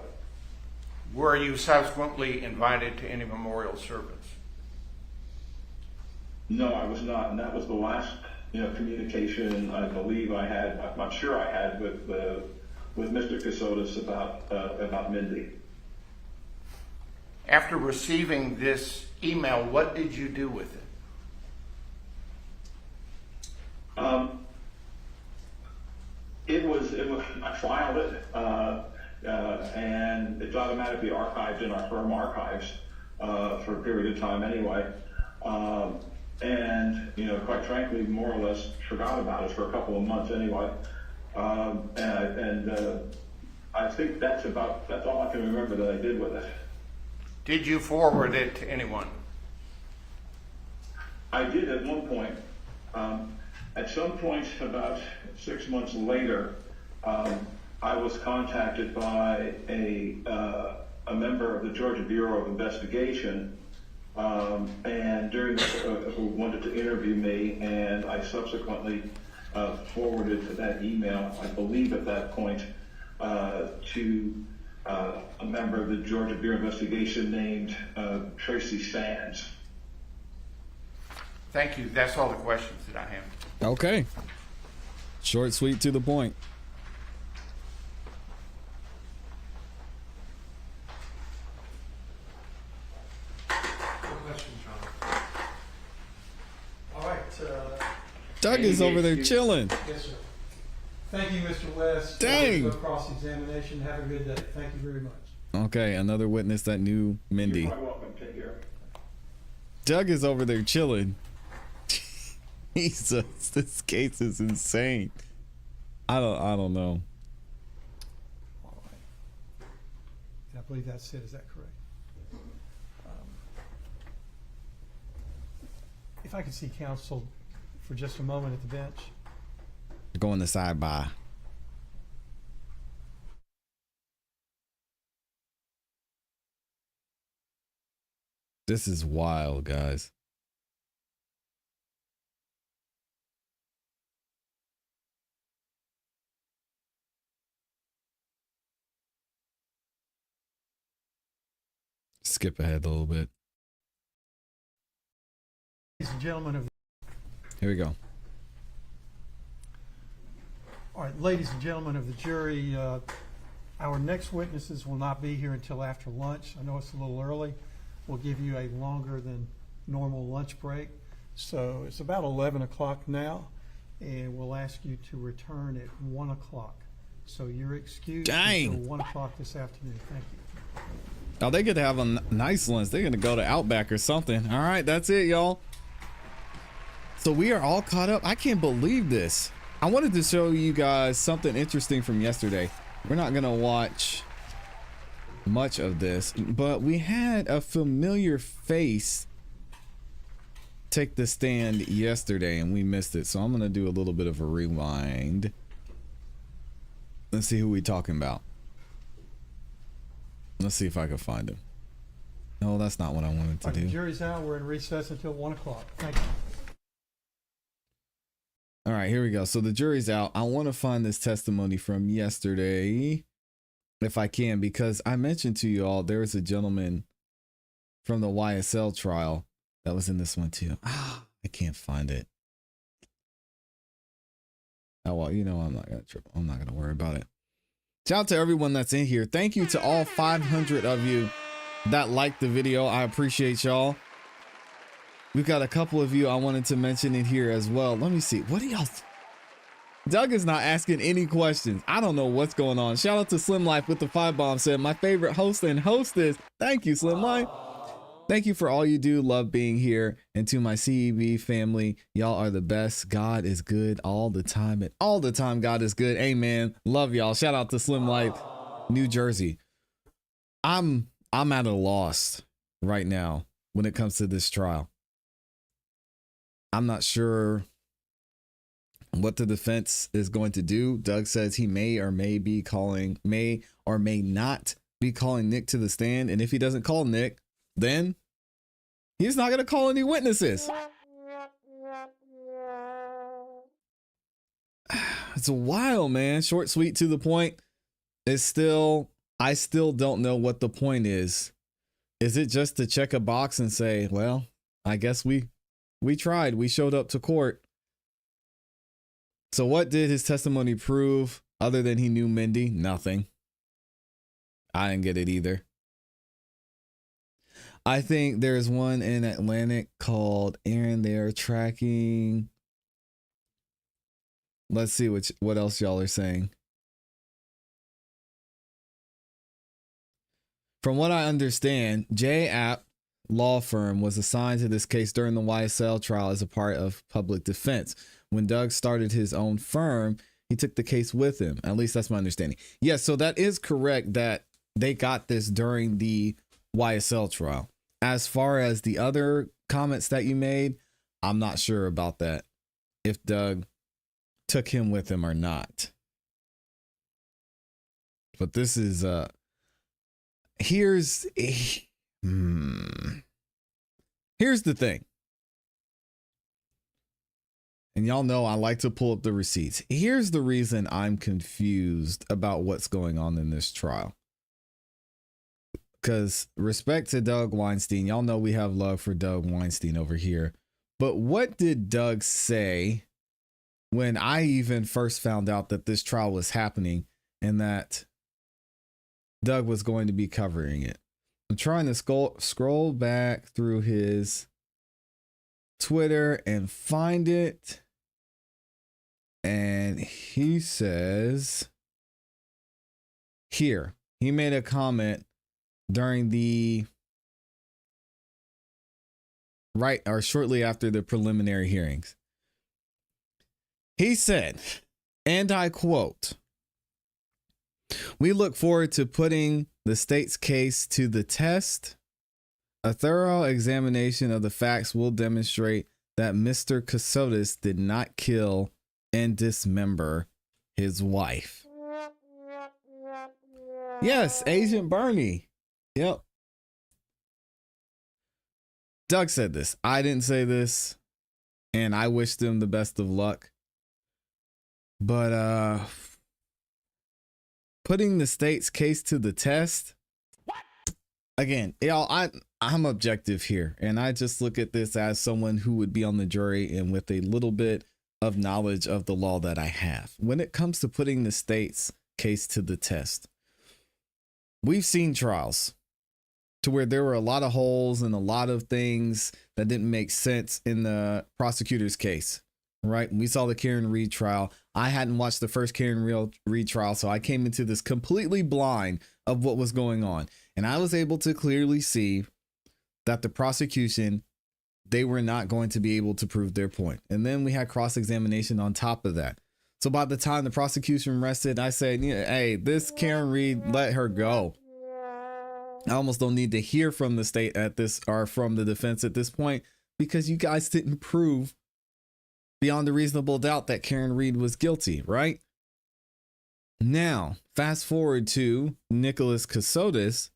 Were you subsequently invited to any memorial service? No, I was not, and that was the last communication I believe I had. I'm not sure I had with Mr. Kassotis about Mindy. After receiving this email, what did you do with it? I filed it, and it's automatically archived in our firm archives for a period of time anyway. And, quite frankly, more or less forgot about it for a couple of months anyway. I think that's all I can remember that I did with it. Did you forward it to anyone? I did at one point. At some point, about 6 months later, I was contacted by a member of the Georgia Bureau of Investigation, and who wanted to interview me, and I subsequently forwarded that email, I believe at that point, to a member of the Georgia Bureau of Investigation named Tracy Sands. Thank you. That's all the questions that I have. Okay. Short, sweet, to the point. Question, John. All right. Doug is over there chilling. Yes, sir. Thank you, Mr. West. Dang. No cross-examination. Have a good day. Thank you very much. Okay, another witness that knew Mindy. You're quite welcome. Take care. Doug is over there chilling. Jesus, this case is insane. I don't know. All right. And I believe that's it. Is that correct? If I could see counsel for just a moment at the bench. Going to side by. This is wild, guys. Skip ahead a little bit. Ladies and gentlemen of Here we go. All right, ladies and gentlemen of the jury, our next witnesses will not be here until after lunch. I know it's a little early. We'll give you a longer than normal lunch break. So it's about 11 o'clock now, and we'll ask you to return at 1 o'clock. So you're excused until 1 o'clock this afternoon. Thank you. Oh, they get to have a nice lunch. They're going to go to Outback or something. All right, that's it, y'all. So we are all caught up. I can't believe this. I wanted to show you guys something interesting from yesterday. We're not going to watch much of this, but we had a familiar face take the stand yesterday and we missed it. So I'm going to do a little bit of a rewind. Let's see who we talking about. Let's see if I can find him. No, that's not what I wanted to All right, do. the jury's out. We're in recess until 1 o'clock. Thank you. All right, here we go. So the jury's out. I want to find this testimony from yesterday, if I can, because I mentioned to you all there was a gentleman from the YSL trial that was in this one too. I can't find it. Oh, well, you know, I'm not gonna trip. I'm not gonna worry about it. Shout out to everyone that's in here. Thank you to all 500 of you that liked the video. I appreciate y'all. We've got a couple of you I wanted to mention in here as well. Let me see. What do y'all? Doug is not asking any questions. I don't know what's going on. Shout out to Slim Life with the 5 bomb said, my favorite host and hostess. Thank you, Slim Life. Thank you for all you do. Love being here. And to my CEB family, y'all are the best. God is good all the time. And all the time, God is good. Amen. Love y'all. Shout out to Slim Life, New Jersey. I'm at a loss right now when it comes to this trial. I'm not sure what the defense is going to do. Doug says he may or may not be calling Nick to the stand. And if he doesn't call Nick, then he's not going to call any witnesses. It's a while, man. Short, sweet, to the point. I still don't know what the point is. Is it just to check a box and say, well, I guess we tried. We showed up to court. So what did his testimony prove other than he knew Mindy? Nothing. I didn't get it either. I think there's one in Atlantic called Aaron. They're tracking. Let's see what else y'all are saying. From what I understand, J. App Law Firm was assigned to this case during the YSL trial as a part of public defense. When Doug started his own firm, he took the case with him. At least that's my understanding. Yes, so that is correct that they got this during the YSL trial. As far as the other comments that you made, I'm not sure about that. If Doug took him with him or not. But this is here's the thing. And y'all know I like to pull up the receipts. Here's the reason I'm confused about what's going on in this trial. Because respect to Doug Weinstein, y'all know we have love for Doug Weinstein over here. But what did Doug say when I even first found out that this trial was happening and that Doug was going to be covering it? I'm trying to scroll back through his Twitter and find it. And he says here, he made a comment during the shortly after the preliminary hearings. He said, and I quote, "We look forward to putting the state's case to the test. A thorough examination of the facts will demonstrate that Mr. Kassotis did not kill and dismember his wife." Yes, Agent Bernie. Yep. Doug said this. I didn't say this, and I wish them the best of luck. But putting the state's case to the test. Again, y'all, I'm objective here, and I just look at this as someone who would be on the jury and with a little bit of knowledge of the law that I have. When it comes to putting the state's case to the test, we've seen trials to where there were a lot of holes and a lot of things that didn't make sense in the prosecutor's case, right? We saw the Karen Reed trial. I hadn't watched the first Karen Reed trial, so I came into this completely blind of what was going on. And I was able to clearly see that the prosecution, they were not going to be able to prove their point. And then we had cross-examination on top of that. So by the time the prosecution rested, I said, yeah, hey, this Karen Reed, let her go. I almost don't need to hear from the state at this, or from the defense at this point, because you guys didn't prove beyond a reasonable doubt that Karen Reed was guilty, right? Now, fast forward to Nicholas Kassotis,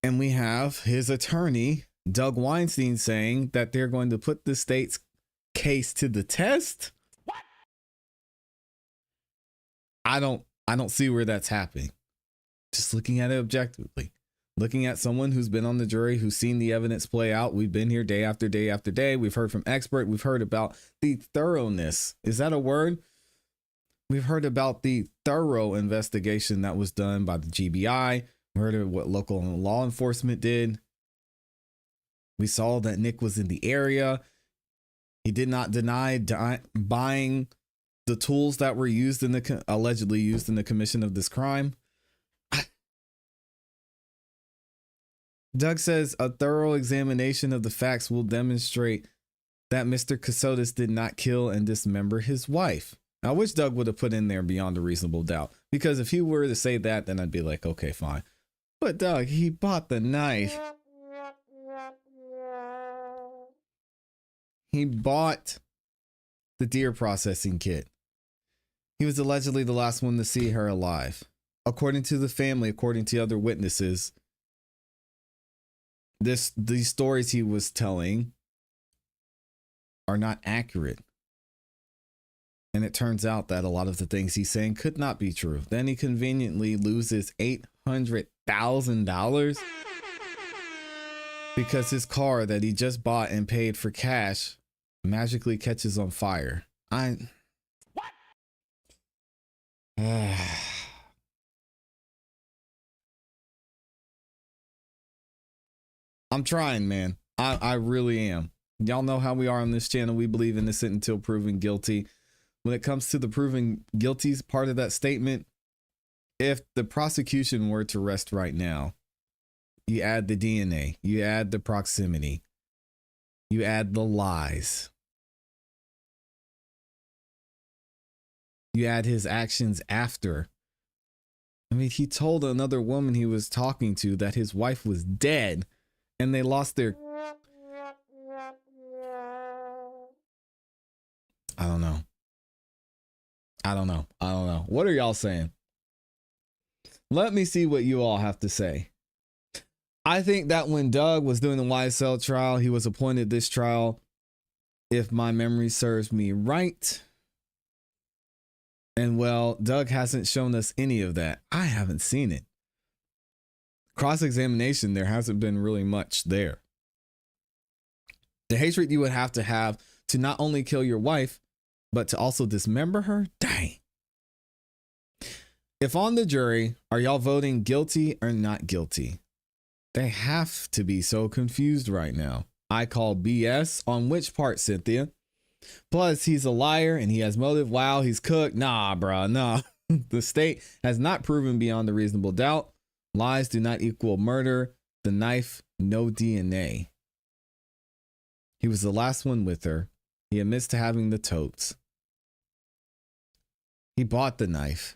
and we have his attorney, Doug Weinstein, saying that they're going to put the state's case to the test. What? I don't see where that's happening. Just looking at it objectively. Looking at someone who's been on the jury, who's seen the evidence play out. We've been here day after day after day. We've heard from expert. We've heard about the thoroughness. Is that a word? We've heard about the thorough investigation that was done by the GBI. We heard of what local law enforcement did. We saw that Nick was in the area. He did not deny buying the tools that were used in the allegedly used in the commission of this crime. Doug says a thorough examination of the facts will demonstrate that Mr. Kassotis did not kill and dismember his wife. I wish Doug would have put in there beyond a reasonable doubt, because if he were to say that, then I'd be like, okay, fine. But Doug, he bought the knife. He bought the deer processing kit. He was allegedly the last one to see her alive. According to the family, according to other witnesses, these stories he was telling are not accurate. And it turns out that a lot of the things he's saying could not be true. Then he conveniently loses $800,000 because his car that he just bought and paid for cash magically catches on fire. I'm trying, man. I really am. Y'all know how we are on this channel. We believe innocent until proven guilty. When it comes to the proven guilty part of that statement, if the prosecution were to rest right now, you add the DNA, you add the proximity, you add the lies, you add his actions after. I mean, he told another woman he was talking to that his wife was dead and they lost their... I don't know. What are y'all saying? Let me see what you all have to say. I think that when Doug was doing the YSL trial, he was appointed this trial, if my memory serves me right. And well, Doug hasn't shown us any of that. I haven't seen it. Cross-examination, there hasn't been really much there. The hatred you would have to not only kill your wife, but to also dismember her? Dang. If on the jury, are y'all voting guilty or not guilty? They have to be so confused right now. I call BS on which part, Cynthia? Plus, he's a liar and he has motive. Wow, he's cooked. Nah, bruh, nah. The state has not proven beyond a reasonable doubt. Lies do not equal murder. The knife, no DNA. He was the last one with her. He admits to having the totes. He bought the knife.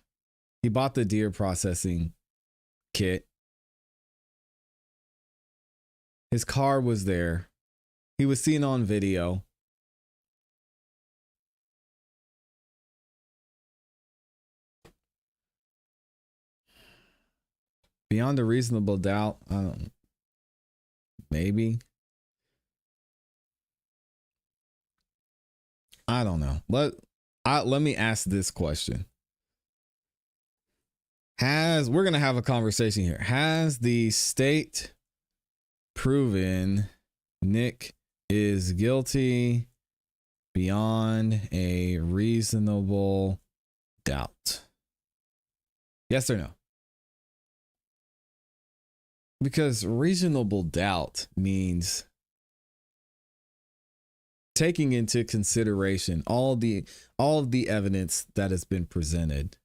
He bought the deer processing kit. His car was there. He was seen on video. Beyond a reasonable doubt, I don't know. Maybe. I don't know. Let me ask this question. We're going to have a conversation here. Has the state proven Nick is guilty beyond a reasonable doubt? Yes or no? Because reasonable doubt means taking into consideration all of the evidence that has been presented.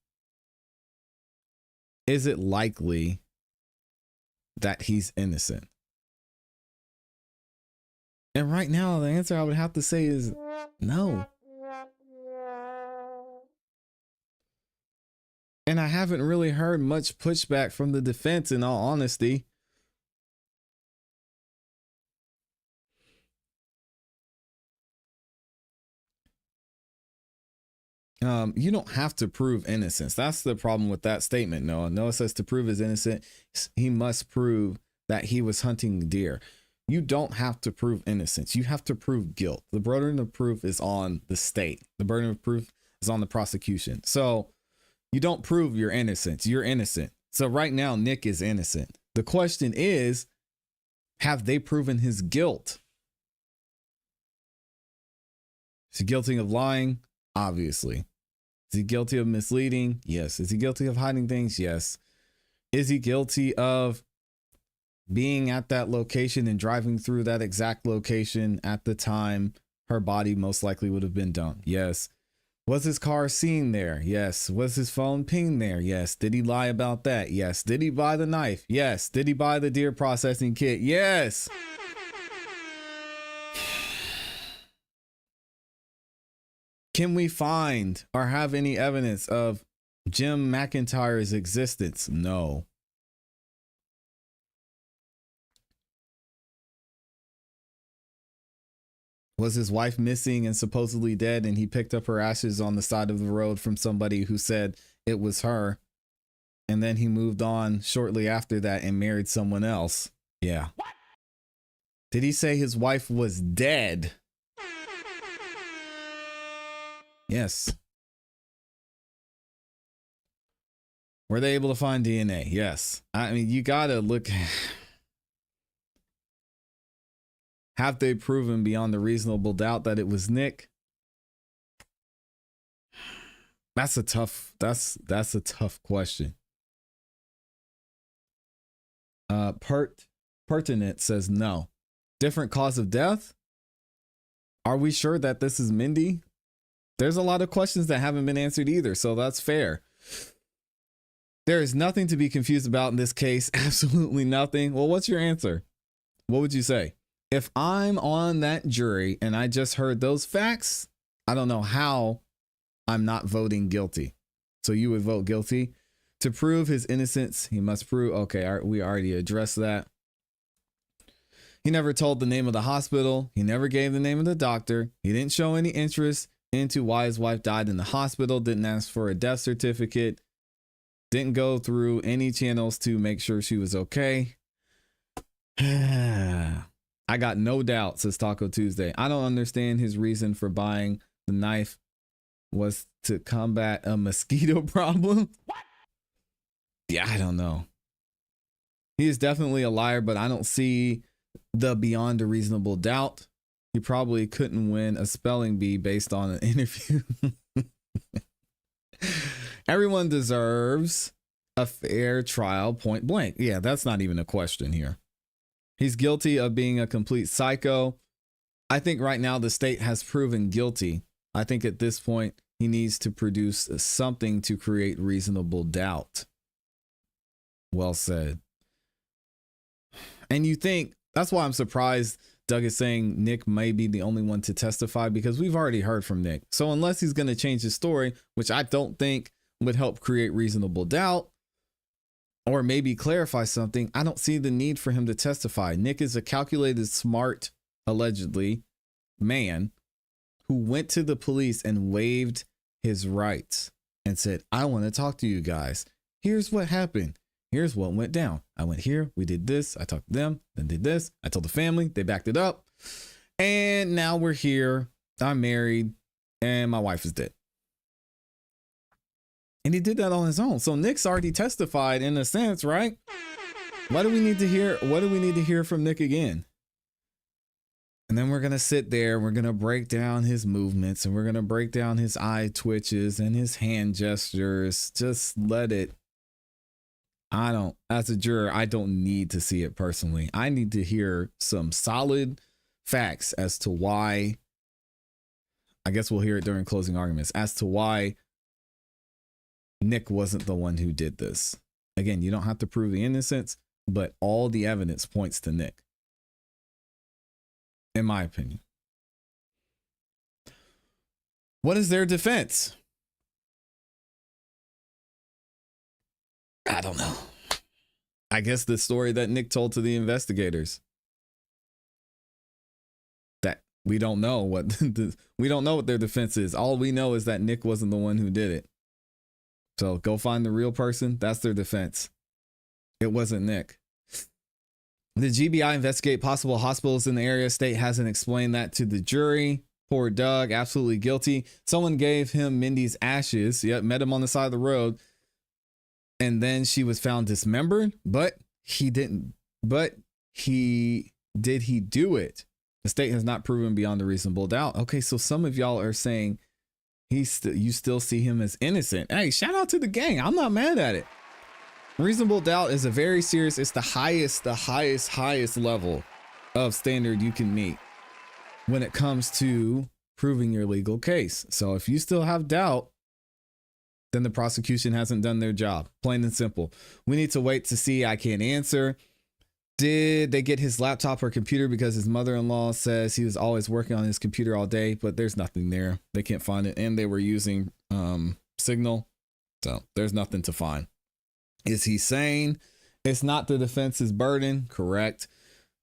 Is it likely that he's innocent? And right now, the answer I would have to say is no. And I haven't really heard much pushback from the defense, in all honesty. You don't have to prove innocence. That's the problem with that statement, Noah. Noah says to prove his innocent, he must prove that he was hunting deer. You don't have to prove innocence. You have to prove guilt. The burden of proof is on the state. The burden of proof is on the prosecution. So you don't prove your innocence. You're innocent. So right now, Nick is innocent. The question is, have they proven his guilt? Is he guilty of lying? Obviously. Is he guilty of misleading? Yes. Is he guilty of hiding things? Yes. Is he guilty of being at that location and driving through that exact location at the time her body most likely would have been dumped? Yes. Was his car seen there? Yes. Was his phone pinged there? Yes. Did he lie about that? Yes. Did he buy the knife? Yes. Did he buy the deer processing kit? Yes. Can we find or have any evidence of Jim McIntyre's existence? No. Was his wife missing and supposedly dead, and he picked up her ashes on the side of the road from somebody who said it was her, and then he moved on shortly after that and married someone else? Yeah. What? Did he say his wife was dead? Yes. Were they able to find DNA? Yes. I mean, you gotta look. Have they proven beyond a reasonable doubt that it was Nick? That's a tough question. Pert pertinent says no. Different cause of death? Are we sure that this is Mindy? There's a lot of questions that haven't been answered either, so that's fair. There is nothing to be confused about in this case. Absolutely nothing. Well, what's your answer? What would you say? If I'm on that jury and I just heard those facts, I don't know how I'm not voting guilty. So you would vote guilty? To prove his innocence, he must prove, okay, we already addressed that. He never told the name of the hospital. He never gave the name of the doctor. He didn't show any interest into why his wife died in the hospital, didn't ask for a death certificate, didn't go through any channels to make sure she was okay. I got no doubt, says Taco Tuesday. I don't understand his reason for buying the knife was to combat a mosquito problem. What? Yeah, I don't know. He is definitely a liar, but I don't see the beyond a reasonable doubt. He probably couldn't win a spelling bee based on an interview. Everyone deserves a fair trial, point blank. Yeah, that's not even a question here. He's guilty of being a complete psycho. I think right now the state has proven guilty. I think at this point he needs to produce something to create reasonable doubt. Well said. And you think, that's why I'm surprised Doug is saying Nick may be the only one to testify, because we've already heard from Nick. So unless he's going to change his story, which I don't think would help create reasonable doubt or maybe clarify something, I don't see the need for him to testify. Nick is a calculated, smart, allegedly, man who went to the police and waived his rights and said, I want to talk to you guys. Here's what happened. Here's what went down. I went here. We did this. I talked to them. Then did this. I told the family. They backed it up. And now we're here. I'm married and my wife is dead. And he did that on his own. So Nick's already testified in a sense, right? What do we need to hear from Nick again? And then we're going to sit there. We're going to break down his movements and we're going to break down his eye twitches and his hand gestures. Just let it. As a juror, I don't need to see it personally. I need to hear some solid facts as to why. I guess we'll hear it during closing arguments as to why Nick wasn't the one who did this. Again, you don't have to prove the innocence, but all the evidence points to Nick, in my opinion. What is their defense? I don't know. I guess the story that Nick told to the investigators. That we don't know what their defense is. All we know is that Nick wasn't the one who did it. So go find the real person. That's their defense. It wasn't Nick. The GBI investigate possible hospitals in the area. State hasn't explained that to the jury. Poor Doug, absolutely guilty. Someone gave him Mindy's ashes. Yep, met him on the side of the road. And then she was found dismembered, but he didn't. Did he do it? The state has not proven beyond a reasonable doubt. Okay, so some of y'all are saying you still see him as innocent. Hey, shout out to the gang. I'm not mad at it. Reasonable doubt is a very serious, it's the highest level of standard you can meet when it comes to proving your legal case. So if you still have doubt, then the prosecution hasn't done their job. Plain and simple. We need to wait to see. I can't answer. Did they get his laptop or computer because his mother-in-law says he was always working on his computer all day, but there's nothing there. They can't find it. And they were using Signal. So there's nothing to find. Is he saying it's not the defense's burden? Correct.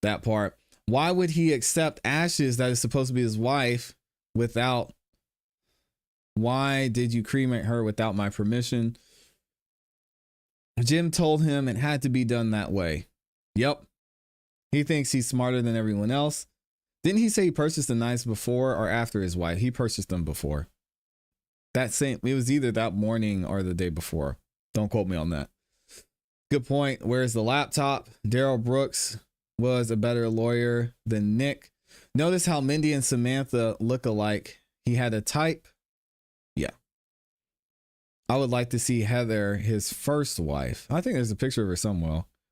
That part. Why would he accept ashes that is supposed to be his wife without? Why did you cremate her without my permission? Jim told him it had to be done that way. Yep. He thinks he's smarter than everyone else. Didn't he say he purchased the knives before or after his wife? He purchased them before. It was either that morning or the day before. Don't quote me on that. Good point. Where's the laptop? Daryl Brooks was a better lawyer than Nick. Notice how Mindy and Samantha look alike. He had a type. Yeah. I would like to see Heather, his first wife. I think there's a picture of her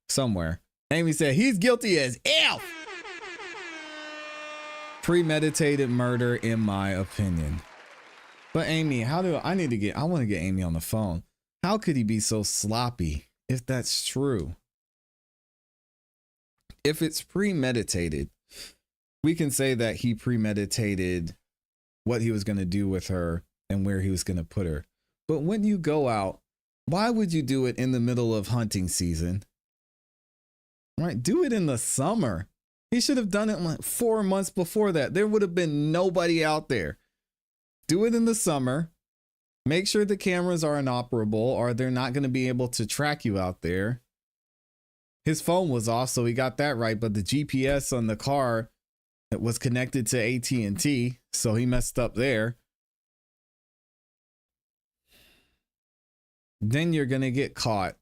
somewhere. Amy said he's guilty as F. Premeditated murder, in my opinion. But Amy, I want to get Amy on the phone. How could he be so sloppy if that's true? If it's premeditated, we can say that he premeditated what he was going to do with her and where he was going to put her. But when you go out, why would you do it in the middle of hunting season? Right? Do it in the summer. He should have done it like 4 months before that. There would have been nobody out there. Do it in the summer. Make sure the cameras are inoperable or they're not going to be able to track you out there. His phone was off, so he got that right. But the GPS on the car, it was connected to AT&T, so he messed up there. Then you're going to get caught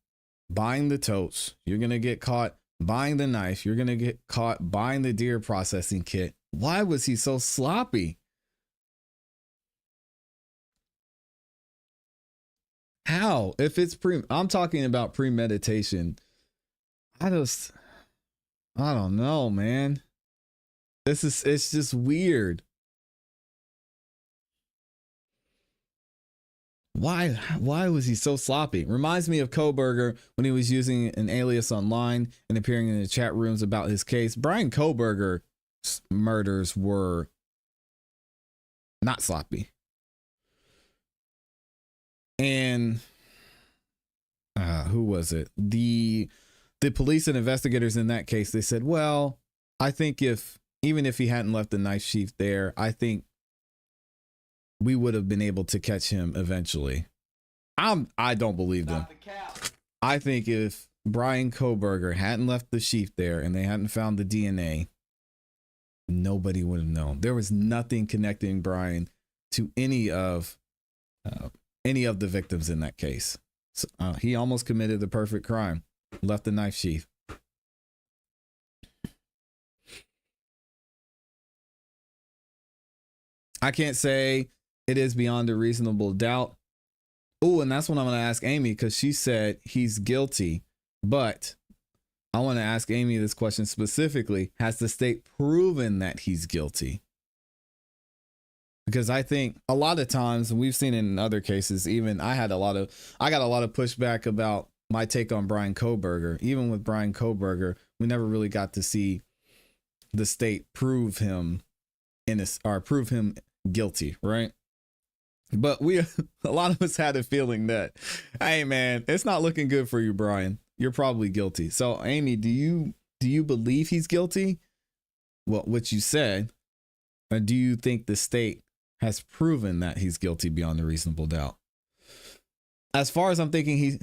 buying the totes. You're going to get caught buying the knife. You're going to get caught buying the deer processing kit. Why was he so sloppy? How? If it's I'm talking about premeditation. I don't know, man. It's just weird. Why was he so sloppy? Reminds me of Kohberger when he was using an alias online and appearing in the chat rooms about his case. Brian Kohberger's murders were not sloppy. And who was it? The police and investigators in that case, they said, well, I think even if he hadn't left the knife sheath there, I think we would have been able to catch him eventually. I don't believe them. I think if Brian Kohberger hadn't left the sheath there and they hadn't found the DNA, nobody would have known. There was nothing connecting Brian to any of the victims in that case. So, he almost committed the perfect crime. Left the knife sheath. I can't say it is beyond a reasonable doubt. Oh, and that's what I'm going to ask Amy, because she said he's guilty. But I want to ask Amy this question specifically. Has the state proven that he's guilty? Because I think a lot of times, and we've seen it in other cases, even I got a lot of pushback about my take on Brian Kohberger. Even with Brian Kohberger, we never really got to see the state prove him prove him guilty, right? But a lot of us had a feeling that, hey man, it's not looking good for you, Brian. You're probably guilty. So Amy, do you believe he's guilty? Well, what you said, or do you think the state has proven that he's guilty beyond a reasonable doubt? As far as thinking he's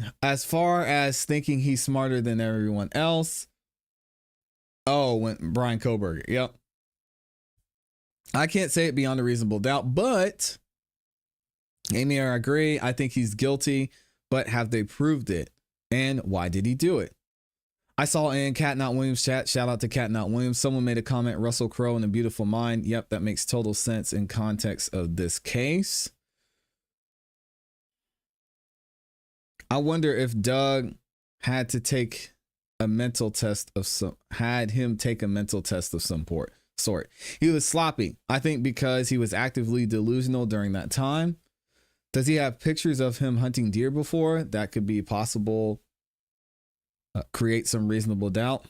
smarter than everyone else. Oh, when Brian Kohberger. Yep. I can't say it beyond a reasonable doubt, but Amy, I agree. I think he's guilty, but have they proved it? And why did he do it? I saw in Cat Not Williams chat, shout out to Cat Not Williams. Someone made a comment, Russell Crowe in A Beautiful Mind. Yep, that makes total sense in context of this case. I wonder if Doug had to take a mental test of some sort. He was sloppy, I think, because he was actively delusional during that time. Does he have pictures of him hunting deer before? That could be possible. Create some reasonable doubt.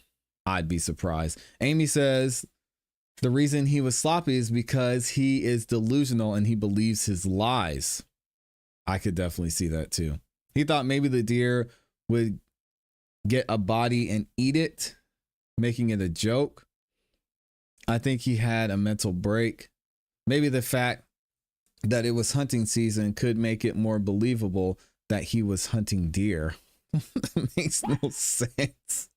I'd be surprised. Amy says the reason he was sloppy is because he is delusional and he believes his lies. I could definitely see that too. He thought maybe the deer would get a body and eat it, making it a joke. I think he had a mental break. Maybe the fact that it was hunting season could make it more believable that he was hunting deer. That makes no sense.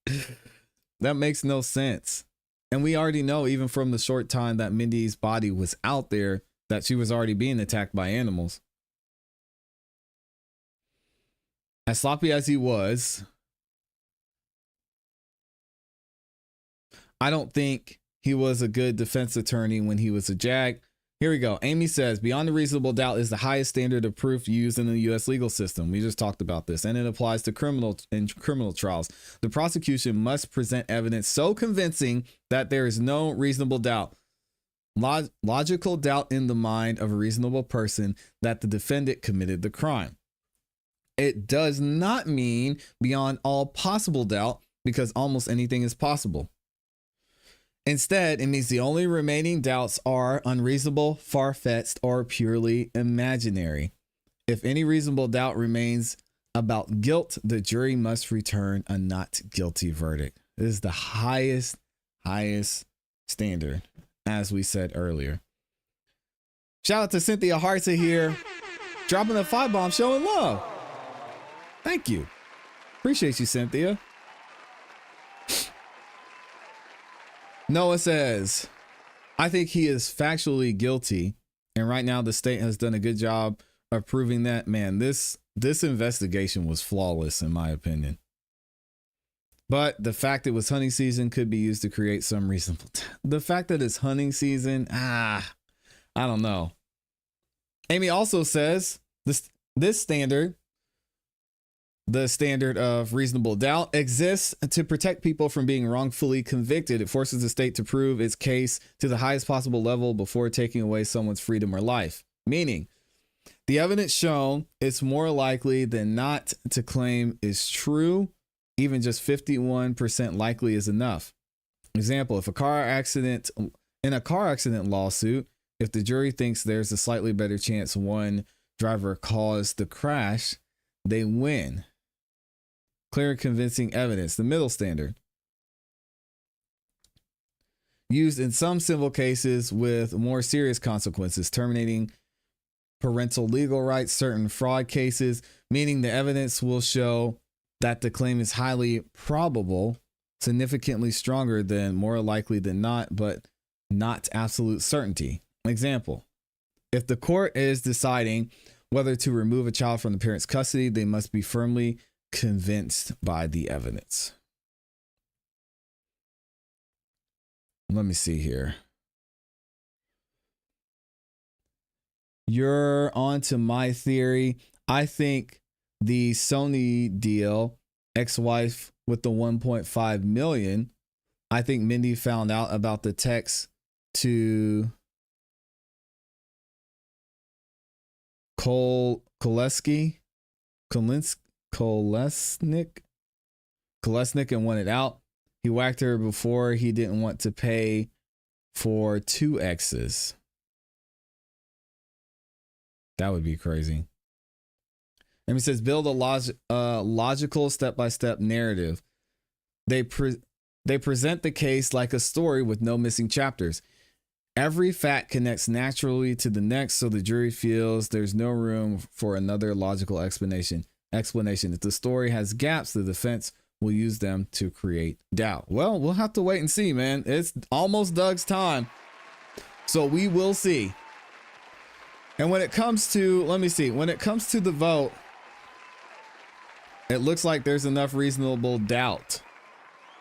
That makes no sense. And we already know, even from the short time that Mindy's body was out there, that she was already being attacked by animals. As sloppy as he was, I don't think he was a good defense attorney when he was a JAG. Here we go. Amy says, beyond a reasonable doubt is the highest standard of proof used in the U.S. legal system. We just talked about this, and it applies to criminal trials. The prosecution must present evidence so convincing that there is no reasonable doubt, logical doubt in the mind of a reasonable person that the defendant committed the crime. It does not mean beyond all possible doubt, because almost anything is possible. Instead, it means the only remaining doubts are unreasonable, far-fetched, or purely imaginary. If any reasonable doubt remains about guilt, the jury must return a not guilty verdict. This is the highest standard, as we said earlier. Shout out to Cynthia Hartza here, dropping a 5-bomb, showing love. Thank you. Appreciate you, Cynthia. Noah says, I think he is factually guilty. And right now the state has done a good job of proving that. Man, this investigation was flawless in my opinion. But the fact it was hunting season could be used to create some reasonable. The fact that it's hunting season, I don't know. Amy also says this standard, the standard of reasonable doubt, exists to protect people from being wrongfully convicted. It forces the state to prove its case to the highest possible level before taking away someone's freedom or life. Meaning, the evidence shown is more likely than not to claim is true. Even just 51% likely is enough. Example, in a car accident lawsuit, if the jury thinks there's a slightly better chance one driver caused the crash, they win. Clear and convincing evidence, the middle standard. Used in some civil cases with more serious consequences, terminating parental legal rights, certain fraud cases, meaning the evidence will show that the claim is highly probable, significantly stronger than more likely than not, but not absolute certainty. Example, if the court is deciding whether to remove a child from the parent's custody, they must be firmly convinced by the evidence. Let me see here. You're on to my theory. I think the Sony deal, ex-wife with the 1.5 million, I think Mindy found out about the text to Kolesnik and wanted out. He whacked her before he didn't want to pay for 2 exes. That would be crazy. And he says, build a logical step-by-step narrative. They present the case like a story with no missing chapters. Every fact connects naturally to the next, so the jury feels there's no room for another logical explanation. If the story has gaps, the defense will use them to create doubt. Well, we'll have to wait and see, man. It's almost Doug's time, so we will see. And when it comes to, when it comes to the vote, it looks like there's enough reasonable doubt,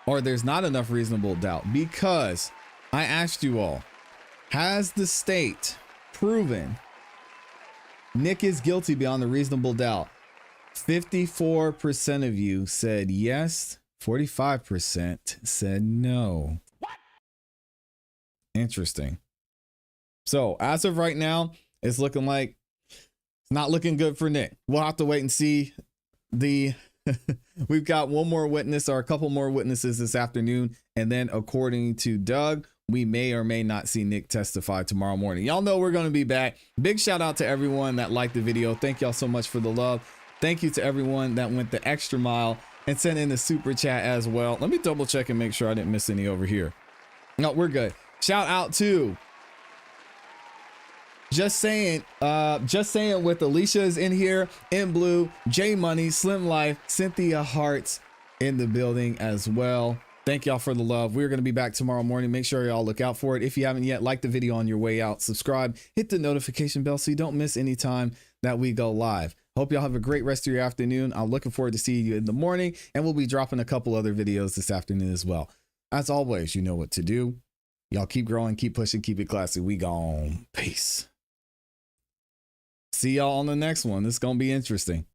or there's not enough reasonable doubt, because I asked you all, has the state proven Nick is guilty beyond a reasonable doubt? 54% of you said yes. 45% said no. What? Interesting. So as of right now, it's looking like it's not looking good for Nick. We'll have to wait and see. We've got one more witness or a couple more witnesses this afternoon. And then according to Doug, we may or may not see Nick testify tomorrow morning. Y'all know we're going to be back. Big shout out to everyone that liked the video. Thank y'all so much for the love. Thank you to everyone that went the extra mile and sent in the super chat as well. Let me double check and make sure I didn't miss any over here. No, we're good. Shout out to Just saying with Alicia is in here, in blue, J Money, Slim Life, Cynthia Hearts in the building as well. Thank y'all for the love. We're going to be back tomorrow morning. Make sure y'all look out for it. If you haven't yet, like the video on your way out, subscribe, hit the notification bell so you don't miss any time that we go live. Hope y'all have a great rest of your afternoon. I'm looking forward to seeing you in the morning, and we'll be dropping a couple other videos this afternoon as well. As always, you know what to do. Y'all keep growing, keep pushing, keep it classy. We gone. Peace. See y'all on the next one. This is going to be interesting.